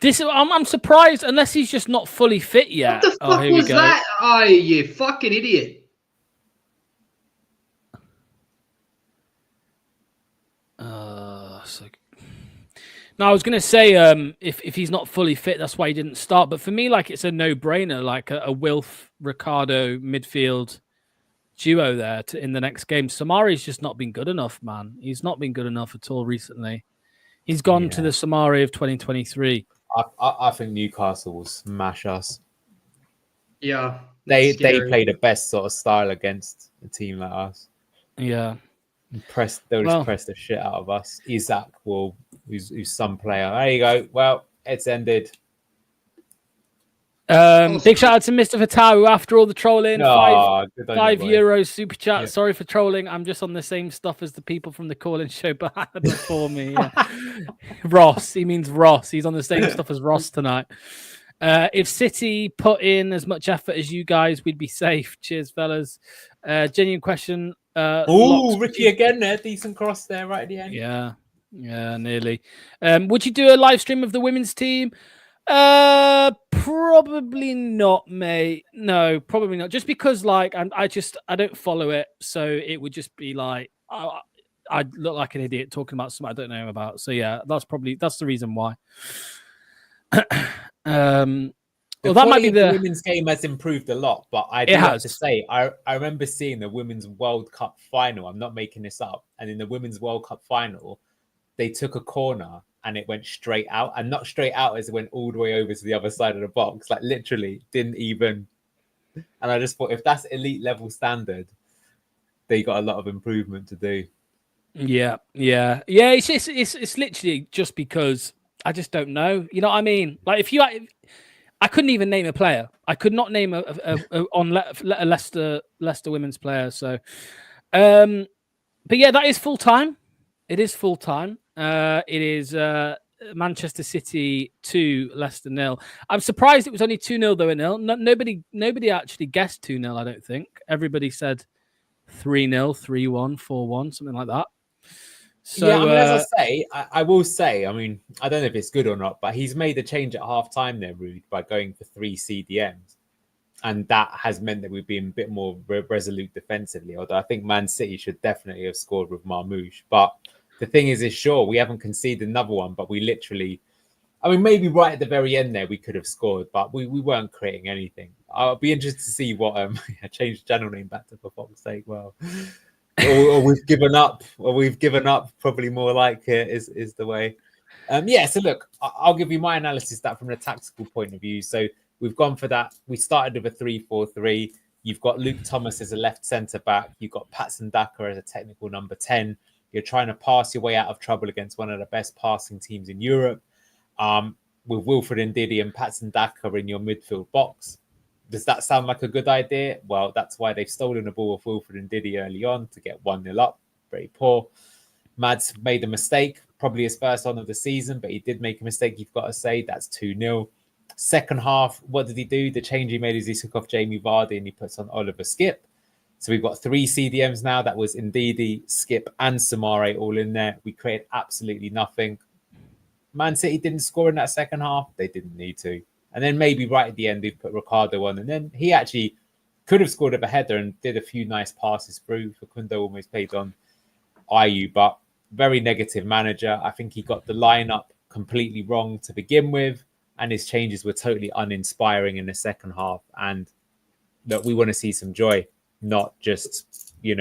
I'm surprised, unless he's just not fully fit yet. What the fuck was that? Oh, you fucking idiot. No, I was going to say, if he's not fully fit, that's why he didn't start. But for me, like, it's a no-brainer, like a Wilf, Ricardo midfield duo there in the next game. Samari's just not been good enough, man. He's not been good enough at all recently. He's gone to the Samari of 2023. I think Newcastle will smash us. Yeah. They play the best sort of style against a team like us. Yeah. They'll just press the shit out of us. Isaac who's some player. There you go. Well, it's ended. Big shout out to Mr. Fatawu after all the trolling. €5 super chat. Yeah. Sorry for trolling. I'm just on the same stuff as the people from the call-in show before me. Yeah. Ross. He means Ross. He's on the same stuff as Ross tonight. If City put in as much effort as you guys, we'd be safe. Cheers, fellas. Genuine question. Ricky again there. Decent cross there right at the end. Yeah, nearly. Would you do a live stream of the women's team? Probably not, mate. No, probably not. Just because, like, I don't follow it, so it would just be like I'd look like an idiot talking about something I don't know about. So yeah, that's the reason why. Well, that might be the women's game has improved a lot, but I do have to say, I remember seeing the Women's World Cup final. I'm not making this up. And in the Women's World Cup final, they took a corner and it went straight out, and not straight out as it went all the way over to the other side of the box. Like literally didn't even. And I just thought, if that's elite level standard, they got a lot of improvement to do. Yeah. It's literally just because I just don't know. You know what I mean? Like I couldn't even name a player. I could not name a Leicester women's player. So, but yeah, that is full time. It is full time. It is Manchester City 2, Leicester 0. I'm surprised it was only 2-0 though. Nobody actually guessed 2-0. I don't think everybody said 3-0, 3-1, 4-1, something like that. So, yeah, I mean, as I say, I will say, I mean, I don't know if it's good or not, but he's made a change at half time there, Rude, by going for 3 CDMs. And that has meant that we've been a bit more resolute defensively, although I think Man City should definitely have scored with Marmouche. But the thing is sure, we haven't conceded another one, but we literally, I mean, maybe right at the very end there, we could have scored, but we weren't creating anything. I'll be interested to see what, I changed the channel name back to For Fox's Sake, well... or we've given up, probably more like it is the way. So look, I'll give you my analysis that from a tactical point of view. So we've gone for that. We started with a 3-4-3. You've got Luke Thomas as a left centre back. You've got Patson Daka as a technical number 10. You're trying to pass your way out of trouble against one of the best passing teams in Europe. With Wilfred Ndidi and Patson Daka in your midfield box. Does that sound like a good idea? Well, that's why they've stolen the ball of Wilfred Ndidi early on to get 1-0 up. Very poor. Mads made a mistake, probably his first one of the season, but he did make a mistake, you've got to say. That's 2-0. Second half, what did he do? The change he made is he took off Jamie Vardy and he puts on Oliver Skip. So we've got 3 CDMs now. That was Ndidi, Skip and Samare all in there. We created absolutely nothing. Man City didn't score in that second half. They didn't need to. And then maybe right at the end, they've put Ricardo on. And then he actually could have scored a header and did a few nice passes through. Facundo almost played on Ayew, but very negative manager. I think he got the lineup completely wrong to begin with. And his changes were totally uninspiring in the second half. And that we want to see some joy, not just, we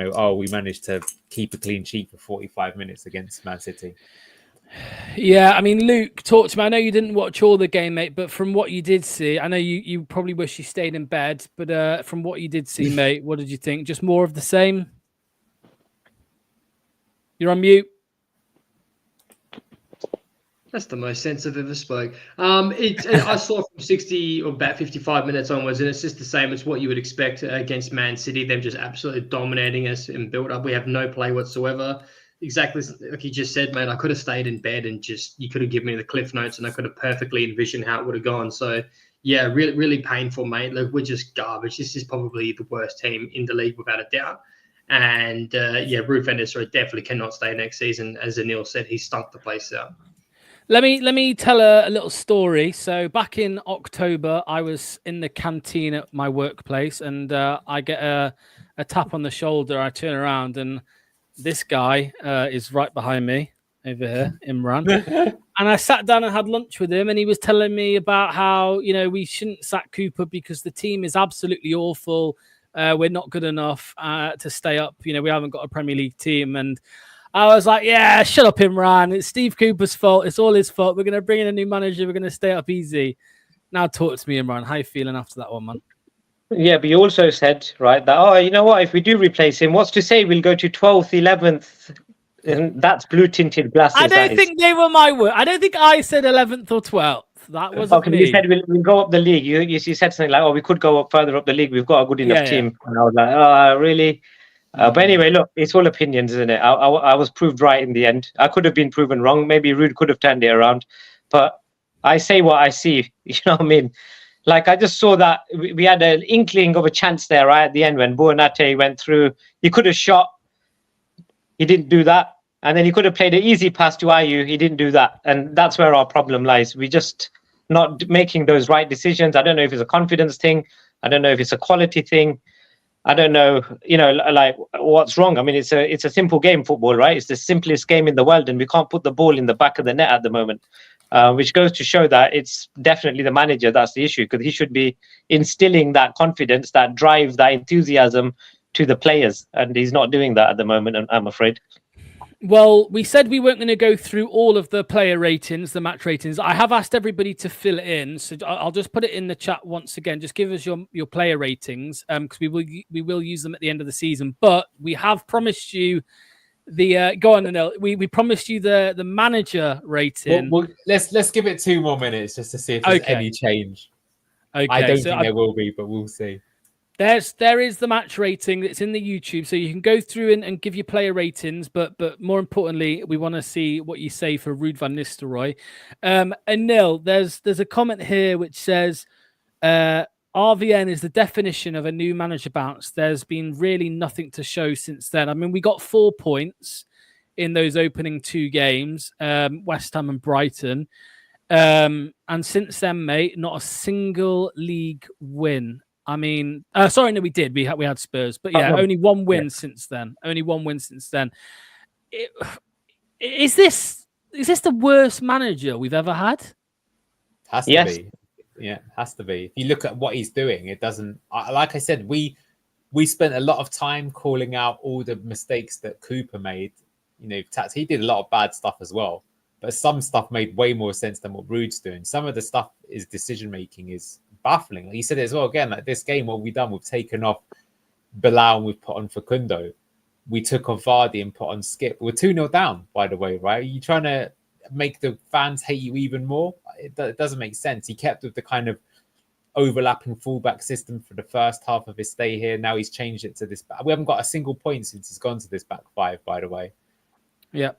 managed to keep a clean sheet for 45 minutes against Man City. Yeah, I mean, Luke, talk to me. I know you didn't watch all the game, mate, but from what you did see, I know you probably wish you stayed in bed, but from what you did see, mate, what did you think? Just more of the same? You're on mute. That's the most sense I've ever spoke. I saw from 60 or about 55 minutes onwards, and it's just the same as what you would expect against Man City. Them just absolutely dominating us in build up. We have no play whatsoever. Exactly like you just said, mate. I could have stayed in bed and you could have given me the cliff notes, and I could have perfectly envisioned how it would have gone. So yeah, really, really painful, mate. Look, we're just garbage. This is probably the worst team in the league without a doubt. And Ruud van Nistelrooy definitely cannot stay next season. As Anil said, he stunk the place out. Let me tell a little story. So back in October, I was in the canteen at my workplace, and I get a tap on the shoulder. I turn around, and this guy is right behind me over here, Imran. And I sat down and had lunch with him, and he was telling me about how, we shouldn't sack Cooper because the team is absolutely awful. We're not good enough to stay up. We haven't got a Premier League team. And I was like, yeah, shut up, Imran. It's Steve Cooper's fault. It's all his fault. We're going to bring in a new manager. We're going to stay up easy. Now talk to me, Imran. How you feeling after that one, man? Yeah, but you also said, right, that, you know what, if we do replace him, what's to say we'll go to 12th, 11th, and that's blue-tinted glasses. I don't think they were my word. I don't think I said 11th or 12th. That wasn't me. You said we'll go up the league. You said something like, we could go up further up the league. We've got a good enough team. And I was like, really? But anyway, look, it's all opinions, isn't it? I was proved right in the end. I could have been proven wrong. Maybe Ruud could have turned it around. But I say what I see. You know what I mean? Like, I just saw that we had an inkling of a chance there right at the end when Buonate went through. He could have shot. He didn't do that. And then he could have played an easy pass to Ayew. He didn't do that. And that's where our problem lies. We just not making those right decisions. I don't know if it's a confidence thing. I don't know if it's a quality thing. I don't know, like what's wrong. I mean, it's a simple game, football, right? It's the simplest game in the world, and we can't put the ball in the back of the net at the moment, which goes to show that it's definitely the manager that's the issue, because he should be instilling that confidence, that drive, that enthusiasm to the players, and he's not doing that at the moment, I'm afraid. Well, we said we weren't going to go through all of the player ratings, the match ratings. I have asked everybody to fill it in, so I'll just put it in the chat once again. Just give us your player ratings, because we will use them at the end of the season. But we have promised you the go on, Anil. We promised you the manager rating. Well, let's give it 2 more minutes just to see if there's any change. Okay, I don't think there will be, but we'll see. There is the match rating. It's in the YouTube, so you can go through and give your player ratings. But more importantly, we want to see what you say for Ruud van Nistelrooy. Anil, there's a comment here which says RVN is the definition of a new manager bounce. There's been really nothing to show since then. I mean, we got 4 points in those opening 2 games, West Ham and Brighton. And since then, mate, not a single league win. I mean, sorry, no, we did. We had Spurs, but yeah, only 1 win since then. Only 1 win since then. Is this the worst manager we've ever had? Has to be. Yeah, has to be. If you look at what he's doing, it doesn't. Like I said, we spent a lot of time calling out all the mistakes that Cooper made. He did a lot of bad stuff as well, but some stuff made way more sense than what Ruud's doing. Some of the stuff, his decision making is baffling. He said it as well again, like this game, what we've done, we've taken off Bilal and we've put on Facundo. We took off Vardy and put on Skip. We're 2-0 down, by the way, right? Are you trying to make the fans hate you even more? It doesn't make sense. He kept with the kind of overlapping fullback system for the first half of his stay here. Now he's changed it to this. We haven't got a single point since he's gone to this back 5, by the way. Yeah.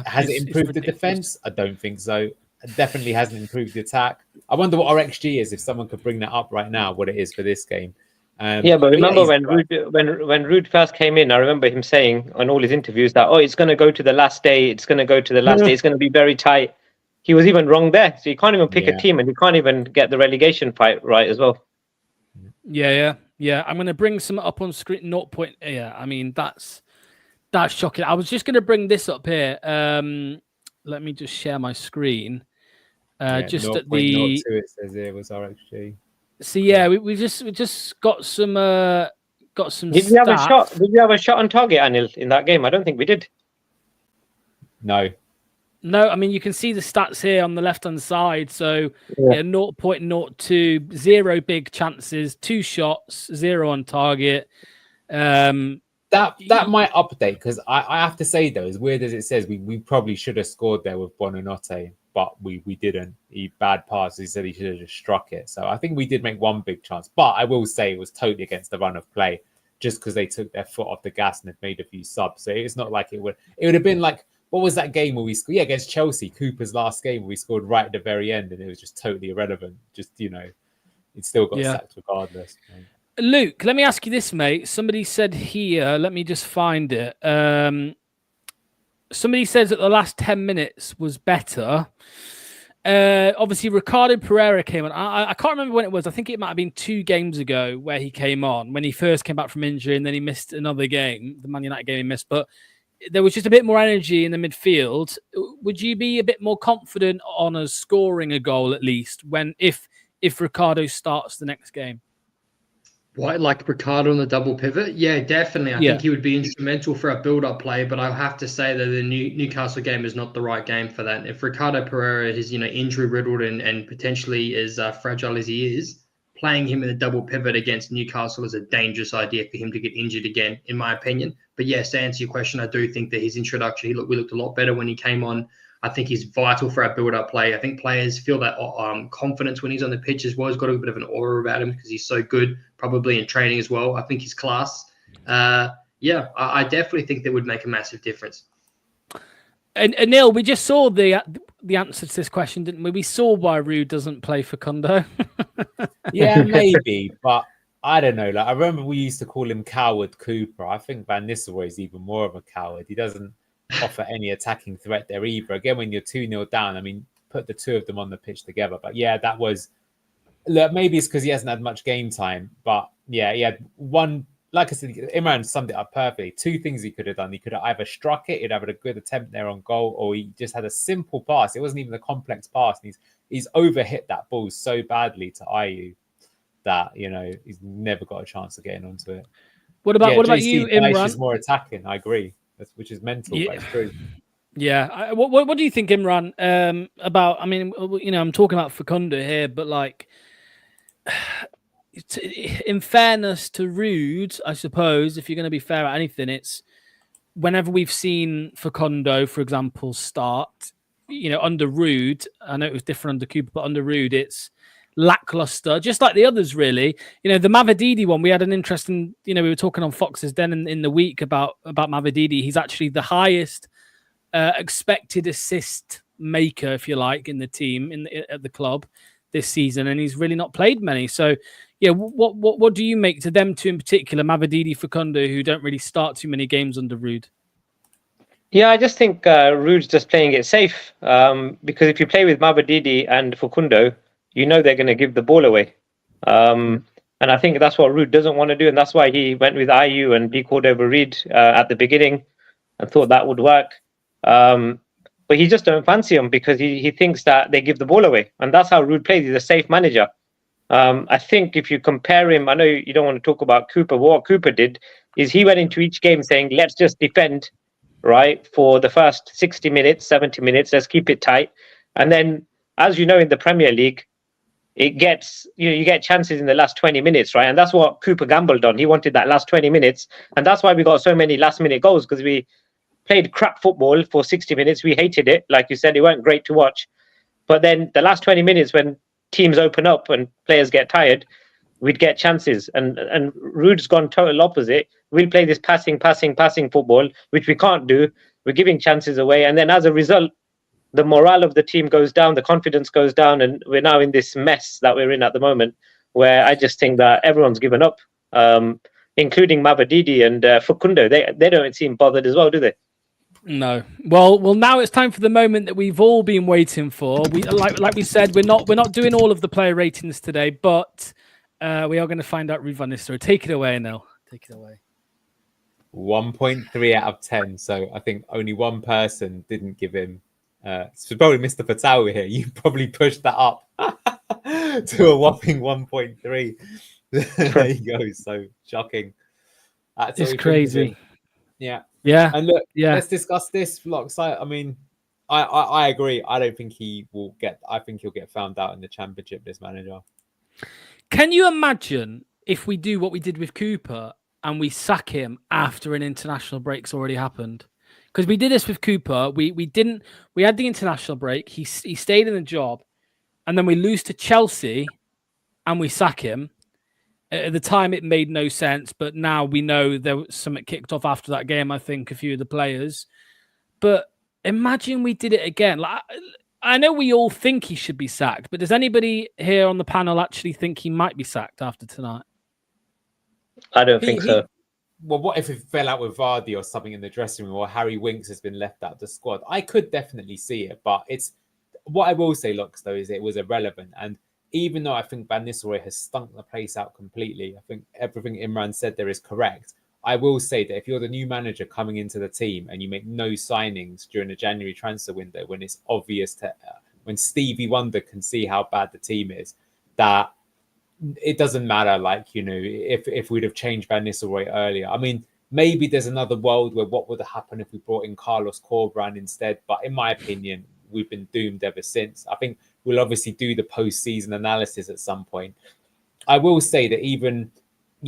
Has it improved the defense? I don't think so. It definitely hasn't improved the attack. I wonder what our XG is, if someone could bring that up right now, what it is for this game. But remember when Ruud first came in, I remember him saying on all his interviews that, it's going to go to the last day. It's going to go to the last day. It's going to be very tight. He was even wrong there. So you can't even pick a team, and you can't even get the relegation fight right as well. Yeah. I'm going to bring some up on screen. 0. Yeah, I mean, that's shocking. I was just going to bring this up here. Let me just share my screen. Just at the 0.02 it says here was our XG. So yeah, we just got some Did we have a stats. shot? Did we have a shot on target, Anil, in that game? I don't think we did. No. No, I mean, you can see the stats here on the left-hand side. So, 0.02, 0 big chances, 2 shots, 0 on target. That might update, because I have to say, though, as weird as it says, we probably should have scored there with Buonanotte, but we didn't. He bad pass. He said he should have just struck it. So I think we did make one big chance. But I will say it was totally against the run of play, just because they took their foot off the gas and had made a few subs. So it's not like it would have been like, what was that game where we scored? Yeah, against Chelsea, Cooper's last game where we scored right at the very end, and it was just totally irrelevant. Just, it still got sacked regardless. Luke, let me ask you this, mate. Somebody said here, let me just find it. Somebody says that the last 10 minutes was better. Obviously, Ricardo Pereira came on. I can't remember when it was. I think it might have been 2 games ago where he came on, when he first came back from injury, and then he missed another game, the Man United game he missed. But there was just a bit more energy in the midfield. Would you be a bit more confident on us scoring a goal at least if Ricardo starts the next game? What, like Ricardo on the double pivot? Yeah, definitely. I think he would be instrumental for a build-up play, but I'll have to say that the Newcastle game is not the right game for that. If Ricardo Pereira is, injury-riddled and potentially as fragile as he is, playing him in a double pivot against Newcastle is a dangerous idea for him to get injured again, in my opinion. But yes, to answer your question, I do think that his introduction, we looked a lot better when he came on. I think he's vital for our build-up play. I think players feel that confidence when he's on the pitch as well. He's got a bit of an aura about him because he's so good, probably in training as well. I think he's class. I definitely think that would make a massive difference. And Neil, we just saw the answer to this question, didn't we? We saw why Ruud doesn't play for Kondo. Yeah, maybe, but I don't know. Like, I remember we used to call him Coward Cooper. I think Van Nistelrooy is even more of a coward. He doesn't offer any attacking threat there either. Again, when you're 2-0 down, I mean, put the two of them on the pitch together. But yeah, that was... Look, maybe it's because he hasn't had much game time. But yeah, he had one... Like I said, Imran summed it up perfectly. 2 things he could have done. He could have either struck it, he'd have a good attempt there on goal, or he just had a simple pass. It wasn't even a complex pass. And he's overhit that ball so badly to Ayew that, he's never got a chance of getting onto it. What about you, Imran? Is more attacking, I agree. Which is mental, but it's true. Yeah. What do you think, Imran, about... I mean, I'm talking about Facundo here, but like... in fairness to Ruud, I suppose, if you're going to be fair at anything, it's whenever we've seen Facundo, for example, start, under Ruud, I know it was different under Cooper, but under Ruud, it's lackluster, just like the others, really. The Mavididi one, we had an interesting, we were talking on Fox's Den in the week about Mavididi. He's actually the highest expected assist maker, if you like, in the team, at the club this season, and he's really not played many. So, yeah, what do you make to them two in particular, Mavididi, Facundo, who don't really start too many games under Ruud? Yeah, I just think Ruud's just playing it safe, because if you play with Mavididi and Facundo, they're going to give the ball away. And I think that's what Ruud doesn't want to do, and that's why he went with Ayew and B. Cordova-Reid at the beginning and thought that would work. But he just don't fancy him because he thinks that they give the ball away. And that's how Ruud plays. He's a safe manager. I think if you compare him, I know you don't want to talk about Cooper. What Cooper did is he went into each game saying, let's just defend, right, for the first 60 minutes, 70 minutes. Let's keep it tight. And then, as you know, in the Premier League, it gets, you get chances in the last 20 minutes, right? And that's what Cooper gambled on. He wanted that last 20 minutes. And that's why we got so many last-minute goals, because we played crap football for 60 minutes. We hated it. Like you said, it weren't great to watch. But then the last 20 minutes, when teams open up and players get tired, we'd get chances. And Ruud's gone total opposite. We'll play this passing football, which we can't do. We're giving chances away. And then as a result, the morale of the team goes down, the confidence goes down, and we're now in this mess that we're in at the moment, where I just think that everyone's given up, including Mavididi and Facundo. They don't seem bothered as well, do they? No. Well. Now it's time for the moment that we've all been waiting for. We like we said, we're not doing all of the player ratings today, but we are going to find out Ruud van Nistelrooy. Take it away, Nel. Take it away. 1.3 out of 10. So I think only one person didn't give him. So probably Mr. Fatawi here. You probably pushed that up. to a whopping 1.3. There you go. So shocking. That's It's crazy. Yeah. Yeah. And look, Yeah. let's discuss this. I mean, I agree. I don't think he will get. I think he'll get found out in the Championship. This manager. Can you imagine if we do what we did with Cooper and we sack him after an international break's already happened? Because we did this with Cooper. We had the international break. He stayed in the job, and then we lose to Chelsea and we sack him. At the time, it made no sense, but now we know there was something kicked off after that game, I think, a few of the players. But imagine we did it again. Like, I know we all think he should be sacked, but does anybody here on the panel actually think he might be sacked after tonight? I don't think so. Well, what if it fell out with Vardy or something in the dressing room, or Harry Winks has been left out of the squad? I could definitely see it, but it's what I will say, Lux, though, is it was irrelevant. And even though I think Van Nistelrooy has stunk the place out completely, I think everything Imran said there is correct. I will say that if you're the new manager coming into the team and you make no signings during the January transfer window, when it's obvious when Stevie Wonder can see how bad the team is, that it doesn't matter. Like, you know, if we'd have changed Van Nistelrooy earlier, I mean, maybe there's another world where what would have happened if we brought in Carlos Corberán instead. But in my opinion, we've been doomed ever since. I think we'll obviously do the post-season analysis at some point. I will say that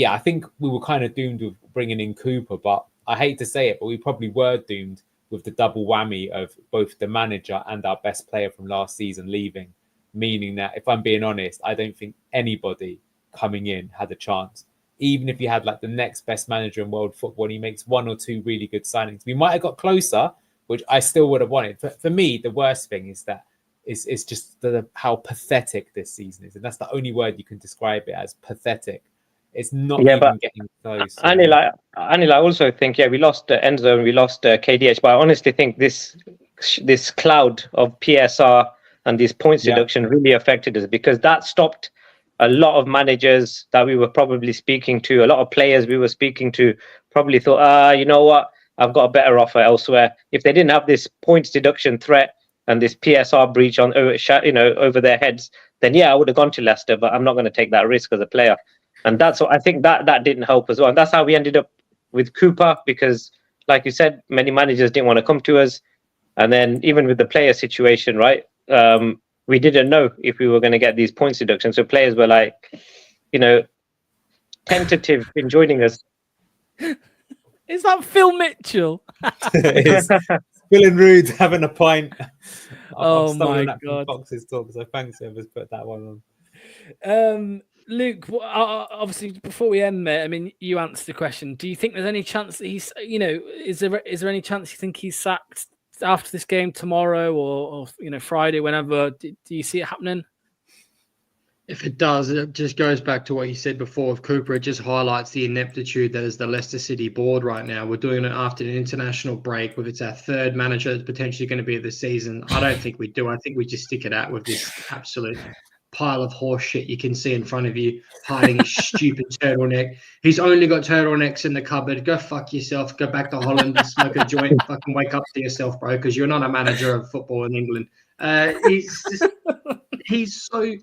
I think we were kind of doomed with bringing in Cooper, but I hate to say it, but we probably were doomed with the double whammy of both the manager and our best player from last season leaving, meaning that if I'm being honest, I don't think anybody coming in had a chance. Even if you had like the next best manager in world football and he makes one or two really good signings, we might have got closer, which I still would have wanted. For me, the worst thing is that it's just how pathetic this season is. And that's the only word you can describe it as, pathetic. It's not even getting close. Anil, I also think, we lost Enzo and we lost KDH, but I honestly think this cloud of PSR and this points deduction really affected us, because that stopped a lot of managers that we were probably speaking to, a lot of players we were speaking to probably thought, you know what, I've got a better offer elsewhere. If they didn't have this points deduction threat and this PSR breach on over their heads, then I would have gone to Leicester, but I'm not going to take that risk as a player. And that's what I think that didn't help as well. And that's how we ended up with Cooper, because like you said, many managers didn't want to come to us. And then even with the player situation, right? We didn't know if we were going to get these points deductions. So players were like, tentative in joining us. Is that Phil Mitchell? It is. Phil and Rude having a pint. Oh my God. Fox's talk, so thanks whoever's put that one on. Luke, obviously, before we end, mate, I mean, you answered the question. Do you think there's any chance that he's, is there any chance you think he's sacked after this game tomorrow or Friday, whenever? Do you see it happening? If it does, it just goes back to what you said before of Cooper. It just highlights the ineptitude that is the Leicester City board right now. We're doing it after an international break with it's our third manager that's potentially going to be this season. I don't think we do. I think we just stick it out with this absolute pile of horse shit you can see in front of you, hiding his stupid turtleneck. He's only got turtlenecks in the cupboard. Go fuck yourself. Go back to Holland and smoke a joint. Fucking wake up to yourself, bro, because you're not a manager of football in England. He's so...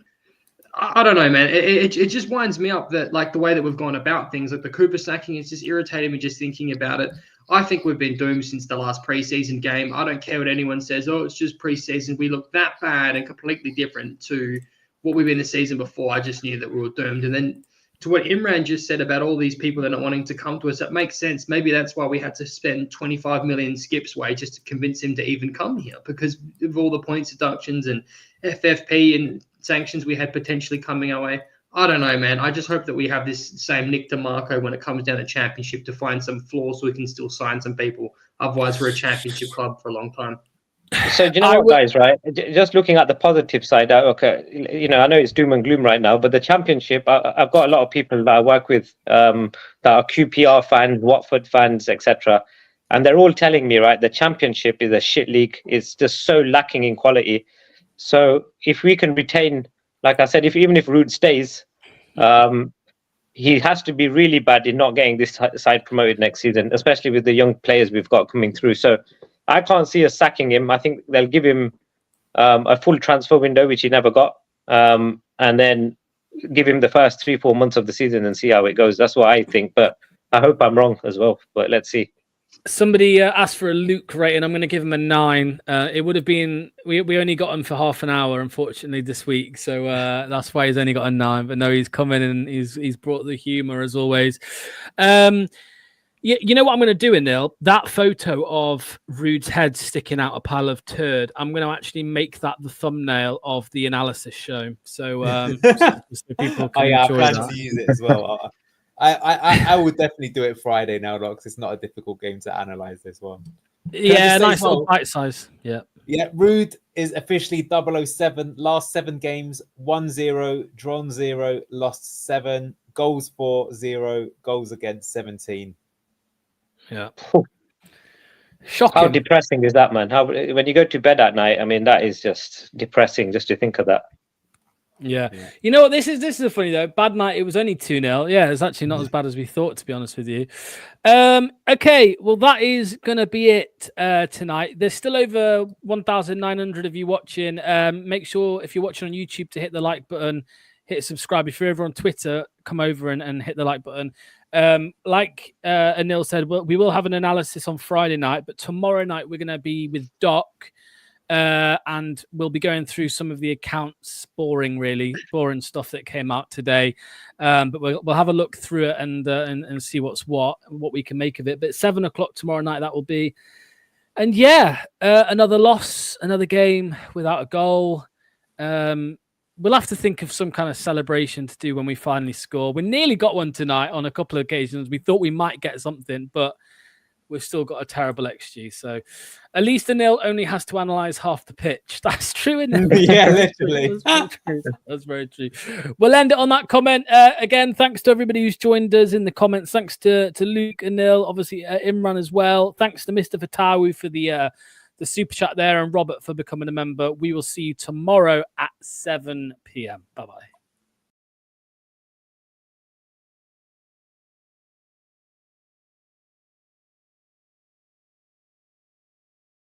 I don't know, man. It just winds me up that, like, the way that we've gone about things, like the Cooper sacking, is just irritating me just thinking about it. I think we've been doomed since the last preseason game. I don't care what anyone says. Oh, it's just preseason. We look that bad and completely different to what we've been the season before. I just knew that we were doomed. And then to what Imran just said about all these people that are not wanting to come to us, that makes sense. Maybe that's why we had to spend 25 million Skip's way just to convince him to even come here, because of all the points deductions and FFP and sanctions we had potentially coming our way. I don't know, man. I just hope that we have this same Nick DeMarco when it comes down to championship to find some flaws so we can still sign some people. Otherwise, we're a championship club for a long time. So do you know what, guys, right? Just looking at the positive side, okay, I know it's doom and gloom right now, but the championship, I've got a lot of people that I work with that are QPR fans, Watford fans, etc. And they're all telling me, right, the championship is a shit league. It's just so lacking in quality. So if we can retain, like I said, even if Ruud stays, he has to be really bad in not getting this side promoted next season, especially with the young players we've got coming through. So I can't see us sacking him. I think they'll give him a full transfer window, which he never got. and then give him the first 3-4 months of the season and see how it goes. That's what I think, but I hope I'm wrong as well. But let's see. Somebody asked for a Luke rating. I'm going to give him a 9. It would have been we only got him for half an hour, unfortunately, this week, so that's why he's only got a 9. But no, he's come in and he's brought the humour as always. You know what I'm going to do, Anil? That photo of Rude's head sticking out a pile of turd, I'm going to actually make that the thumbnail of the analysis show. So, so people can I enjoy plan that. to use it as well. I would definitely do it Friday now, because it's not a difficult game to analyze this one. Yeah, nice little bite size. Yeah. Yeah, Rude is officially 007. Last 7 games, 1-0, drawn 0, lost 7, goals for 0, goals against 17. Yeah. Shocking. How depressing is that, man? How when you go to bed at night, I mean, that is just depressing just to think of that. Yeah. You know what? This is a funny though. Bad night. It was only 2-0. Yeah, it's actually not as bad as we thought, to be honest with you. Okay. Well, that is gonna be it tonight. There's still over 1,900 of you watching. Make sure if you're watching on YouTube to hit the like button, hit subscribe. If you're over on Twitter, come over and hit the like button. Like Anil said, we will have an analysis on Friday night, but tomorrow night we're gonna be with Doc. And we'll be going through some of the accounts, boring stuff that came out today. But we'll have a look through it and see what's what we can make of it. But 7 o'clock tomorrow night that will be. And yeah, another loss, another game without a goal. We'll have to think of some kind of celebration to do when we finally score. We nearly got one tonight on a couple of occasions. We thought we might get something, but we've still got a terrible XG. So at least Anil only has to analyze half the pitch. That's true, isn't it? Yeah, literally. That's very true. We'll end it on that comment. Again, thanks to everybody who's joined us in the comments. Thanks to Luke, Anil, obviously Imran as well. Thanks to Mr. Fatawu for the super chat there, and Robert for becoming a member. We will see you tomorrow at 7 p.m. Bye-bye.